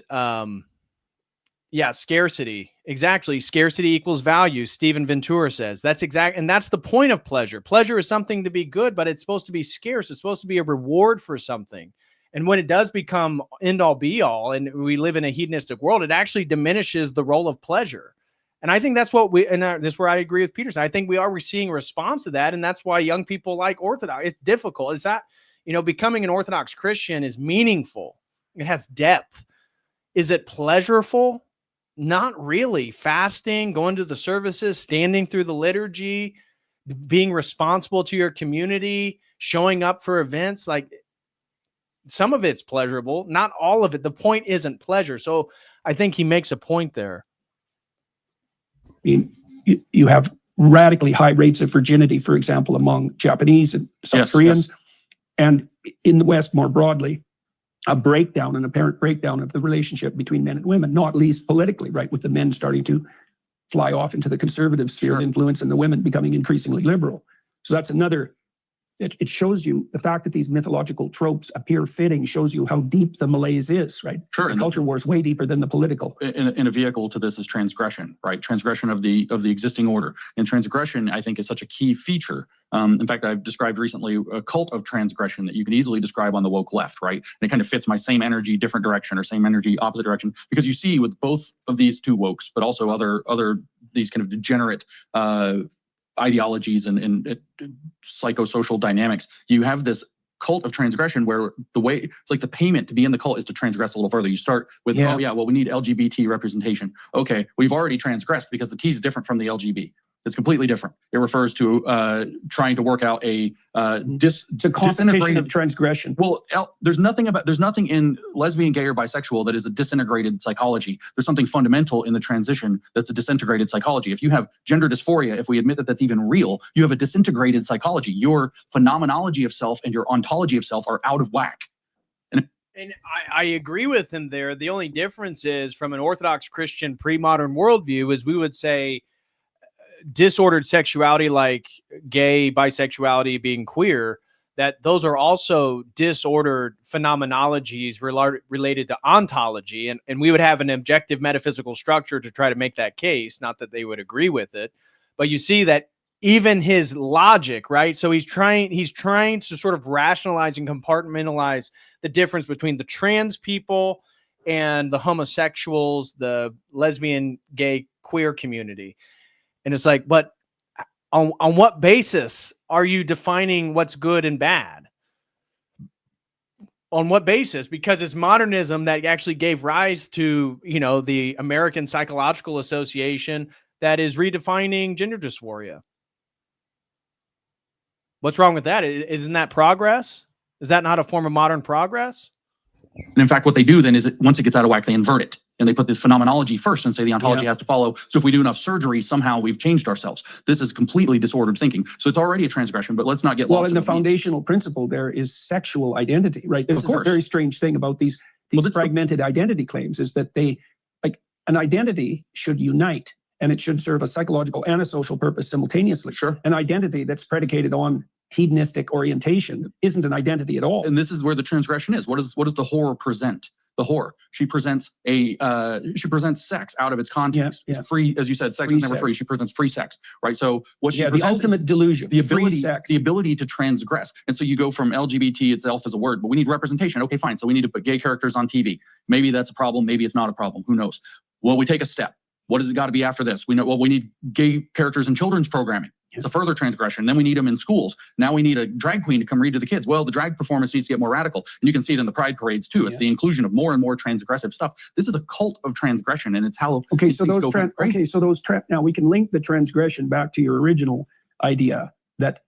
scarcity. Exactly. Scarcity equals value. Stephen Ventura says that's exact. And that's the point of pleasure. Pleasure is something to be good, but it's supposed to be scarce. It's supposed to be a reward for something. And when it does become end all be all, and we live in a hedonistic world, it actually diminishes the role of pleasure. And I think that's what this is where I agree with Peterson. I think we're seeing a response to that. And that's why young people like Orthodox. It's difficult. It's not, becoming an Orthodox Christian is meaningful. It has depth. Is it pleasureful? Not really. Fasting, going to the services, standing through the liturgy, being responsible to your community, showing up for events, like some of it's pleasurable, not all of it. The point isn't pleasure. So I think he makes a point there. I mean, you have radically high rates of virginity, for example, among Japanese and South Koreans. Yes. And in the West, more broadly, an apparent breakdown of the relationship between men and women, not least politically, right? With the men starting to fly off into the conservative sphere of influence and the women becoming increasingly liberal. So that's another. It shows you the fact that these mythological tropes appear fitting shows you how deep the malaise is, right? Sure. The culture war is way deeper than the political. In a vehicle to this is transgression, right? Transgression of the existing order. And transgression, I think, is such a key feature. In fact, I've described recently a cult of transgression that you can easily describe on the woke left, right? And it kind of fits my same energy, different direction, or same energy, opposite direction. Because you see with both of these two wokes, but also other these kind of degenerate ideologies and psychosocial dynamics, you have this cult of transgression where it's like the payment to be in the cult is to transgress a little further. You start with, we need LGBT representation. Okay, we've already transgressed because the T is different from the LGB. It's completely different. It refers to trying to work out a it's a competition of transgression. Well, there's nothing in lesbian, gay, or bisexual that is a disintegrated psychology. There's something fundamental in the transition that's a disintegrated psychology. If you have gender dysphoria, if we admit that that's even real, you have a disintegrated psychology. Your phenomenology of self and your ontology of self are out of whack. And I agree with him there. The only difference is from an Orthodox Christian pre-modern worldview is we would say disordered sexuality like gay, bisexuality, being queer, that those are also disordered phenomenologies related to ontology. And we would have an objective metaphysical structure to try to make that case, not that they would agree with it. But you see that even his logic, right? So he's trying to sort of rationalize and compartmentalize the difference between the trans people and the homosexuals, the lesbian, gay, queer community. And it's like, but on what basis are you defining what's good and bad? On what basis? Because it's modernism that actually gave rise to, the American Psychological Association that is redefining gender dysphoria. What's wrong with that? Isn't that progress? Is that not a form of modern progress? And in fact, what they do then is once it gets out of whack, they invert it. And they put this phenomenology first and say the ontology has to follow. So if we do enough surgery, somehow we've changed ourselves. This is completely disordered thinking. So it's already a transgression, but let's not get lost. Well, and the foundational principle there is sexual identity, right? This is a very strange thing about these fragmented identity claims is that an identity should unite and it should serve a psychological and a social purpose simultaneously. Sure. An identity that's predicated on hedonistic orientation isn't an identity at all. And this is where the transgression is. What does the whore present? The whore. She presents sex out of its context. Yeah. Free, as you said, sex is never free. She presents free sex, right? So what she presents the ultimate delusion, the ability, sex. The ability to transgress. And so you go from LGBT itself as a word, but we need representation. Okay, fine. So we need to put gay characters on TV. Maybe that's a problem. Maybe it's not a problem. Who knows? Well, we take a step. What does it got to be after this? We know, we need gay characters in children's programming. It's a further transgression. Then we need them in schools. Now we need a drag queen to come read to the kids. Well, the drag performance needs to get more radical. And you can see it in the pride parades too. It's the inclusion of more and more transgressive stuff. This is a cult of transgression, and it's how so now we can link the transgression back to your original idea that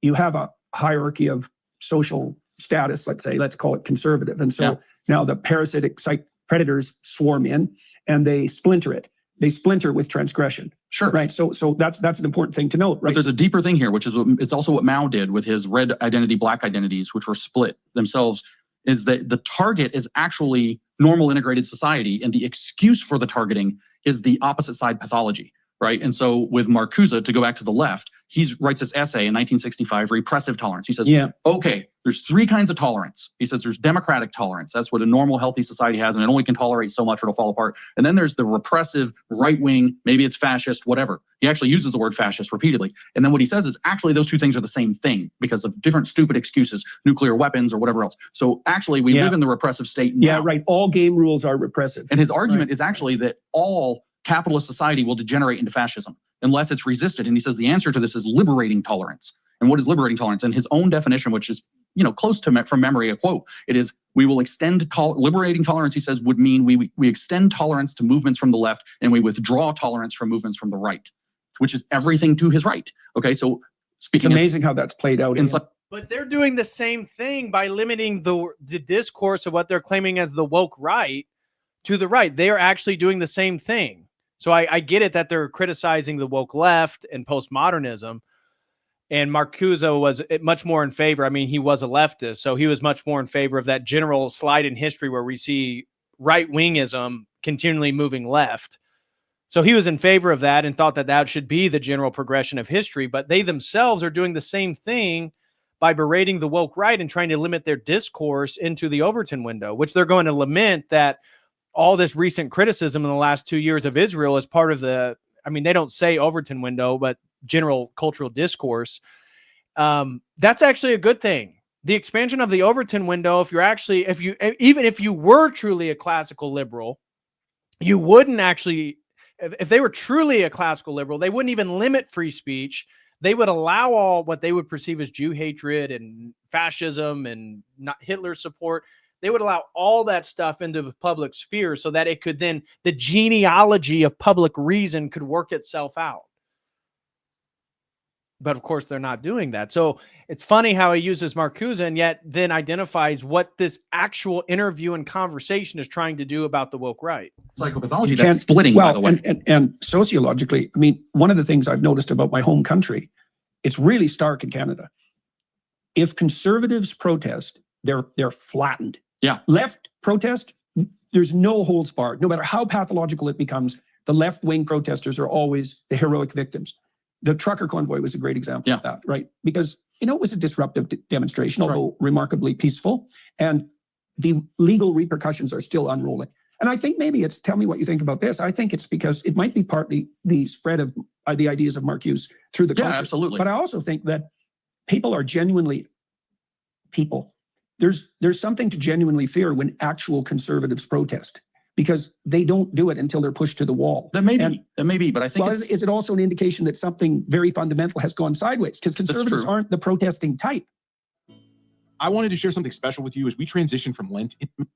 you have a hierarchy of social status, let's call it conservative. And so now the parasitic predators swarm in and they splinter it. They splinter with transgression. Sure. Right. So that's an important thing to note, right? But there's a deeper thing here, which is it's also what Mao did with his red identity, black identities, which were split themselves, is that the target is actually normal integrated society, and the excuse for the targeting is the opposite side pathology. Right. And so with Marcuse, to go back to the left, he writes this essay in 1965, Repressive Tolerance. He says, okay, there's three kinds of tolerance. He says there's democratic tolerance. That's what a normal, healthy society has, and it only can tolerate so much or it'll fall apart. And then there's the repressive, right-wing, maybe it's fascist, whatever. He actually uses the word fascist repeatedly. And then what he says is actually those two things are the same thing because of different stupid excuses, nuclear weapons or whatever else. So actually we live in the repressive state now. Yeah, right. All game rules are repressive. And his argument is actually that all capitalist society will degenerate into fascism unless it's resisted. And he says the answer to this is liberating tolerance. And what is liberating tolerance? And his own definition, which is close to from memory, a quote, it is, we will extend liberating tolerance, he says, would mean we extend tolerance to movements from the left and we withdraw tolerance from movements from the right, which is everything to his right. Okay, so speaking, it's amazing how that's played out. But they're doing the same thing by limiting the discourse of what they're claiming as the woke right to the right. They are actually doing the same thing. So I get it that they're criticizing the woke left and postmodernism, and Marcuse was much more in favor. I mean, he was a leftist, so he was much more in favor of that general slide in history where we see right-wingism continually moving left. So he was in favor of that and thought that that should be the general progression of history, but they themselves are doing the same thing by berating the woke right and trying to limit their discourse into the Overton window, which they're going to lament that all this recent criticism in the last 2 years of Israel is part of the, I mean, they don't say Overton window, but general cultural discourse. That's actually a good thing. The expansion of the Overton window, even if you were truly a classical liberal, you wouldn't actually, if they were truly a classical liberal, they wouldn't even limit free speech. They would allow all what they would perceive as Jew hatred and fascism and not Hitler support. They would allow all that stuff into the public sphere so that it could then, the genealogy of public reason could work itself out. But of course, they're not doing that. So it's funny how he uses Marcuse and yet then identifies what this actual interview and conversation is trying to do about the woke right. Psychopathology, that's splitting, by the way. And sociologically, I mean, one of the things I've noticed about my home country, it's really stark in Canada. If conservatives protest, they're flattened. Yeah. Left protest, there's no holds barred. No matter how pathological it becomes, the left-wing protesters are always the heroic victims. The trucker convoy was a great example of that, right? Because, it was a disruptive demonstration, although remarkably peaceful, and the legal repercussions are still unrolling. And I think maybe it's, tell me what you think about this. I think it's because it might be partly the spread of the ideas of Marcuse through the culture. Absolutely. But I also think that people are genuinely people. There's something to genuinely fear when actual conservatives protest, because they don't do it until they're pushed to the wall. That may be, but I think is it also an indication that something very fundamental has gone sideways? Because conservatives aren't the protesting type. I wanted to share something special with you as we transition from Lent into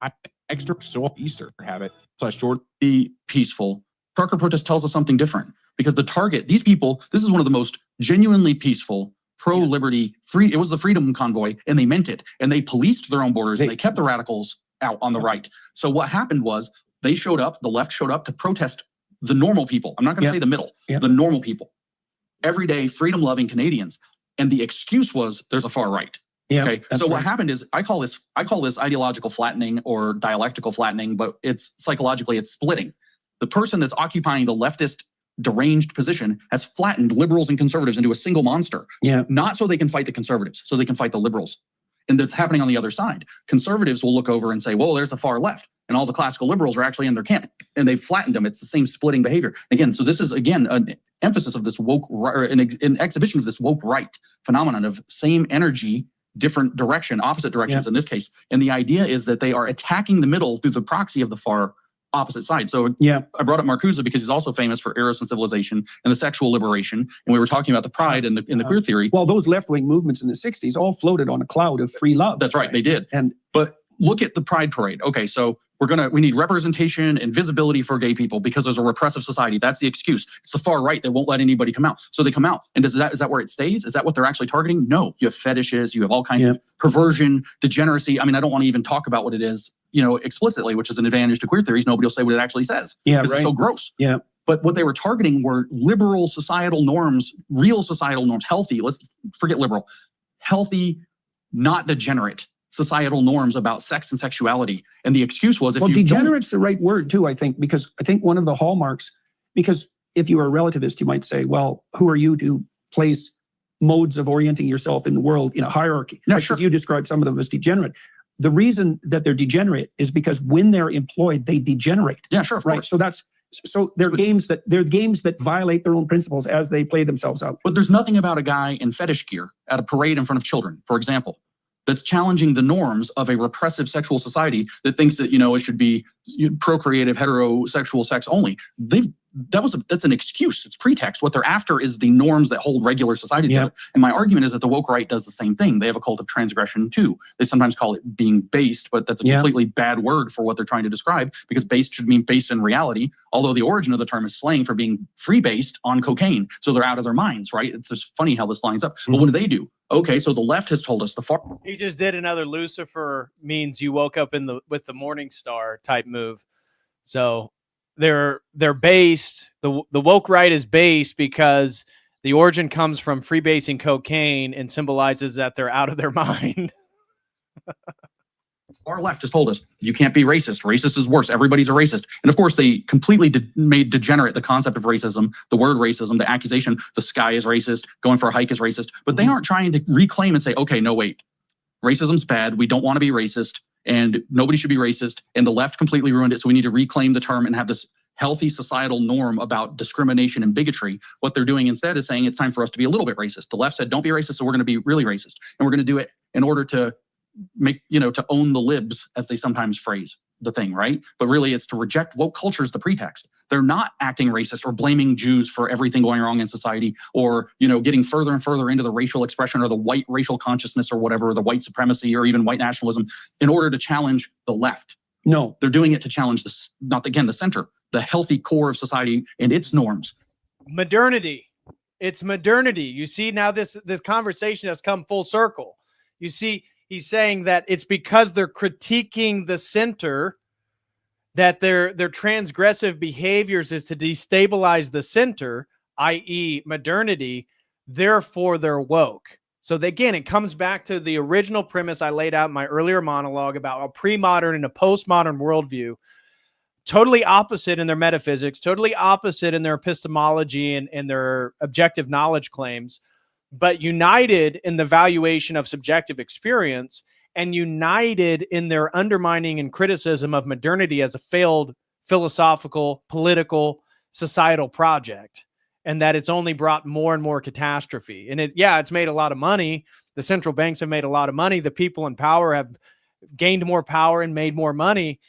extra Easter habit /short. Be peaceful. Trucker protest tells us something different, because the target, these people, this is one of the most genuinely peaceful, pro-liberty, free. It was the Freedom Convoy, and they meant it. And they policed their own borders. And they kept the radicals out on the right. So what happened was they showed up, the left showed up to protest the normal people. I'm not going to say the middle, the normal people, everyday freedom-loving Canadians. And the excuse was there's a far right. Okay. So what happened is I call this ideological flattening or dialectical flattening, but it's psychologically it's splitting. The person that's occupying the leftist deranged position has flattened liberals and conservatives into a single monster. Not so they can fight the conservatives, so they can fight the liberals. And that's happening on the other side. Conservatives will look over and say, well, there's the far left. And all the classical liberals are actually in their camp. And they've flattened them. It's the same splitting behavior. Again, so this is, again, an emphasis of this woke, or an exhibition of this woke right phenomenon of same energy, different direction, opposite directions in this case. And the idea is that they are attacking the middle through the proxy of the far opposite side. So Yeah. I brought up Marcuse because he's also famous for Eros and civilization and the sexual liberation. And we were talking about the pride in the queer theory. Well, those left-wing movements in the 60s all floated on a cloud of free love. That's right, they did. But look at the Pride Parade. Okay, so we need representation and visibility for gay people because there's a repressive society. That's the excuse. It's the far right that won't let anybody come out. So they come out. And is that where it stays? Is that what they're actually targeting? No. You have fetishes, you have all kinds of perversion, degeneracy. I mean, I don't want to even talk about what it is, explicitly, which is an advantage to queer theories. Nobody will say what it actually says. Yeah, right. It's so gross. Yeah. But what they were targeting were liberal societal norms, real societal norms, healthy. Let's forget liberal. Healthy, not degenerate societal norms about sex and sexuality. And the excuse was degenerate's the right word too, I think, because I think one of the hallmarks, because if you are a relativist, you might say, well, who are you to place modes of orienting yourself in the world in a hierarchy? Yeah, sure. You describe some of them as degenerate. The reason that they're degenerate is because when they're employed, they degenerate. Yeah, sure. Of course. So they're games that violate their own principles as they play themselves out. But there's nothing about a guy in fetish gear at a parade in front of children, for example, that's challenging the norms of a repressive sexual society that thinks that, it should be procreative, heterosexual sex only. That's an excuse. It's pretext. What they're after is the norms that hold regular society together. And my argument is that the woke right does the same thing. They have a cult of transgression too. They sometimes call it being based, but that's a completely bad word for what they're trying to describe, because based should mean based in reality, although the origin of the term is slang for being free-based on cocaine. So they're out of their minds, right? It's just funny how this lines up. But what do? Okay, so the left has told us He just did another Lucifer means you woke up with the Morning Star type move. So they're based, the woke right is based because the origin comes from freebasing cocaine and symbolizes that they're out of their mind. Our left has told us you can't be racist. Racist is worse. Everybody's a racist. And of course, they completely made degenerate the concept of racism, the word racism, the accusation, the sky is racist, going for a hike is racist. But they aren't trying to reclaim and say, okay, no, wait, racism's bad. We don't want to be racist and nobody should be racist. And the left completely ruined it. So we need to reclaim the term and have this healthy societal norm about discrimination and bigotry. What they're doing instead is saying it's time for us to be a little bit racist. The left said, don't be racist. So we're going to be really racist. And we're going to do it in order to make, to own the libs, as they sometimes phrase the thing, right? But really it's to reject woke culture as the pretext. They're not acting racist or blaming Jews for everything going wrong in society, or, getting further and further into the racial expression or the white racial consciousness or whatever, the white supremacy or even white nationalism in order to challenge the left. No, they're doing it to challenge the center, the healthy core of society and its norms. Modernity. It's modernity. You see, now this conversation has come full circle. You see, he's saying that it's because they're critiquing the center, that their transgressive behaviors is to destabilize the center, i.e. modernity, therefore they're woke. So again, it comes back to the original premise I laid out in my earlier monologue about a pre-modern and a postmodern worldview, totally opposite in their metaphysics, totally opposite in their epistemology and their objective knowledge claims, but united in the valuation of subjective experience and united in their undermining and criticism of modernity as a failed philosophical, political, societal project, and that it's only brought more and more catastrophe. And it's made a lot of money. The central banks have made a lot of money. The people in power have gained more power and made more money,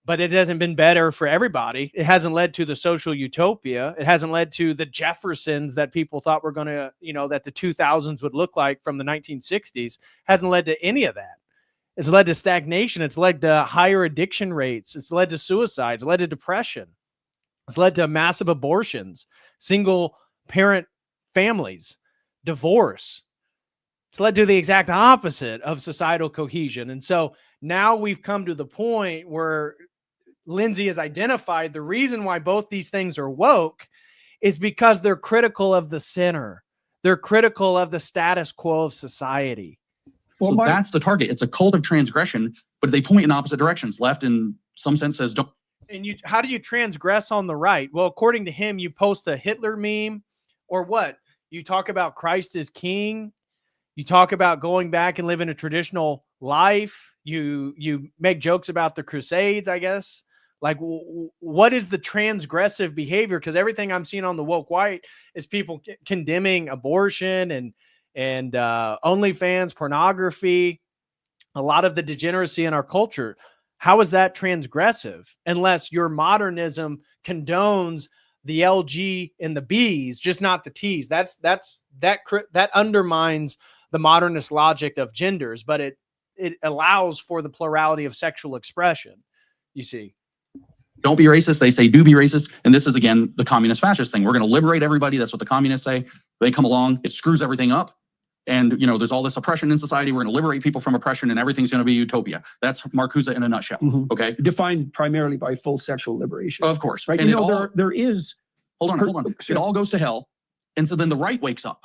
but it hasn't been better for everybody. It hasn't led to the social utopia. It hasn't led to the Jeffersons that people thought were going to, that the 2000s would look like from the 1960s. Hasn't led to any of that. It's led to stagnation. It's led to higher addiction rates. It's led to suicide. It's led to depression. It's led to massive abortions, single parent families, divorce. It's led to the exact opposite of societal cohesion. And so now we've come to the point where Lindsay has identified the reason why both these things are woke is because they're critical of the center. They're critical of the status quo of society. Well, so that's the target. It's a cult of transgression, but they point in opposite directions. Left, in some sense, says don't. And how do you transgress on the right? Well, according to him, you post a Hitler meme or what? You talk about Christ as king. You talk about going back and living a traditional life. You make jokes about the Crusades, I guess. Like, what is the transgressive behavior? Because everything I'm seeing on the woke white is people condemning abortion and OnlyFans, pornography, a lot of the degeneracy in our culture. How is that transgressive? Unless your modernism condones the LG and the Bs, just not the Ts. That undermines the modernist logic of genders, but it allows for the plurality of sexual expression. You see, don't be racist. They say do be racist, and this is again the communist fascist thing. We're going to liberate everybody. That's what the communists say. They come along, it screws everything up, and there's all this oppression in society. We're going to liberate people from oppression, and everything's going to be utopia. That's Marcuse in a nutshell. Okay, Defined primarily by full sexual liberation. of course, right? And There is. Hold on. It all goes to hell. And so then the right wakes up,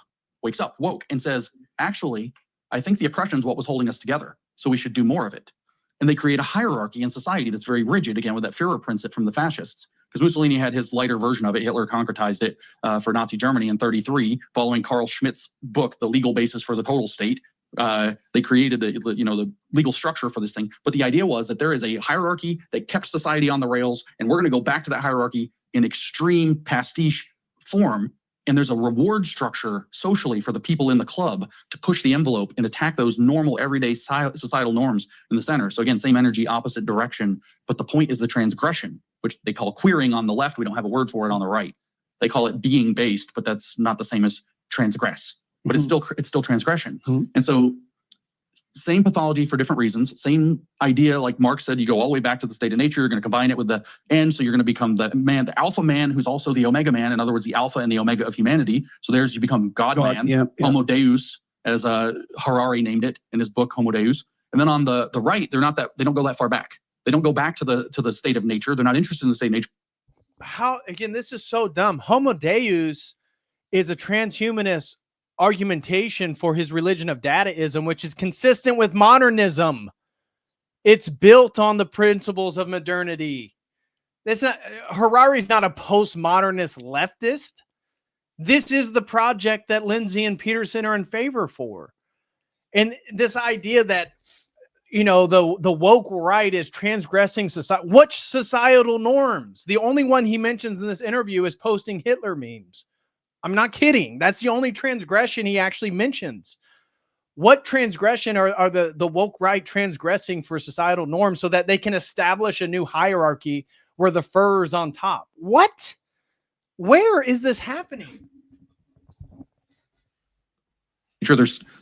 woke, and says, actually, I think the oppression is what was holding us together. So we should do more of it. And they create a hierarchy in society that's very rigid, again, with that Führer principle from the fascists. Because Mussolini had his lighter version of it. Hitler concretized it for Nazi Germany in 1933, following Carl Schmitt's book, The Legal Basis for the Total State. They created the legal structure for this thing. But the idea was that there is a hierarchy that kept society on the rails, and we're going to go back to that hierarchy in extreme pastiche form. And there's a reward structure socially for the people in the club to push the envelope and attack those normal everyday societal norms in the center. So again, same energy, opposite direction. But the point is the transgression, which they call queering on the left. We don't have a word for it on the right. They call it being based, but that's not the same as transgress. But it's still transgression. And so same pathology for different reasons, same idea, like Marx said, you go all the way back to the state of nature, you're going to combine it with the end, so you're going to become the man, the alpha man, who's also the omega man, in other words, the alpha and the omega of humanity. So you become God man, Homo Deus, as Harari named it in his book, Homo Deus. And then on the right, they don't go that far back. They don't go back to the state of nature. They're not interested in the state of nature. How, again, this is so dumb. Homo Deus is a transhumanist argumentation for his religion of Dadaism, which is consistent with modernism. It's built on the principles of modernity. Harari's not a postmodernist leftist. This is the project that Lindsay and Peterson are in favor for. And this idea that, the woke right is transgressing society. What societal norms? The only one he mentions in this interview is posting Hitler memes. I'm not kidding. That's the only transgression he actually mentions. What transgression are the woke right transgressing for societal norms so that they can establish a new hierarchy where the fur is on top? What? Where is this happening?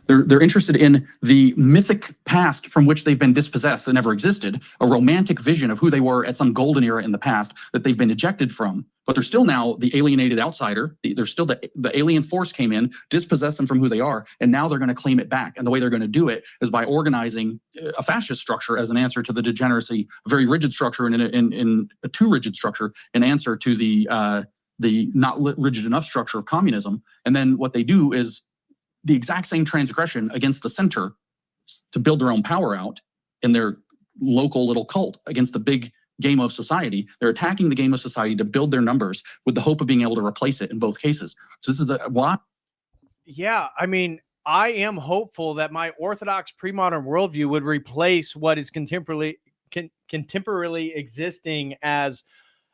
They're interested in the mythic past from which they've been dispossessed that never existed, a romantic vision of who they were at some golden era in the past that they've been ejected from. But they're still now the alienated outsider. They're still the alien force came in, dispossessed them from who they are, and now they're going to claim it back. And the way they're going to do it is by organizing a fascist structure as an answer to the degeneracy, a very rigid structure, and in a too rigid structure, an answer to the not rigid enough structure of communism. And then what they do is the exact same transgression against the center to build their own power out in their local little cult against the big game of society. They're attacking the game of society to build their numbers with the hope of being able to replace it in both cases. So this is what? Yeah, I mean, I am hopeful that my orthodox pre-modern worldview would replace what is contemporarily existing as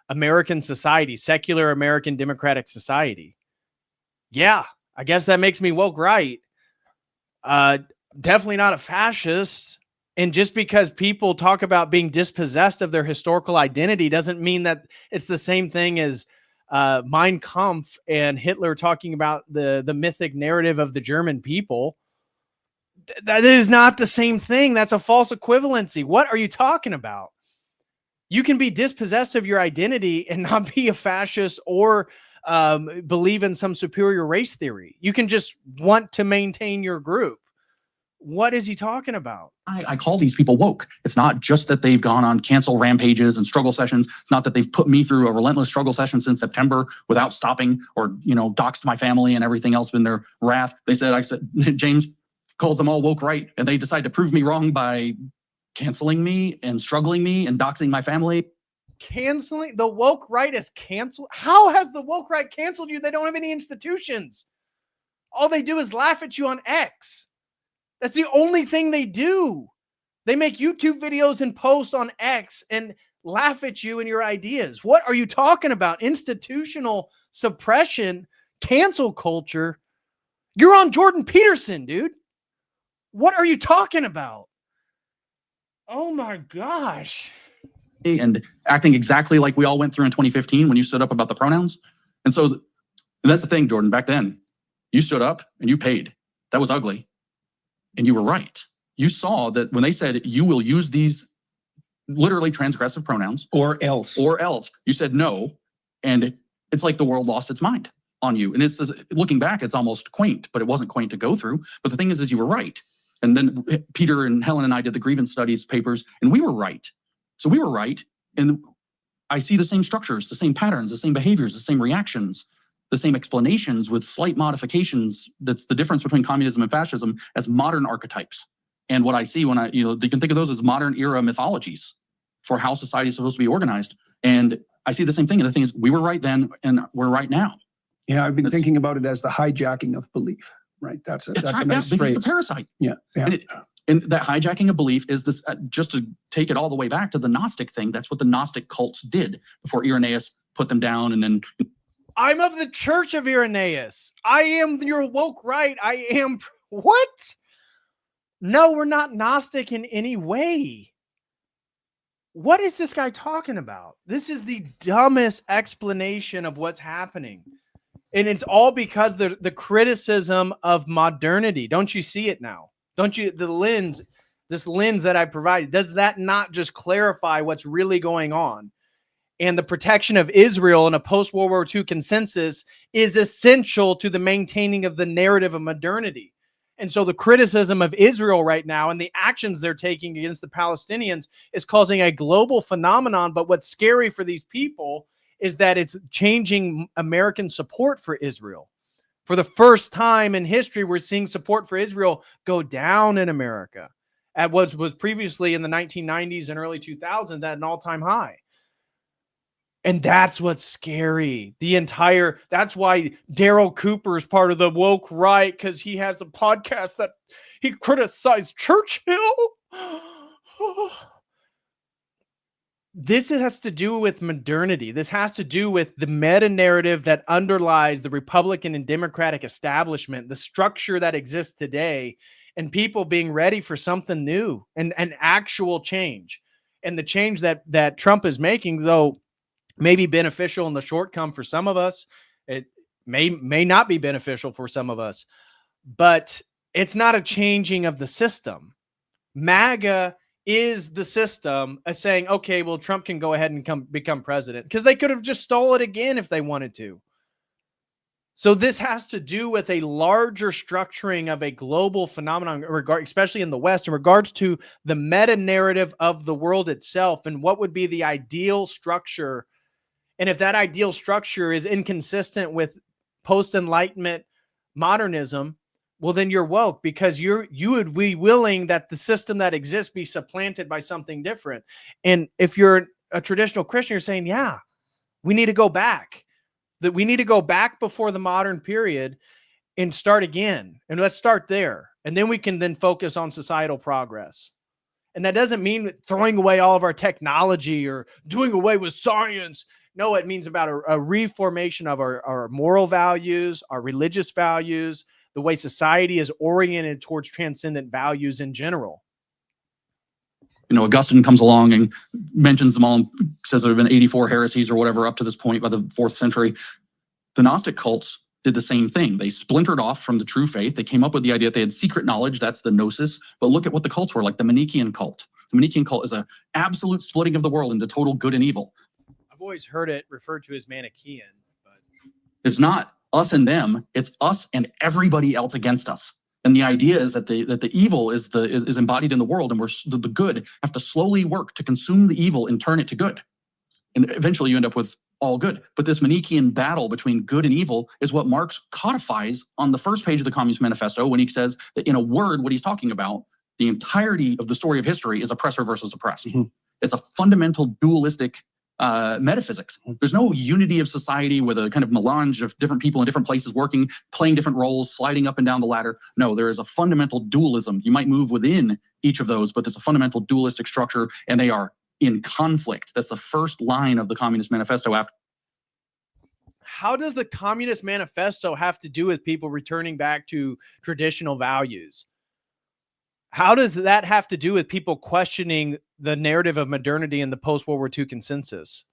American society, secular American democratic society. Yeah, I guess that makes me woke right. Definitely not a fascist. And just because people talk about being dispossessed of their historical identity doesn't mean that it's the same thing as Mein Kampf and Hitler talking about the mythic narrative of the German people. That is not the same thing. That's a false equivalency. What are you talking about? You can be dispossessed of your identity and not be a fascist or believe in some superior race theory. You can just want to maintain your group. What is he talking about? I call these people woke. It's not just that they've gone on cancel rampages and struggle sessions. It's not that they've put me through a relentless struggle session since September without stopping, or, doxed my family and everything else in their wrath. I said, James calls them all woke right, and they decide to prove me wrong by canceling me and struggling me and doxing my family. Canceling? The woke right is canceled? How has the woke right canceled you? They don't have any institutions. All they do is laugh at you on X. That's the only thing they do. They make YouTube videos and post on X and laugh at you and your ideas. What are you talking about? Institutional suppression, cancel culture. You're on Jordan Peterson, dude. What are you talking about? Oh my gosh. And acting exactly like we all went through in 2015 when you stood up about the pronouns. And so that's the thing, Jordan, back then, you stood up and you paid. That was ugly. And you were right. You saw that when they said you will use these literally transgressive pronouns Or else. you said no. And it's like the world lost its mind on you. And it's looking back, it's almost quaint, but it wasn't quaint to go through. But the thing is you were right. And then Peter and Helen and I did the grievance studies papers, and we were right. So we were right. And I see the same structures, the same patterns, the same behaviors, the same reactions, the same explanations with slight modifications. That's the difference between communism and fascism as modern archetypes. And what I see when you can think of those as modern era mythologies for how society is supposed to be organized. And I see the same thing. And the thing is, we were right then and we're right now. Yeah, I've been thinking about it as the hijacking of belief, right? That's a right, nice yeah, phrase. It's a parasite. Yeah. And that hijacking of belief is this, just to take it all the way back to the Gnostic thing, that's what the Gnostic cults did before Irenaeus put them down. And then I'm of the Church of Irenaeus. I am your woke right. I am what? No, we're not Gnostic in any way. What is this guy talking about? This is the dumbest explanation of what's happening. And it's all because the criticism of modernity. Don't you see it now? Don't you? This lens that I provided, does that not just clarify what's really going on? And the protection of Israel in a post-World War II consensus is essential to the maintaining of the narrative of modernity. And so the criticism of Israel right now and the actions they're taking against the Palestinians is causing a global phenomenon. But what's scary for these people is that it's changing American support for Israel. For the first time in history, we're seeing support for Israel go down in America at what was previously in the 1990s and early 2000s at an all-time high. And that's what's scary. That's why Daryl Cooper is part of the woke right, because he has a podcast that he criticized Churchill. This has to do with modernity. This has to do with the meta narrative that underlies the Republican and Democratic establishment, the structure that exists today, and people being ready for something new and an actual change. And the change that Trump is making, though, may be beneficial in the short term for some of us. It may not be beneficial for some of us, but it's not a changing of the system. MAGA is the system as saying, okay, well, Trump can go ahead and become president, because they could have just stole it again if they wanted to. So this has to do with a larger structuring of a global phenomenon, especially in the West, in regards to the meta narrative of the world itself and what would be the ideal structure. And if that ideal structure is inconsistent with post-Enlightenment modernism, well, then you're woke, because you would be willing that the system that exists be supplanted by something different. And if you're a traditional Christian, you're saying, yeah, we need to go back. That we need to go back before the modern period and start again. And let's start there. And then we can then focus on societal progress. And that doesn't mean throwing away all of our technology or doing away with science. No, it means about a reformation of our moral values, our religious values, the way society is oriented towards transcendent values in general. Augustine comes along and mentions them all, says there have been 84 heresies or whatever up to this point by the 4th century. The Gnostic cults did the same thing. They splintered off from the true faith. They came up with the idea that they had secret knowledge. That's the gnosis. But look at what the cults were, like the Manichaean cult. The Manichaean cult is an absolute splitting of the world into total good and evil. I've always heard it referred to as Manichaean, but it's not us and them. It's us and everybody else against us. And the idea is that the evil is embodied in the world, and the good have to slowly work to consume the evil and turn it to good. And eventually you end up with all good. But this Manichaean battle between good and evil is what Marx codifies on the first page of the Communist Manifesto, when he says that in a word, what he's talking about, the entirety of the story of history is oppressor versus oppressed. Mm-hmm. It's a fundamental dualistic metaphysics. There's no unity of society with a kind of melange of different people in different places working, playing different roles, sliding up and down the ladder. No, there is a fundamental dualism. You might move within each of those, but there's a fundamental dualistic structure, and they are in conflict. That's the first line of the Communist Manifesto. How does the Communist Manifesto have to do with people returning back to traditional values? How does that have to do with people questioning the narrative of modernity and the post-World War II consensus?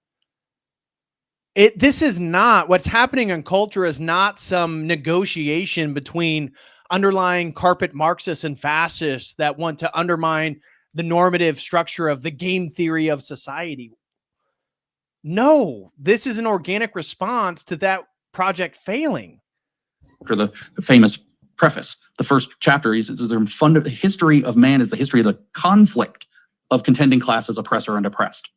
This is not what's happening in culture, is not some negotiation between underlying carpet Marxists and fascists that want to undermine the normative structure of the game theory of society. No, this is an organic response to that project failing. For the famous preface, the first chapter, he says the history of man is the history of the conflict of contending classes, oppressor and oppressed.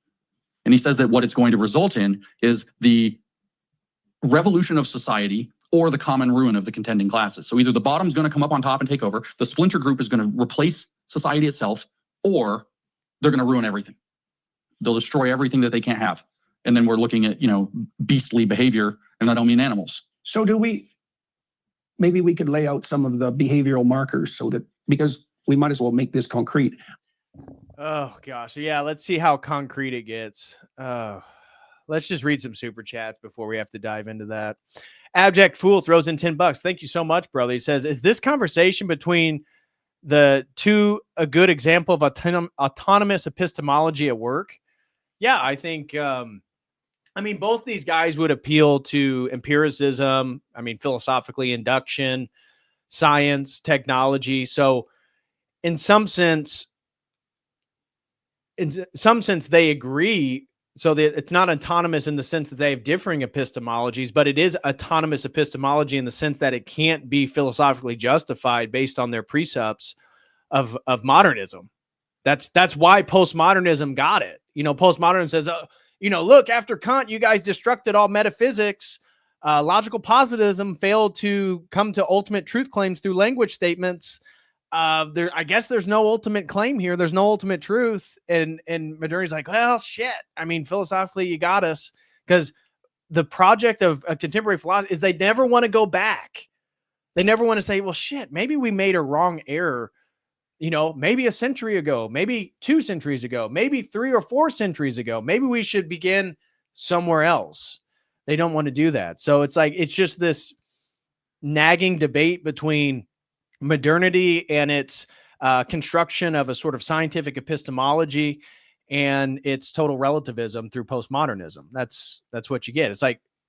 And he says that what it's going to result in is the revolution of society or the common ruin of the contending classes. So either the bottom's going to come up on top and take over, the splinter group is going to replace society itself, or they're going to ruin everything. They'll destroy everything that they can't have. And then we're looking at, beastly behavior, and I don't mean animals. So maybe we could lay out some of the behavioral markers because we might as well make this concrete. Oh gosh. Yeah. Let's see how concrete it gets. Let's just read some super chats before we have to dive into that. Abject Fool throws in $10. Thank you so much, brother. He says, is this conversation between the two a good example of autonomous epistemology at work? Yeah, I think, both these guys would appeal to empiricism. Philosophically, induction, science, technology. So in some sense, they agree. So that it's not autonomous in the sense that they have differing epistemologies, but it is autonomous epistemology in the sense that it can't be philosophically justified based on their precepts of modernism. That's why postmodernism got it. Postmodernism says, look, after Kant, you guys destructed all metaphysics. Logical positivism failed to come to ultimate truth claims through language statements. I guess there's no ultimate claim here. There's no ultimate truth. And modernity's like, well, shit. Philosophically, you got us. Because the project of a contemporary philosophy is they never want to go back. They never want to say, well, shit, maybe we made a wrong error. Maybe a century ago, maybe 2 centuries ago, maybe 3 or 4 centuries ago. Maybe we should begin somewhere else. They don't want to do that. So it's just this nagging debate between modernity and its construction of a sort of scientific epistemology and its total relativism through postmodernism. That's what you get.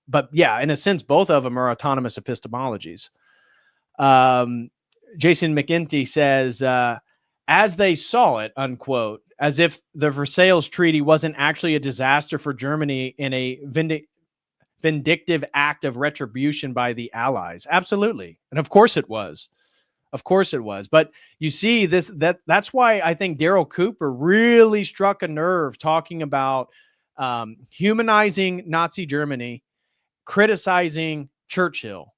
But yeah, in a sense, both of them are autonomous epistemologies. Jason McEntee says, as they saw it, unquote, as if the Versailles Treaty wasn't actually a disaster for Germany in a vindictive act of retribution by the Allies. Absolutely. And of course it was. But you see that's why I think Daryl Cooper really struck a nerve talking about humanizing Nazi Germany, criticizing Churchill.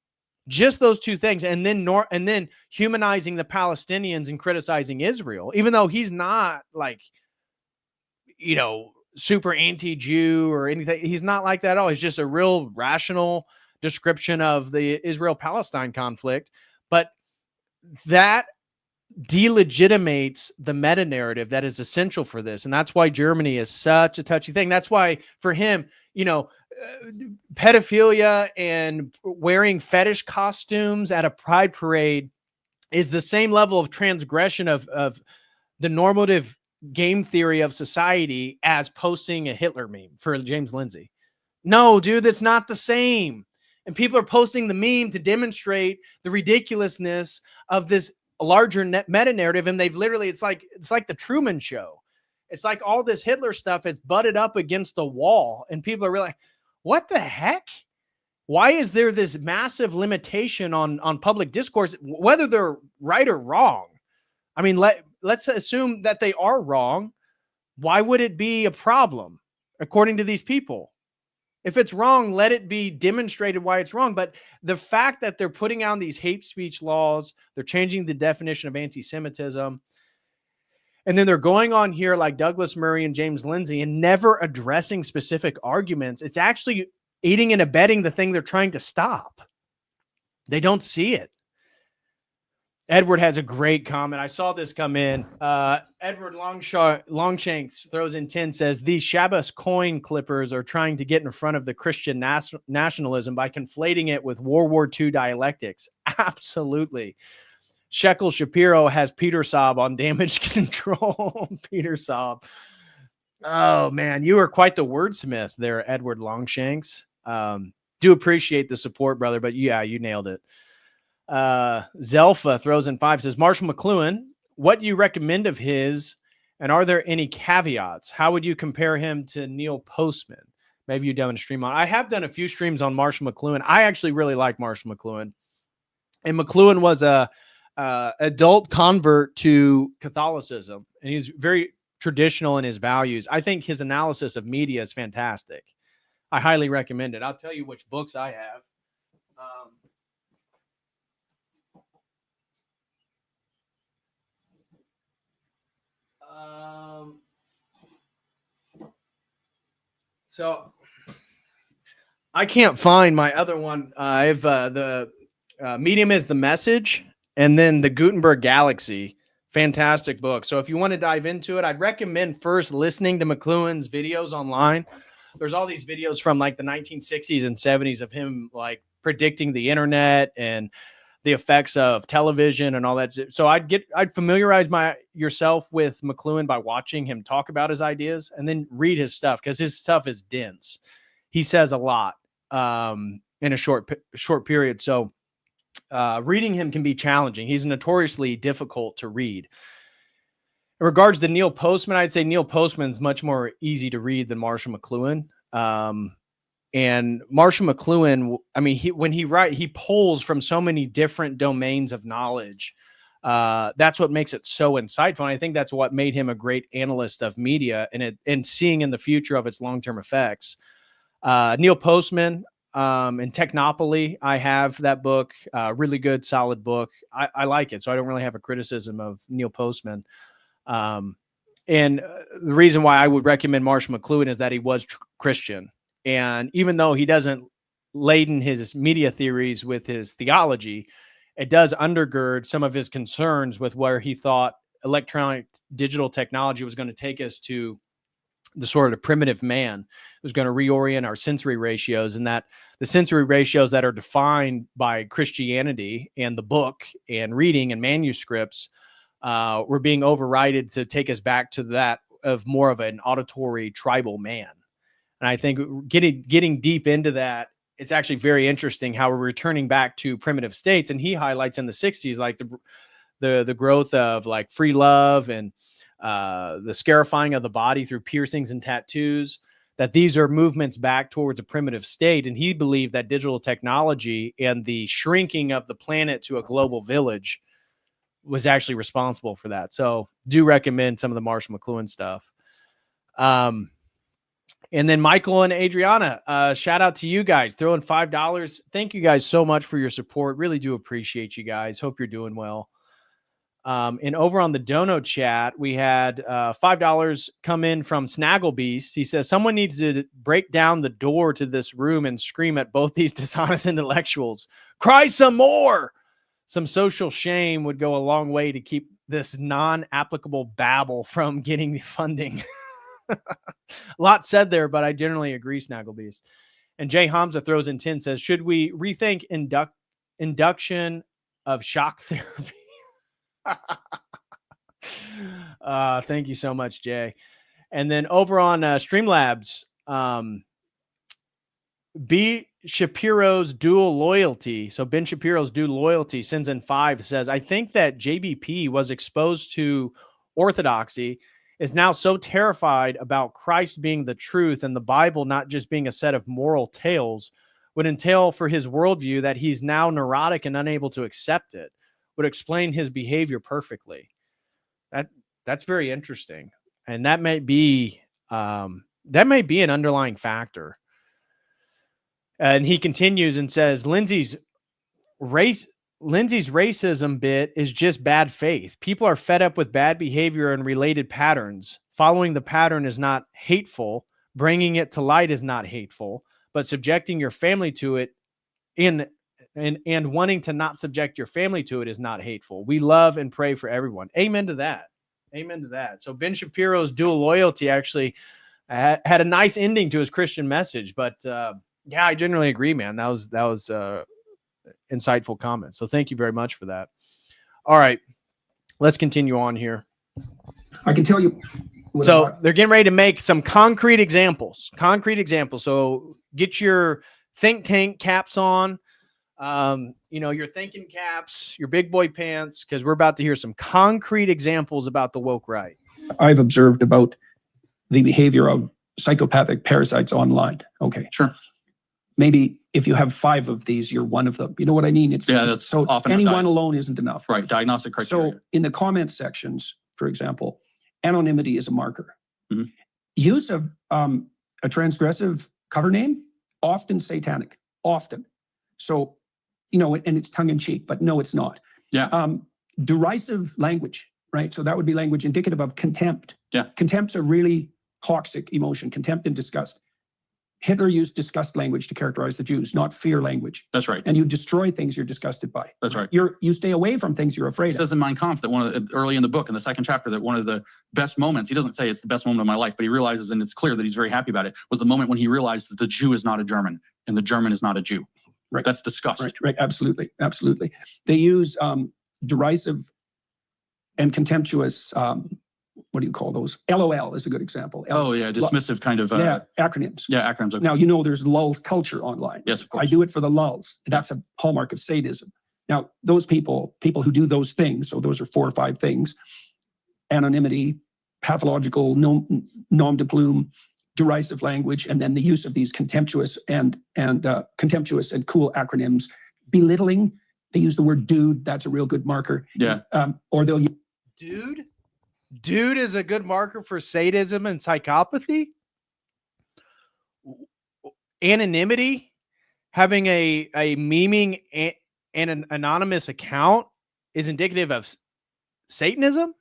Just those 2 things, and then humanizing the Palestinians and criticizing Israel, even though he's not super anti-Jew or anything. He's not like that at all. He's just a real rational description of the Israel-Palestine conflict. But that delegitimates the meta-narrative that is essential for this. And that's why Germany is such a touchy thing. That's why for him, pedophilia and wearing fetish costumes at a pride parade is the same level of transgression of the normative game theory of society as posting a Hitler meme for James Lindsay. No, dude, it's not the same. And people are posting the meme to demonstrate the ridiculousness of this larger meta-narrative. And they've literally, it's like the Truman Show. It's like all this Hitler stuff is butted up against the wall. And people are really like, what the heck? Why is there this massive limitation on public discourse, whether they're right or wrong? Let's assume that they are wrong. Why would it be a problem, according to these people? If it's wrong, let it be demonstrated why it's wrong. But the fact that they're putting out these hate speech laws, they're changing the definition of anti-Semitism, and then they're going on here like Douglas Murray and James Lindsay and never addressing specific arguments. It's actually aiding and abetting the thing they're trying to stop. They don't see it. Edward has a great comment. I saw this come in. Edward Longshanks throws in 10, says, these Shabbos coin clippers are trying to get in front of the Christian nationalism by conflating it with World War II dialectics. Absolutely. Shekel Shapiro has Peter Sob on damage control. Peter Sob. Oh man, you are quite the wordsmith there, Edward Longshanks. Do appreciate the support, brother, but yeah, you nailed it. Zelfa throws in 5, says, Marshall McLuhan, what do you recommend of his, and are there any caveats? How would you compare him to Neil Postman? Maybe you've done a stream on. I have done a few streams on Marshall McLuhan. I actually really like Marshall McLuhan. And McLuhan was a adult convert to Catholicism, and he's very traditional in his values. I think his analysis of media is fantastic. I highly recommend it. I'll tell you which books I have. So I can't find my other one. I have the Medium is the Message, and then the Gutenberg Galaxy. Fantastic book. So if you want to dive into it, I'd recommend first listening to McLuhan's videos online. There's all these videos from like the 1960s and 70s of him like predicting the internet and the effects of television and all that. So I'd familiarize yourself with McLuhan by watching him talk about his ideas, and then read his stuff, because his stuff is dense. He says a lot in a short period. So reading him can be challenging. He's notoriously difficult to read. In regards to Neil Postman, I'd say Neil Postman's much more easy to read than Marshall McLuhan. And Marshall McLuhan, I mean, when he pulls from so many different domains of knowledge. That's what makes it so insightful. And I think that's what made him a great analyst of media and seeing in the future of its long-term effects. Neil Postman and Technopoly, I have that book. Really good, solid book. I like it, so I don't really have a criticism of Neil Postman. And the reason why I would recommend Marshall McLuhan is that he was Christian. And even though he doesn't laden his media theories with his theology, it does undergird some of his concerns with where he thought electronic digital technology was going to take us to the sort of primitive man. It was going to reorient our sensory ratios, and that the sensory ratios that are defined by Christianity and the book and reading and manuscripts were being overridden to take us back to that of more of an auditory tribal man. And I think getting deep into that, it's actually very interesting how we're returning back to primitive states. And he highlights in the 60s, like the growth of like free love and the scarifying of the body through piercings and tattoos, that these are movements back towards a primitive state. And he believed that digital technology and the shrinking of the planet to a global village was actually responsible for that. So do recommend some of the Marshall McLuhan stuff. And then Michael and Adriana, shout out to you guys, throwing $5. Thank you guys so much for your support. Really do appreciate you guys. Hope you're doing well. And over on the Dono chat, we had $5 come in from Snagglebeast. He says, someone needs to break down the door to this room and scream at both these dishonest intellectuals. Cry some more. Some social shame would go a long way to keep this non-applicable babble from getting funding. A lot said there, but I generally agree, Snagglebeast. And Jay Hamza throws in 10, says, should we rethink induction of shock therapy? Thank you so much, Jay. And then over on Streamlabs, B. Shapiro's dual loyalty. So Ben Shapiro's dual loyalty sends in 5, says, I think that JBP was exposed to orthodoxy, is now so terrified about Christ being the truth and the Bible not just being a set of moral tales, would entail for his worldview that he's now neurotic and unable to accept it, would explain his behavior perfectly. That's very interesting. And that may be an underlying factor. And he continues and says, Lindsay's racism bit is just bad faith. People are fed up with bad behavior and related patterns. Following the pattern is not hateful. Bringing it to light is not hateful, but subjecting your family to it and wanting to not subject your family to it is not hateful. We love and pray for everyone. Amen to that. Amen to that. So Ben Shapiro's dual loyalty actually had a nice ending to his Christian message, but yeah, I generally agree, man. That was insightful comment. So thank you very much for that. All right, let's continue on here. I can tell you. So they're getting ready to make some concrete examples. So get your think tank caps on, your thinking caps, your big boy pants, because we're about to hear some concrete examples about the woke right. I've observed about the behavior of psychopathic parasites online. Okay, Sure. Maybe if you have 5 of these, you're one of them. You know what I mean? That's so often any one alone isn't enough. Right. Diagnostic criteria. So in the comment sections, for example, anonymity is a marker. Mhm. Use of a transgressive cover name, often satanic, often. So, and it's tongue in cheek, but no, it's not. Yeah. Derisive language, right? So that would be language indicative of contempt. Yeah. Contempt's a really toxic emotion, contempt and disgust. Hitler used disgust language to characterize the Jews, not fear language. That's right. And you destroy things you're disgusted by. That's right. You stay away from things you're afraid He says in Mein Kampf that early in the book, in the 2nd chapter, that one of the best moments, he doesn't say it's the best moment of my life, but he realizes, and it's clear that he's very happy about it, was the moment when he realized that the Jew is not a German and the German is not a Jew. Right. That's disgust. Right. Absolutely. They use derisive and contemptuous, what do you call those? LOL is a good example. Dismissive kind of. Acronyms. Yeah, acronyms. Okay. Now, there's lulz culture online. Yes, of course. I do it for the lulz. That's a hallmark of sadism. Now, those people who do those things, so those are 4 or 5 things: anonymity, pathological, nom de plume, derisive language, and then the use of these contemptuous and cool acronyms. Belittling, they use the word dude. That's a real good marker. Yeah. Or they'll use Dude is a good marker for sadism and psychopathy. Anonymity, having a memeing and an anonymous account is indicative of Satanism.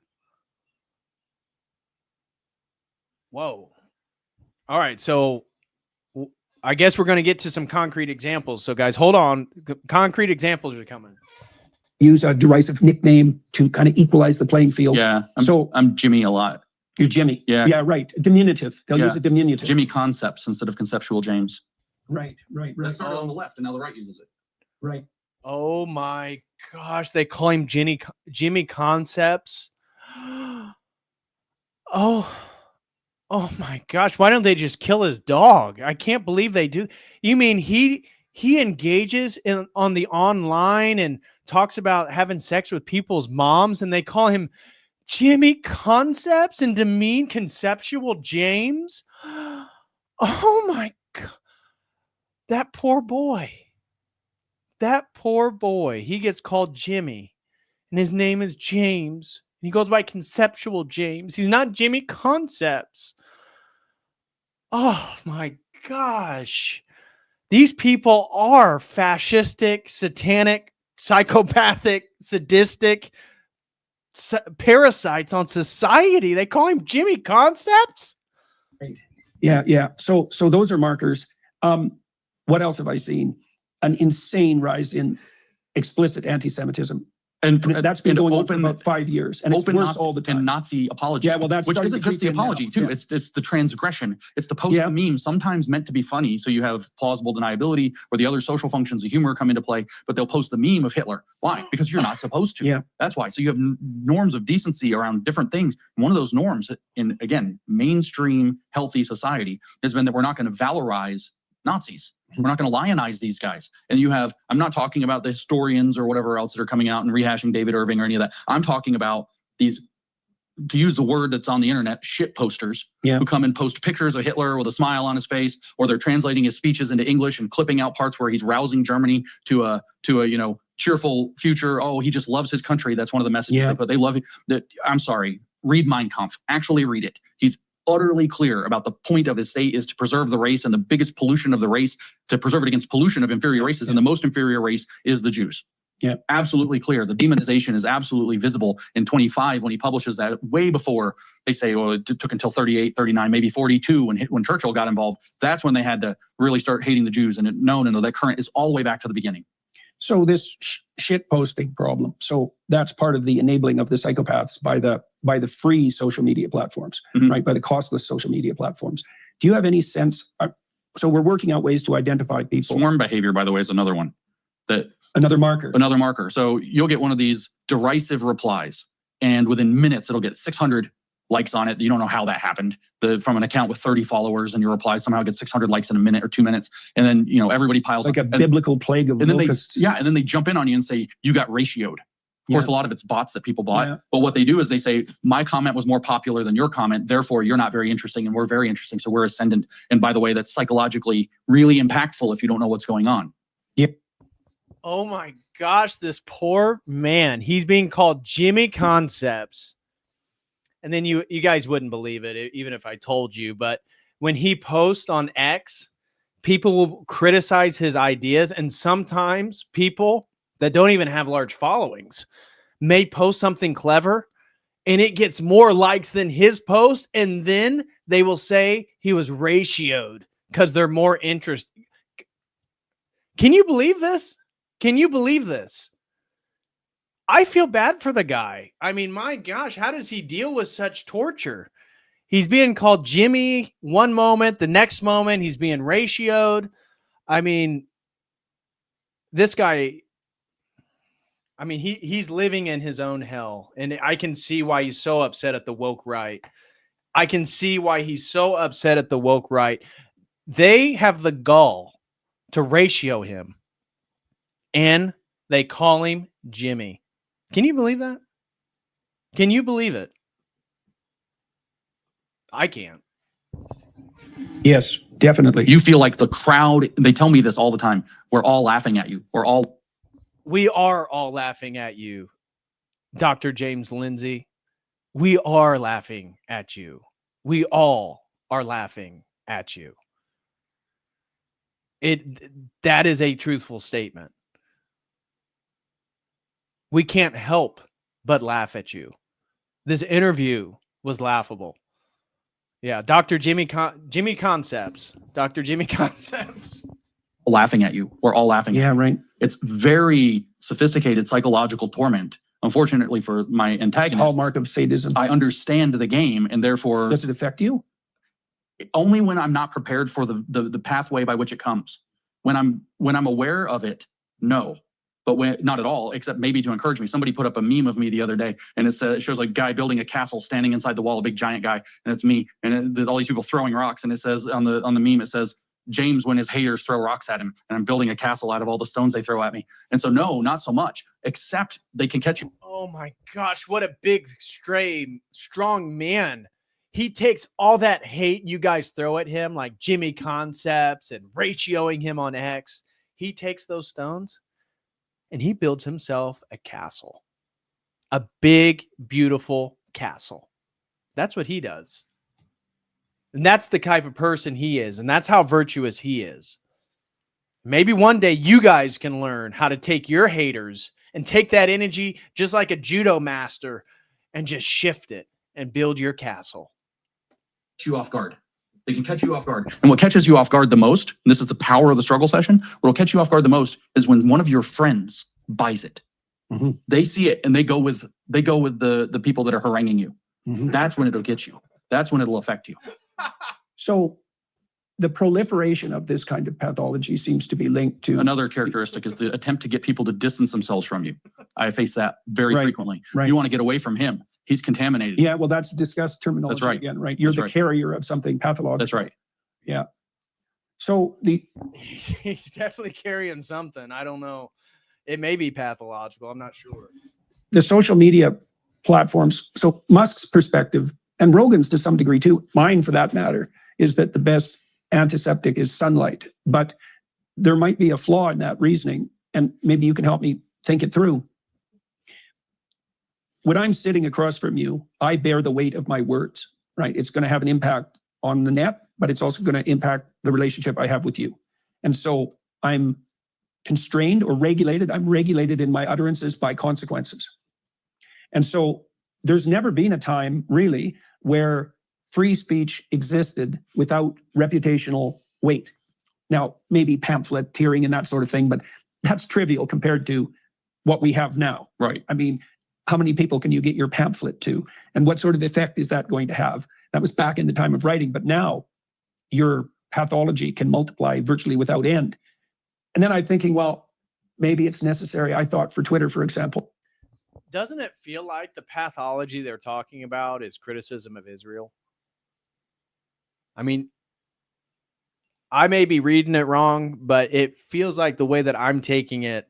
Whoa. All right, so I guess we're going to get to some concrete examples. So guys, hold on. Concrete examples are coming. Use a derisive nickname to kind of equalize the playing field. Yeah. I'm Jimmy a lot. You're Jimmy. Yeah. Yeah, right. Diminutive. They'll use a diminutive. Jimmy Concepts instead of Conceptual James. Right. That started on the left and now the right uses it. Right. Oh my gosh, they call him Jimmy Concepts. Oh my gosh, why don't they just kill his dog? I can't believe they do. You mean he engages on the online and talks about having sex with people's moms, and they call him Jimmy Concepts and demean Conceptual James? Oh my God. That poor boy. He gets called Jimmy, and his name is James. He goes by Conceptual James. He's not Jimmy Concepts. Oh my gosh. These people are fascistic, satanic, psychopathic, sadistic parasites on society. They call him Jimmy Concepts? Right. Yeah. So those are markers. What else have I seen? An insane rise in explicit anti-Semitism. And that's been going on for about 5 years, and it's worse Nazi, all the time. And Nazi apology. Yeah, well, that's which isn't just the apology too. Yeah. It's the transgression. It's the post meme, sometimes meant to be funny. So you have plausible deniability, or the other social functions of humor come into play. But they'll post the meme of Hitler. Why? Because you're not supposed to. Yeah, that's why. So you have norms of decency around different things. One of those norms in mainstream healthy society has been that we're not going to valorize Nazis. We're not going to lionize these guys. And I'm not talking about the historians or whatever else that are coming out and rehashing David Irving or any of that. I'm talking about these, to use the word that's on the internet, shit posters who come and post pictures of Hitler with a smile on his face, or they're translating his speeches into English and clipping out parts where he's rousing Germany to a cheerful future. Oh, he just loves his country. That's one of the messages they put. They love it. I'm sorry. Read Mein Kampf. Actually read it. He's utterly clear about the point of his state is to preserve the race, and the biggest pollution of the race, to preserve it against pollution of inferior races, and the most inferior race is the Jews. Yeah, absolutely clear. The demonization is absolutely visible in 25 when he publishes that, way before they say, it took until 38, 39, maybe 42 when Churchill got involved. That's when they had to really start hating the Jews. And no, that current is all the way back to the beginning. So this shit posting problem. So that's part of the enabling of the psychopaths by the free social media platforms, right? By the costless social media platforms. Do you have any sense? So we're working out ways to identify people. Swarm behavior, by the way, is another one. that Another marker. another marker. So you'll get one of these derisive replies, and within minutes it'll get 600 likes on it. You don't know how that happened. From an account with 30 followers, and your reply somehow gets 600 likes in a minute or 2 minutes, and then everybody piles Like up. a biblical plague of locusts. And then they jump in on you and say you got ratioed. Of course, a lot of it's bots that people bought. Yeah. But what they do is they say, my comment was more popular than your comment, therefore you're not very interesting and we're very interesting, so we're ascendant. And by the way, that's psychologically really impactful if you don't know what's going on. Yep. Oh my gosh, this poor man. He's being called Jimmy Concepts. And then you guys wouldn't believe it, even if I told you. But when he posts on X, people will criticize his ideas. And sometimes people that don't even have large followings may post something clever and it gets more likes than his post. And then they will say he was ratioed because they're more interested. Can you believe this? Can you believe this? I feel bad for the guy. I mean, my gosh, how does he deal with such torture? He's being called Jimmy one moment, the next moment he's being ratioed. I mean, this guy, I mean, he's living in his own hell. And I can see why he's so upset at the woke right. I can see why he's so upset at the woke right. They have the gall to ratio him. And they call him Jimmy. Can you believe that? Can you believe it? I can't. Yes, definitely. You feel like the crowd, they tell me this all the time, we're all laughing at you. We are all laughing at you, Dr. James Lindsay. We are laughing at you. We all are laughing at you. That is a truthful statement. We can't help but laugh at you. This interview was laughable. Yeah, Dr. Jimmy Concepts. Dr. Jimmy Concepts. Laughing at you. We're all laughing. Yeah, right. It's very sophisticated psychological torment. Unfortunately for my antagonist, Hallmark of sadism. I understand the game, and therefore Does it affect you? only when I'm not prepared for the pathway by which it comes. When I'm aware of it, no. But when not at all, except maybe to encourage me. Somebody put up a meme of me the other day, and it shows like a guy building a castle standing inside the wall, a big giant guy, and it's me. And there's all these people throwing rocks, and it says on the meme, it says, James when his haters throw rocks at him, and I'm building a castle out of all the stones they throw at me. And so no, not so much, except they can catch you. Oh my gosh, what a big, strong man. He takes all that hate you guys throw at him, like Jimmy Concepts and ratioing him on X. He takes those stones and he builds himself a castle. A big, beautiful castle. That's what he does. And that's the type of person he is. And that's how virtuous he is. Maybe one day you guys can learn how to take your haters and take that energy just like a judo master and just shift it and build your castle. You off guard. They can catch you off guard. And what catches you off guard the most, and this is the power of the struggle session, what will catch you off guard the most is when one of your friends buys it. Mm-hmm. They see it and they go with the people that are haranguing you. Mm-hmm. That's when it'll get you. That's when it'll affect you. So the proliferation of this kind of pathology seems to be linked to Another characteristic is the attempt to get people to distance themselves from you. I face that very Right, frequently. right. You want to get away from him. He's contaminated. Yeah, well, that's discussed terminology That's right. again, right? You're That's the right. carrier of something pathological. That's right. Yeah. So He's definitely carrying something. I don't know. It may be pathological. I'm not sure. the social media platforms, so Musk's perspective, and Rogan's to some degree too, mine for that matter, is that the best antiseptic is sunlight. But there might be a flaw in that reasoning, and maybe you can help me think it through. When I'm sitting across from you, I bear the weight of my words, right? It's going to have an impact on the net, but it's also going to impact the relationship I have with you. And so I'm constrained or regulated. I'm regulated in my utterances by consequences. And so there's never been a time really where free speech existed without reputational weight. Now, maybe pamphleteering and that sort of thing, but that's trivial compared to what we have now. Right. I mean, how many people can you get your pamphlet to? And what sort of effect is that going to have? That was back in the time of writing, but now your pathology can multiply virtually without end. And then I'm thinking, well, maybe it's necessary, I thought, for Twitter, for example. Doesn't it feel like the pathology they're talking about is criticism of Israel? I mean, I may be reading it wrong, but it feels like the way that I'm taking it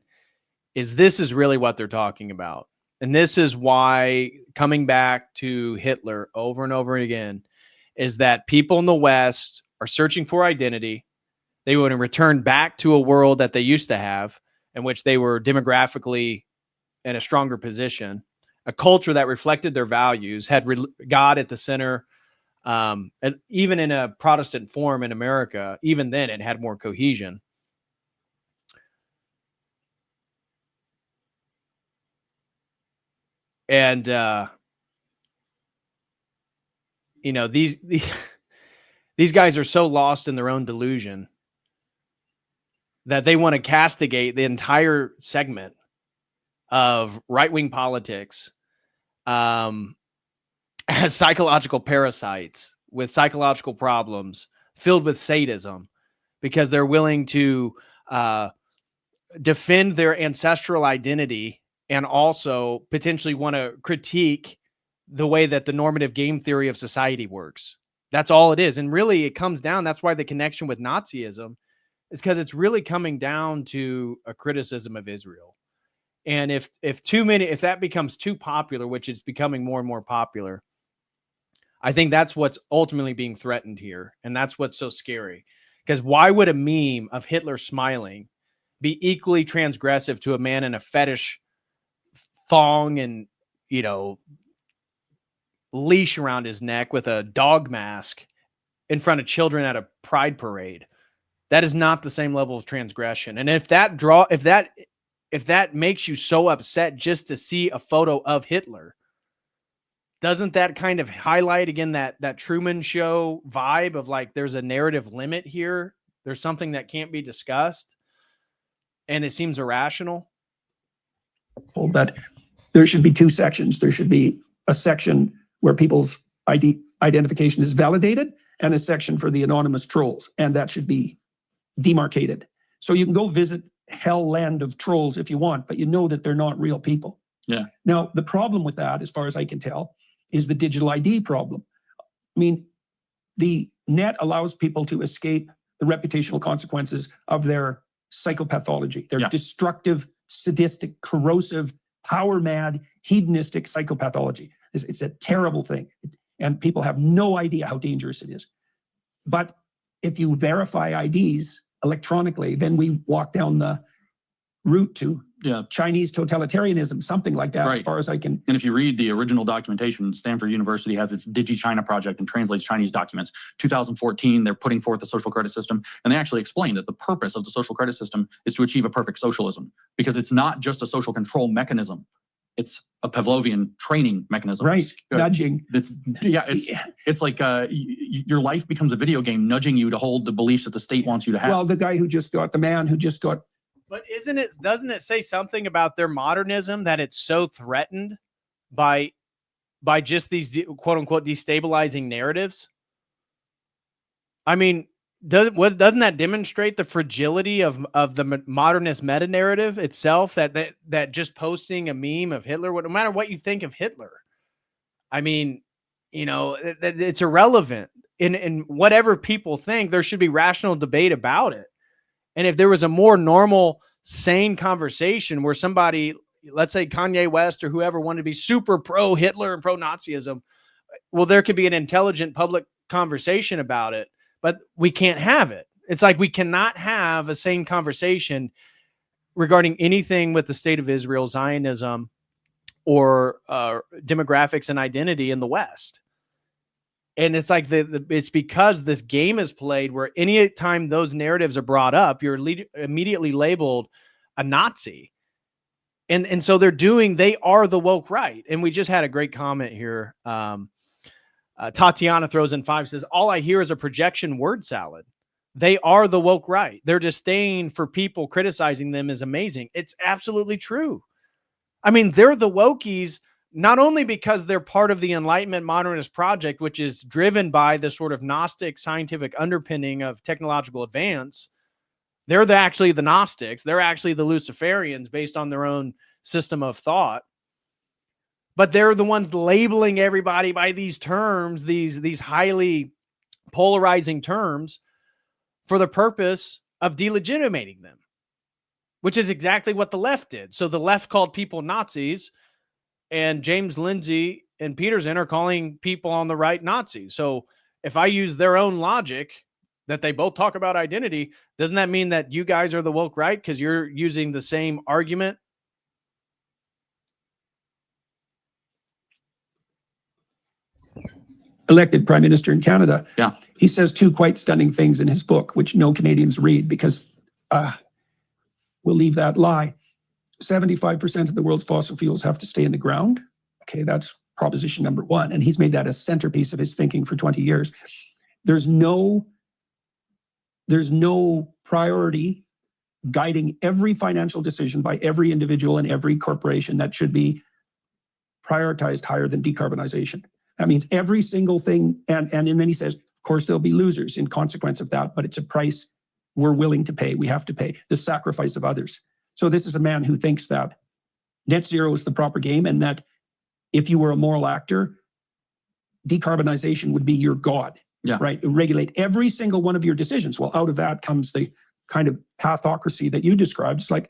is this is really what they're talking about. And this is why coming back to Hitler over and over again is that people in the West are searching for identity. They want to return back to a world that they used to have in which they were demographically in a stronger position, a culture that reflected their values, had God at the center. And even in a Protestant form in America, even then it had more cohesion. And, you know, these guys are so lost in their own delusion that they want to castigate the entire segment of right-wing politics as psychological parasites with psychological problems filled with sadism, because they're willing to defend their ancestral identity and also potentially want to critique the way that the normative game theory of society works. That's all it is. And really it comes down, that's why the connection with Nazism is because it's really coming down to a criticism of Israel. And if that becomes too popular, which is becoming more and more popular, I think that's what's ultimately being threatened here. And that's what's so scary. Because why would a meme of Hitler smiling be equally transgressive to a man in a fetish thong and, you know, leash around his neck with a dog mask in front of children at a pride parade? That is not the same level of transgression. And if that makes you so upset just to see a photo of Hitler, doesn't that kind of highlight again that Truman Show vibe of like there's a narrative limit here? There's something that can't be discussed, and it seems irrational. Well, that there should be two sections. There should be a section where people's identification is validated, and a section for the anonymous trolls, and that should be demarcated. So you can go visit hell land of trolls if you want, but you know that they're not real people. Yeah. Now, the problem with that, as far as I can tell, is the digital ID problem. I mean, the net allows people to escape the reputational consequences of their psychopathology, their destructive, sadistic, corrosive, power-mad, hedonistic psychopathology. It's a terrible thing, and people have no idea how dangerous it is. But if you verify IDs electronically, then we walk down the route to Chinese totalitarianism, something like that, as far as I can. And if you read the original documentation, Stanford University has its DigiChina project and translates Chinese documents. 2014, they're putting forth the social credit system, and they actually explain that the purpose of the social credit system is to achieve a perfect socialism, because it's not just a social control mechanism. It's a Pavlovian training mechanism. Right, nudging. It's like your life becomes a video game, nudging you to hold the beliefs that the state wants you to have. Well, the man who just got. But doesn't it say something about their modernism, that it's so threatened by just these quote unquote destabilizing narratives? I mean, doesn't that demonstrate the fragility of the modernist meta narrative itself? That just posting a meme of Hitler, no matter what you think of Hitler, I mean, you know, it's irrelevant. In whatever people think, there should be rational debate about it. And if there was a more normal, sane conversation where somebody, let's say Kanye West or whoever, wanted to be super pro Hitler and pro Nazism, well, there could be an intelligent public conversation about it. But we can't have it. It's like we cannot have a sane conversation regarding anything with the state of Israel, Zionism, or demographics and identity in the West. And it's like it's because this game is played where any time those narratives are brought up, you're immediately labeled a Nazi. And so they are the woke right. And we just had a great comment here. Tatiana throws in 5, says, all I hear is a projection word salad. They are the woke right. Their disdain for people criticizing them is amazing. It's absolutely true. I mean, they're the wokies, not only because they're part of the Enlightenment modernist project, which is driven by the sort of Gnostic scientific underpinning of technological advance, They're actually the Gnostics. They're actually the Luciferians based on their own system of thought. But they're the ones labeling everybody by these terms, these highly polarizing terms, for the purpose of delegitimating them, which is exactly what the left did. So the left called people Nazis, and James Lindsay and Peterson are calling people on the right Nazis. So if I use their own logic that they both talk about identity, doesn't that mean that you guys are the woke right because you're using the same argument? Elected prime minister in Canada. Yeah. He says two quite stunning things in his book, which no Canadians read because we'll leave that lie. 75% of the world's fossil fuels have to stay in the ground. Okay, that's proposition number one. And he's made that a centerpiece of his thinking for 20 years. There's no priority guiding every financial decision by every individual and every corporation that should be prioritized higher than decarbonization. That means every single thing. And then he says, of course, there'll be losers in consequence of that, but it's a price we're willing to pay. We have to pay the sacrifice of others. So this is a man who thinks that net zero is the proper game and that if you were a moral actor, decarbonization would be your God, right? Regulate every single one of your decisions. Well, out of that comes the kind of pathocracy that you described. It's like,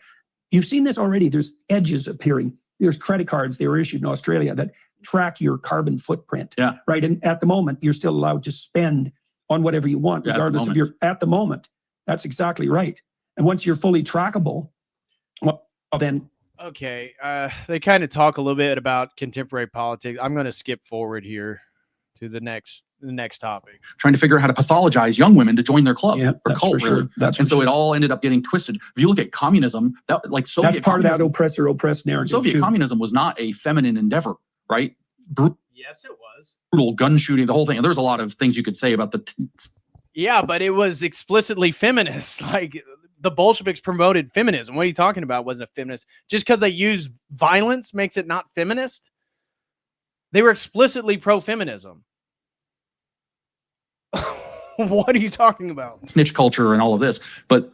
you've seen this already. There's edges appearing. There's credit cards, they were issued in Australia that track your carbon footprint, right? And at the moment, you're still allowed to spend on whatever you want, regardless of at the moment. That's exactly right. And once you're fully trackable, well, then. Okay. They kind of talk a little bit about contemporary politics. I'm going to skip forward here to the next topic. Trying to figure out how to pathologize young women to join their club or cult. For sure. It all ended up getting twisted. If you look at communism, that's part of that oppressor-oppressed narrative. Soviet communism was not a feminine endeavor, right? Yes, it was. Brutal gun shooting, the whole thing. And there's a lot of things you could say about yeah, but it was explicitly feminist. Like the Bolsheviks promoted feminism. What are you talking about? Wasn't a feminist. Just because they used violence makes it not feminist. They were explicitly pro-feminism. What are you talking about? Snitch culture and all of this, but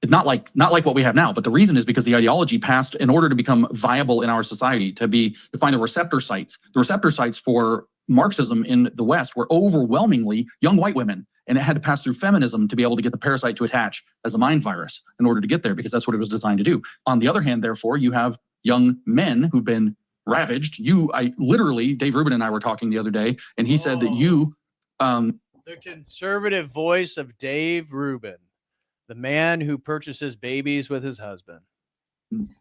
it's not like what we have now. But the reason is because the ideology passed in order to become viable in our society, to find the receptor sites. The receptor sites for Marxism in the West were overwhelmingly young white women, and it had to pass through feminism to be able to get the parasite to attach as a mind virus in order to get there, because that's what it was designed to do. On the other hand, therefore, you have young men who've been ravaged. Dave Rubin and I were talking the other day, and he said that you, the conservative voice of Dave Rubin, the man who purchases babies with his husband,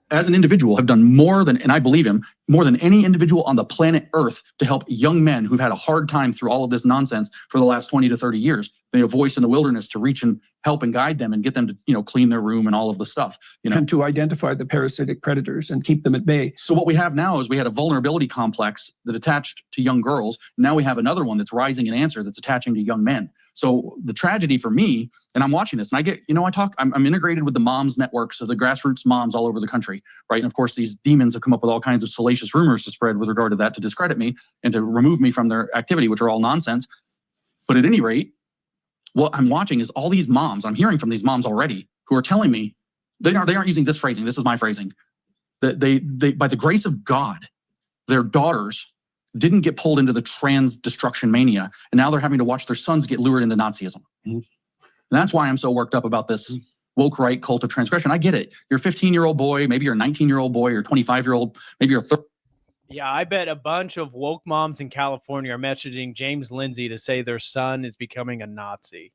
as an individual, have done more than, and I believe him, more than any individual on the planet Earth to help young men who've had a hard time through all of this nonsense for the last 20 to 30 years. They have a voice in the wilderness to reach and help and guide them and get them to, clean their room and all of the stuff. And to identify the parasitic predators and keep them at bay. So what we have now is we had a vulnerability complex that attached to young girls. Now we have another one that's rising in answer that's attaching to young men. So the tragedy for me, and I'm watching this, and I get, I'm integrated with the moms networks of the grassroots moms all over the country, right? And of course, these demons have come up with all kinds of salacious rumors to spread with regard to that, to discredit me and to remove me from their activity, which are all nonsense. But at any rate, what I'm watching is all these moms, I'm hearing from these moms already, who are telling me, they aren't using this phrasing, this is my phrasing, that they by the grace of God, their daughters didn't get pulled into the trans destruction mania, and now they're having to watch their sons get lured into Nazism. Mm-hmm. And that's why I'm so worked up about this woke right cult of transgression. I get it. You're a 15-year-old boy, maybe you're a 19-year-old boy, or 25-year-old, maybe you're 30. Yeah, I bet a bunch of woke moms in California are messaging James Lindsay to say their son is becoming a Nazi.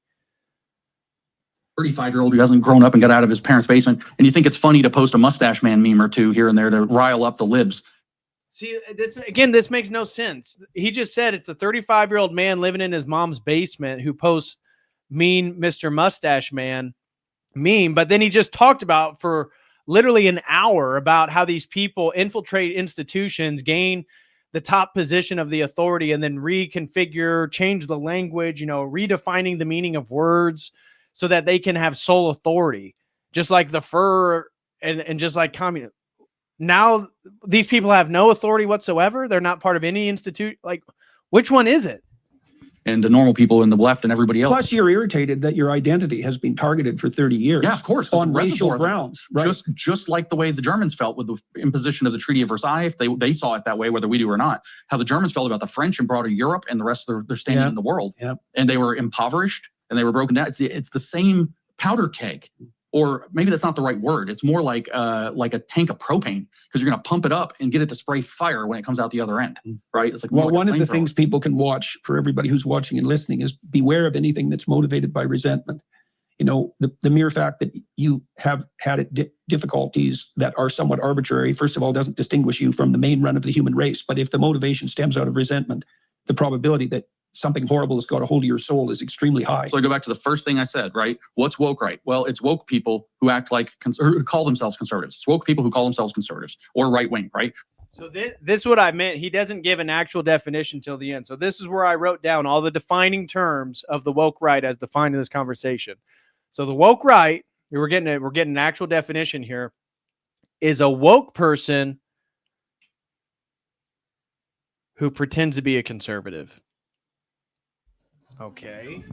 35-year-old who hasn't grown up and got out of his parents' basement, and you think it's funny to post a mustache man meme or two here and there to rile up the libs. See, this makes no sense. He just said it's a 35-year-old man living in his mom's basement who posts mean Mr. Mustache Man meme, but then he just talked about for literally an hour about how these people infiltrate institutions, gain the top position of the authority, and then reconfigure, change the language, redefining the meaning of words so that they can have sole authority, just like the fur and just like communism. Now these people have no authority whatsoever. They're not part of any institute. Like, which one is it? and the normal people in the left and everybody else. Plus, you're irritated that your identity has been targeted for 30 years. Yeah, of course. On racial grounds. Right. Just like the way the Germans felt with the imposition of the Treaty of Versailles, if they saw it that way, whether we do or not, how the Germans felt about the French and broader Europe and the rest of their standing in the world. Yeah. And they were impoverished and they were broken down. It's the same powder keg. Or maybe that's not the right word. It's more like a tank of propane, because you're going to pump it up and get it to spray fire when it comes out the other end, right? It's like, well, one of the things people can watch, for everybody who's watching and listening, is beware of anything that's motivated by resentment. You know, the mere fact that you have had difficulties that are somewhat arbitrary, first of all, doesn't distinguish you from the main run of the human race. But if the motivation stems out of resentment, the probability that something horrible has got a hold of your soul is extremely high. So I go back to the first thing I said, right? What's woke right? Well, it's woke people who act like, or call themselves conservatives. It's woke people who call themselves conservatives or right wing, right? So this is what I meant. He doesn't give an actual definition till the end. So this is where I wrote down all the defining terms of the woke right as defined in this conversation. So the woke right, we're getting an actual definition here, is a woke person who pretends to be a conservative. Okay.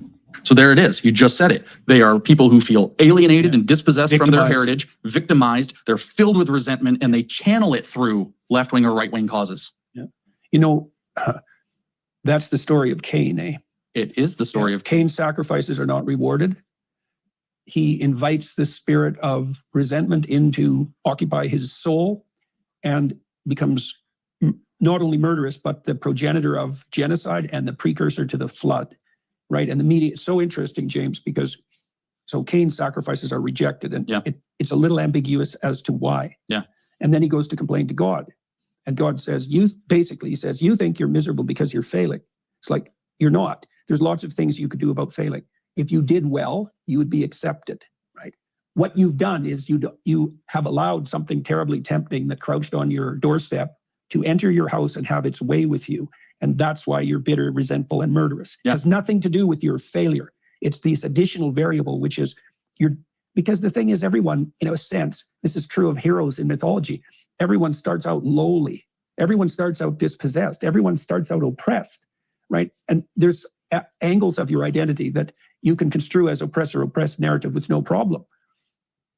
So there it is. You just said it. They are people who feel alienated and dispossessed from their heritage, victimized. They're filled with resentment, and they channel it through left-wing or right-wing causes. Yeah. You know, that's the story of Cain, eh? It is the story of Cain's sacrifices are not rewarded. He invites the spirit of resentment in to occupy his soul and becomes not only murderous, but the progenitor of genocide and the precursor to the flood. Right. And the media is so interesting, James, because so Cain's sacrifices are rejected, and it's a little ambiguous as to why. Yeah. And then he goes to complain to God. And God says, you think you're miserable because you're failing. It's like, you're not. There's lots of things you could do about failing. If you did well, you would be accepted. Right. What you've done is you have allowed something terribly tempting that crouched on your doorstep to enter your house and have its way with you. And that's why you're bitter, resentful, and murderous. It has nothing to do with your failure. It's this additional variable, which is because the thing is, everyone, in a sense, this is true of heroes in mythology. Everyone starts out lowly. Everyone starts out dispossessed. Everyone starts out oppressed, right? And there's angles of your identity that you can construe as oppressor-oppressed narrative with no problem.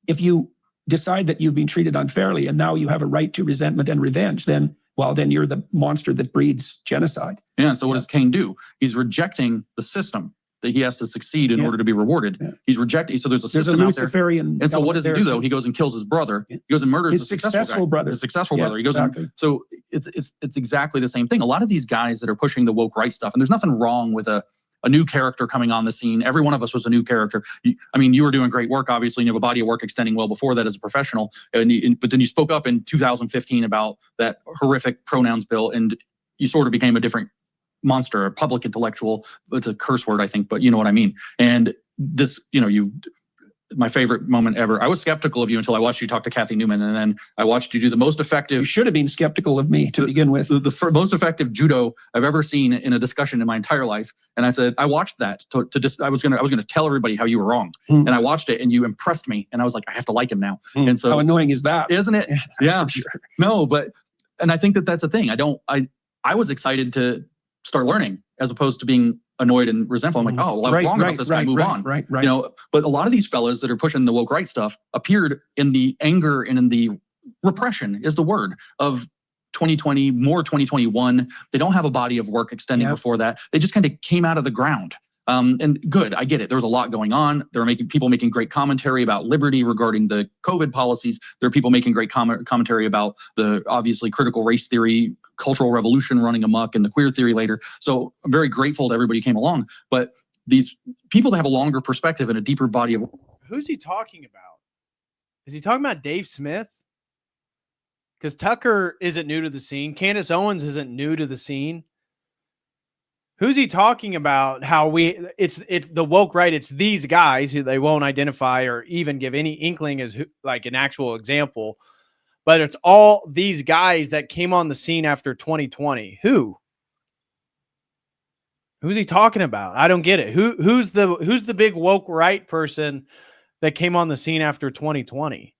If you decide that you've been treated unfairly and now you have a right to resentment and revenge, then you're the monster that breeds genocide. Yeah. And so what does Cain do? He's rejecting the system that he has to succeed in order to be rewarded. Yeah. He's rejecting. So there's a system out there. And so what does he do though? He goes and kills his brother. He goes and murders his successful brother. His successful brother. He goes so it's exactly the same thing. A lot of these guys that are pushing the woke right stuff, and there's nothing wrong with a new character coming on the scene. Every one of us was a new character. You were doing great work, obviously, and you have a body of work extending well before that as a professional. But then you spoke up in 2015 about that horrific pronouns bill, and you sort of became a different monster, a public intellectual. It's a curse word, I think, but you know what I mean. And this, my favorite moment ever. I was skeptical of you until I watched you talk to Kathy Newman, and then I watched you do the most effective. You should have been skeptical of me to begin with. The most effective judo I've ever seen in a discussion in my entire life. And I said, I watched that I was gonna tell everybody how you were wrong. And I watched it, and you impressed me, and I was like, I have to like him now. And so how annoying is that, isn't it? Yeah, sure. No, and I think that's the thing. I was excited to start learning as opposed to being annoyed and resentful. I'm like, oh, well, I was wrong about this guy, move on. Right. But a lot of these fellas that are pushing the woke right stuff appeared in the anger and in the repression is the word of 2020, more 2021. They don't have a body of work extending before that. They just kind of came out of the ground. And good, I get it. There was a lot going on. There are people making great commentary about liberty regarding the COVID policies. There are people making great commentary about the obviously critical race theory, cultural revolution running amok, and the queer theory later. So I'm very grateful to everybody who came along. But these people that have a longer perspective and a deeper body of... Who's he talking about? Is he talking about Dave Smith? Because Tucker isn't new to the scene. Candace Owens isn't new to the scene. Who's he talking about? How it's the woke right? It's these guys who they won't identify or even give any inkling as like an actual example, but it's all these guys that came on the scene after 2020. Who's he talking about? I don't get it. Who's the big woke right person that came on the scene after 2020?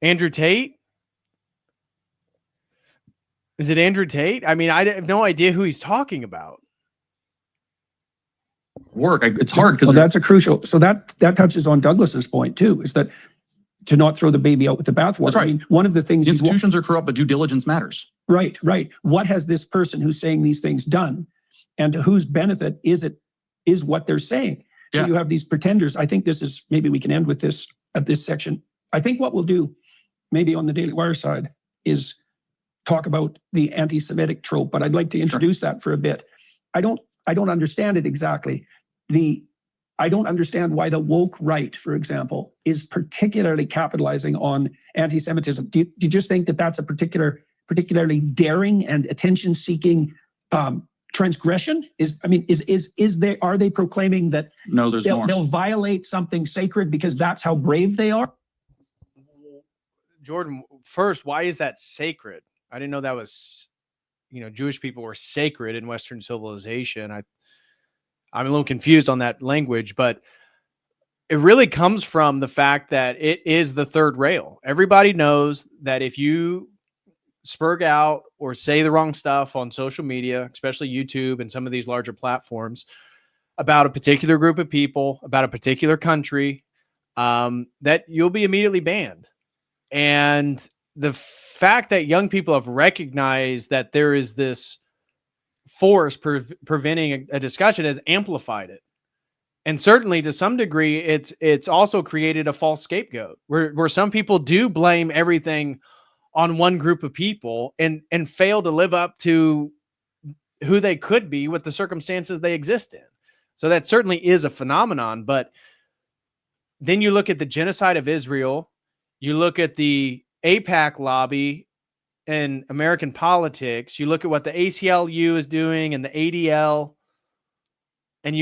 Andrew Tate? Is it Andrew Tate? I mean, I have no idea who he's talking about. work. It's hard because Well, that's a crucial. So that touches on Douglas's point too, is that to not throw the baby out with the bathwater. That's right. I mean, one of the things institutions are corrupt, but due diligence matters. Right. What has this person who's saying these things done, and to whose benefit is what they're saying? So you have these pretenders. I think this is, maybe we can end with this at this section. I think what we'll do, maybe on the Daily Wire side, is talk about the anti-Semitic trope, but I'd like to introduce that for a bit. I don't understand it exactly. I don't understand why the woke right, for example, is particularly capitalizing on anti-Semitism. Do you just think that that's a particularly daring and attention-seeking transgression? Are they proclaiming that no, there's more. They'll violate something sacred because that's how brave they are? Jordan, first, why is that sacred? I didn't know that was, Jewish people were sacred in Western civilization. I'm a little confused on that language, but it really comes from the fact that it is the third rail. Everybody knows that if you spurg out or say the wrong stuff on social media, especially YouTube and some of these larger platforms, about a particular group of people, about a particular country, that you'll be immediately banned. And the fact that young people have recognized that there is this force preventing a discussion has amplified it. And certainly to some degree, it's also created a false scapegoat where some people do blame everything on one group of people and fail to live up to who they could be with the circumstances they exist in. So that certainly is a phenomenon. But then you look at the genocide of Israel, you look at the AIPAC lobby in American politics, you look at what the ACLU is doing and the ADL, and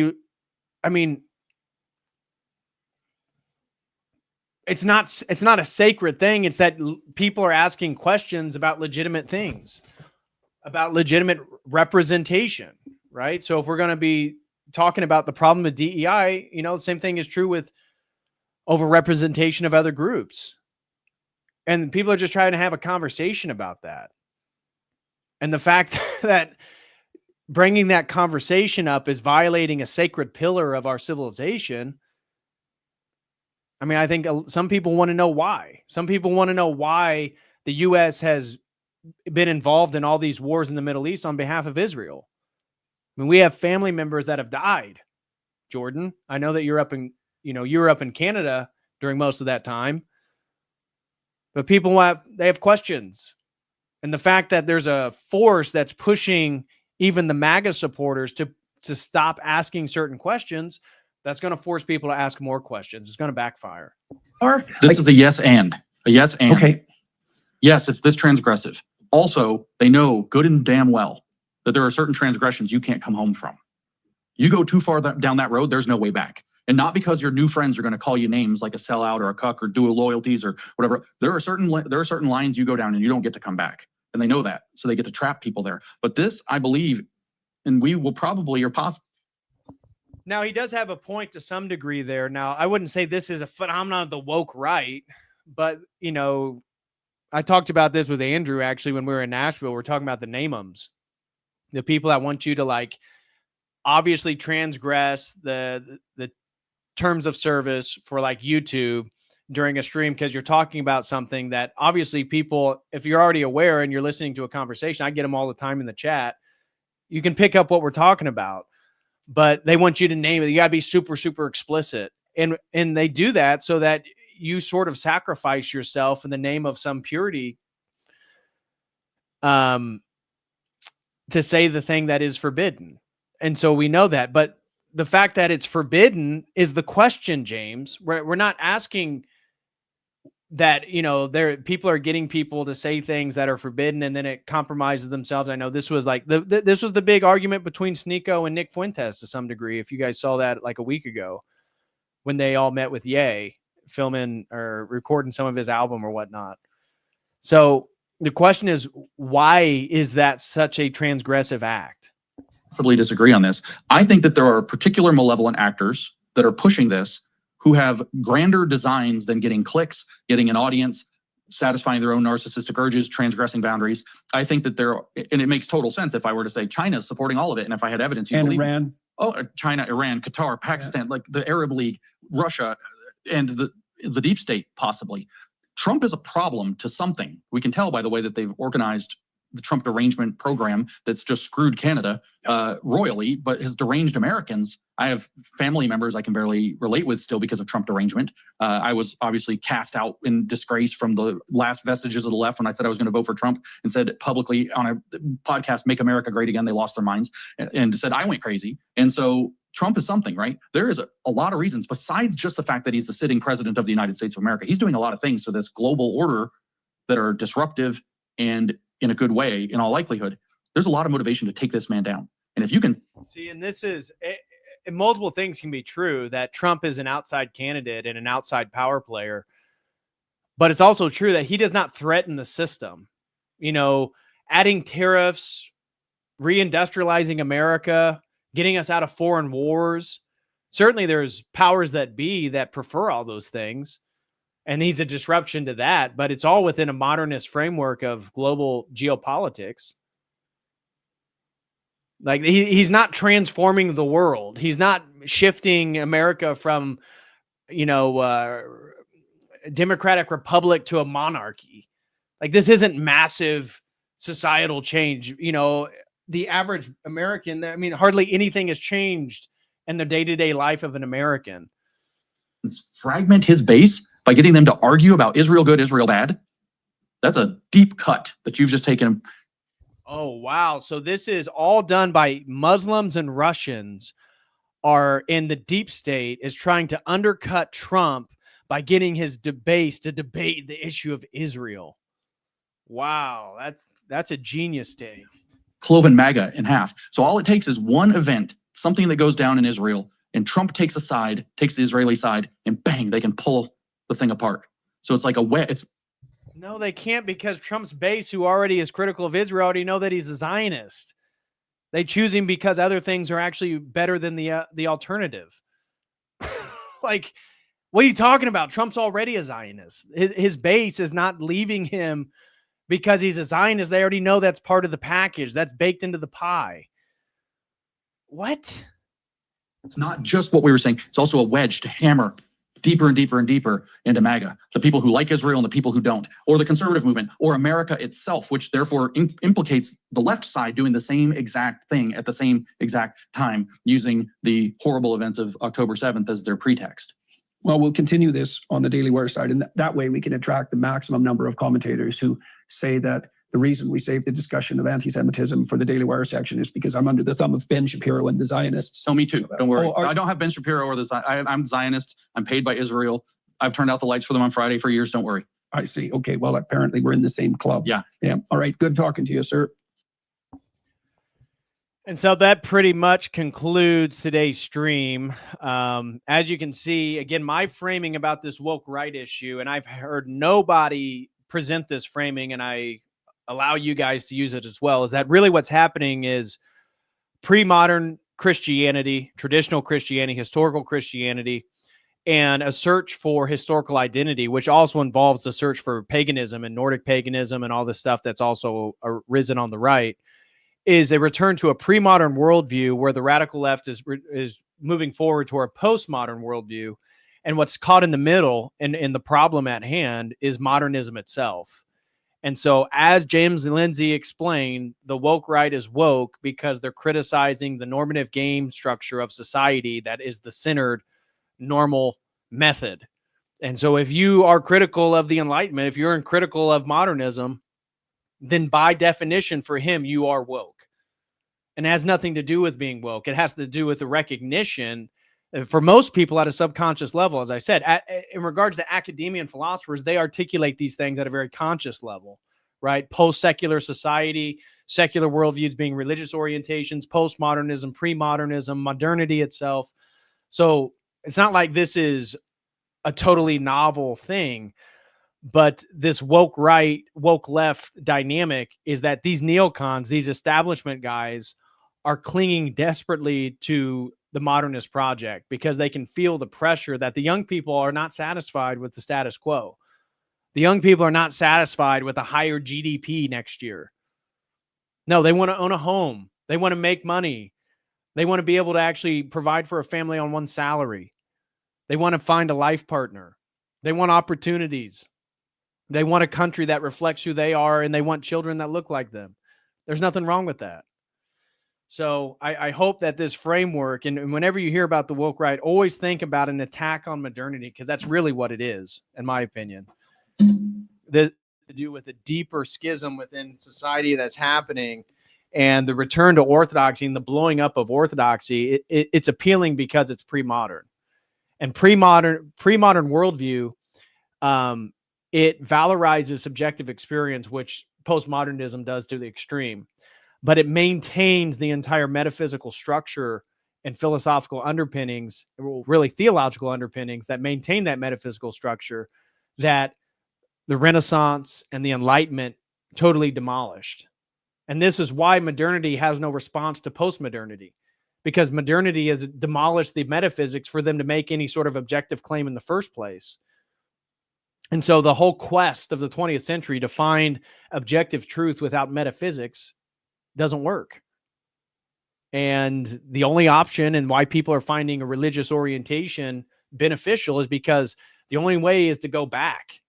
it's not a sacred thing. It's that people are asking questions about legitimate things, about legitimate representation, right? So if we're going to be talking about the problem with DEI, the same thing is true with overrepresentation of other groups. And people are just trying to have a conversation about that. And the fact that bringing that conversation up is violating a sacred pillar of our civilization. I think some people want to know why. Some people want to know why the U.S. has been involved in all these wars in the Middle East on behalf of Israel. We have family members that have died. Jordan, I know that you were up in Canada during most of that time. But people have questions. And the fact that there's a force that's pushing even the MAGA supporters to stop asking certain questions, that's going to force people to ask more questions. It's going to backfire. This is a yes and. Okay. Yes, it's this transgressive. Also, they know good and damn well that there are certain transgressions you can't come home from. You go too far down that road, there's no way back. And not because your new friends are going to call you names like a sellout or a cuck or dual loyalties or whatever. There are certain lines you go down and you don't get to come back. And they know that. So they get to trap people there. But this, I believe, and we will probably or possibly. Now, he does have a point to some degree there. Now, I wouldn't say this is a phenomenon of the woke right, but, I talked about this with Andrew, actually, when we were in Nashville. We're talking about the name-ums, the people that want you to, obviously transgress the terms of service for, YouTube during a stream because you're talking about something that obviously people, if you're already aware and you're listening to a conversation, I get them all the time in the chat, you can pick up what we're talking about. But they want you to name it. You got to be super, super explicit. And they do that so that you sort of sacrifice yourself in the name of some purity to say the thing that is forbidden. And so we know that. But the fact that it's forbidden is the question, James. We're not asking that, people are getting people to say things that are forbidden and then it compromises themselves. I know this was this was the big argument between Sneeko and Nick Fuentes to some degree. If you guys saw that a week ago when they all met with Ye, filming or recording some of his album or whatnot. So the question is, why is that such a transgressive act? Possibly disagree on this. I think that there are particular malevolent actors that are pushing this who have grander designs than getting clicks, getting an audience, satisfying their own narcissistic urges, transgressing boundaries. I think that and it makes total sense if I were to say China's supporting all of it. And if I had evidence, you believe Iran. China, Iran, Qatar, Pakistan, like the Arab League, Russia, and the deep state, possibly. Trump is a problem to something. We can tell by the way that they've organized the Trump derangement program that's just screwed Canada royally, but has deranged Americans. I have family members I can barely relate with still because of Trump derangement. I was obviously cast out in disgrace from the last vestiges of the left when I said I was going to vote for Trump and said publicly on a podcast, "Make America Great Again." They lost their minds and said I went crazy. And so Trump is something, right? There is a lot of reasons besides just the fact that he's the sitting president of the United States of America. He's doing a lot of things to this global order that are disruptive and in a good way, in all likelihood. There's a lot of motivation to take this man down. And if you can see, and this is multiple things can be true, that Trump is an outside candidate and an outside power player, but it's also true that he does not threaten the system. You know, adding tariffs, reindustrializing America, getting us out of foreign wars. Certainly there's powers that be that prefer all those things and needs a disruption to that, but it's all within a modernist framework of global geopolitics. Like he's not transforming the world. He's not shifting America from, democratic republic to a monarchy. Like this isn't massive societal change. You know, the average American, I mean, hardly anything has changed in the day-to-day life of an American. Fragment his base by getting them to argue about Israel good, Israel bad. That's a deep cut that you've just taken. Oh, wow. So this is all done by Muslims and Russians are in the deep state is trying to undercut Trump by getting his base to debate the issue of Israel. Wow. That's a genius take. Cloven MAGA in half. So all it takes is one event, something that goes down in Israel, and Trump takes the Israeli side, and bang, they can pull the thing apart. So it's like no, they can't, because Trump's base, who already is critical of Israel, already know that he's a Zionist. They choose him because other things are actually better than the alternative. Like, what are you talking about? Trump's already a Zionist. His base is not leaving him because he's a Zionist. They already know that's part of the package. That's baked into the pie. What? It's not just what we were saying. It's also a wedge to hammer deeper and deeper and deeper into MAGA, the people who like Israel and the people who don't, or the conservative movement, or America itself, which therefore implicates the left side doing the same exact thing at the same exact time, using the horrible events of October 7th as their pretext. Well, we'll continue this on the Daily Wire side, and that way we can attract the maximum number of commentators who say that the reason we saved the discussion of anti-Semitism for the Daily Wire section is because I'm under the thumb of Ben Shapiro and the Zionists. So me too. Don't worry. I don't have Ben Shapiro or I'm Zionist. I'm paid by Israel. I've turned out the lights for them on Friday for years. Don't worry. I see. Okay. Well, apparently we're in the same club. Yeah. Yeah. All right. Good talking to you, sir. And so that pretty much concludes today's stream. As you can see, again, my framing about this woke right issue, and I've heard nobody present this framing, and I allow you guys to use it as well, is that really what's happening is pre-modern Christianity, traditional Christianity, historical Christianity, and a search for historical identity, which also involves the search for paganism and Nordic paganism and all the stuff that's also arisen on the right, is a return to a pre-modern worldview where the radical left is moving forward toward a postmodern worldview. And what's caught in the middle and the problem at hand is modernism itself. And so, as James and Lindsay explained, the woke right is woke because they're criticizing the normative game structure of society that is the centered normal method. And so if you are critical of the Enlightenment, if you're critical of modernism, then by definition for him, you are woke. And it has nothing to do with being woke. It has to do with the recognition for most people at a subconscious level. As I said, in regards to academia and philosophers, they articulate these things at a very conscious level, right? Post-secular society, secular worldviews being religious orientations, postmodernism, pre-modernism, modernity itself. So it's not like this is a totally novel thing, but this woke right, woke left dynamic is that these neocons, these establishment guys, are clinging desperately to the modernist project because they can feel the pressure that the young people are not satisfied with the status quo. The young people are not satisfied with a higher GDP next year. No, they want to own a home. They want to make money. They want to be able to actually provide for a family on one salary. They want to find a life partner. They want opportunities. They want a country that reflects who they are, and they want children that look like them. There's nothing wrong with that. So I hope that this framework, and whenever you hear about the woke right, always think about an attack on modernity, because that's really what it is, in my opinion. This to do with a deeper schism within society that's happening, and the return to orthodoxy and the blowing up of orthodoxy. It's appealing because it's pre-modern, and pre-modern worldview. It valorizes subjective experience, which postmodernism does to the extreme, but it maintains the entire metaphysical structure and philosophical underpinnings, really theological underpinnings, that maintain that metaphysical structure that the Renaissance and the Enlightenment totally demolished. And this is why modernity has no response to postmodernity, because modernity has demolished the metaphysics for them to make any sort of objective claim in the first place. And so the whole quest of the 20th century to find objective truth without metaphysics doesn't work. And the only option, and why people are finding a religious orientation beneficial, is because the only way is to go back.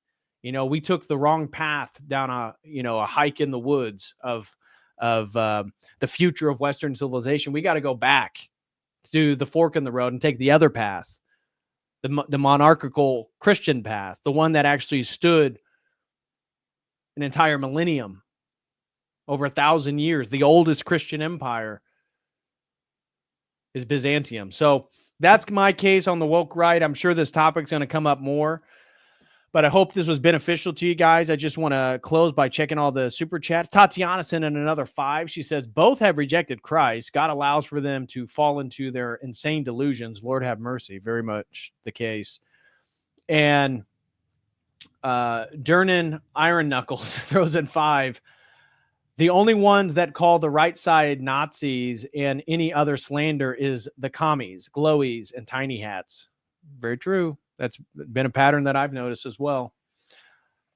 We took the wrong path down a hike in the woods of the future of Western civilization. We got to go back to the fork in the road and take the other path, the monarchical Christian path, the one that actually stood an entire millennium, over 1,000 years. The oldest Christian empire is Byzantium. So that's my case on the woke right. I'm sure this topic's going to come up more, but I hope this was beneficial to you guys. I just want to close by checking all the super chats. Tatiana sent in another 5. She says, both have rejected Christ. God allows for them to fall into their insane delusions. Lord have mercy. Very much the case. And Dernan Iron Knuckles throws in 5. The only ones that call the right side Nazis and any other slander is the commies, glowies, and tiny hats. Very true. That's been a pattern that I've noticed as well.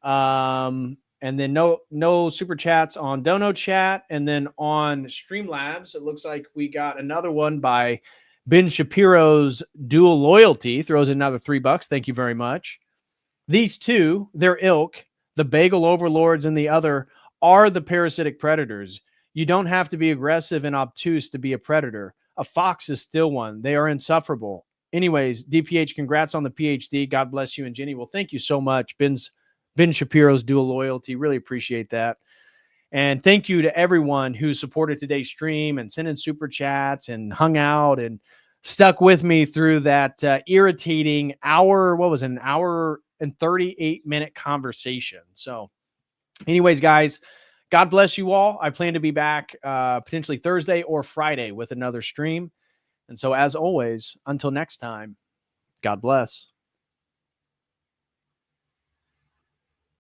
And then no super chats on Dono Chat. And then on Streamlabs, it looks like we got another one by Ben Shapiro's Dual Loyalty. Throws in another $3. Thank you very much. These two, their ilk, the bagel overlords and the other, are the parasitic predators. You don't have to be aggressive and obtuse to be a predator. A fox is still one. They are insufferable. Anyways, DPH, congrats on the PhD. God bless you and Jenny. Well, thank you so much. Ben Shapiro's Dual Loyalty. Really appreciate that. And thank you to everyone who supported today's stream and sent in super chats and hung out and stuck with me through that irritating hour. What was it, an hour and 38-minute conversation? So anyways, guys, God bless you all. I plan to be back potentially Thursday or Friday with another stream. And so as always, until next time, God bless.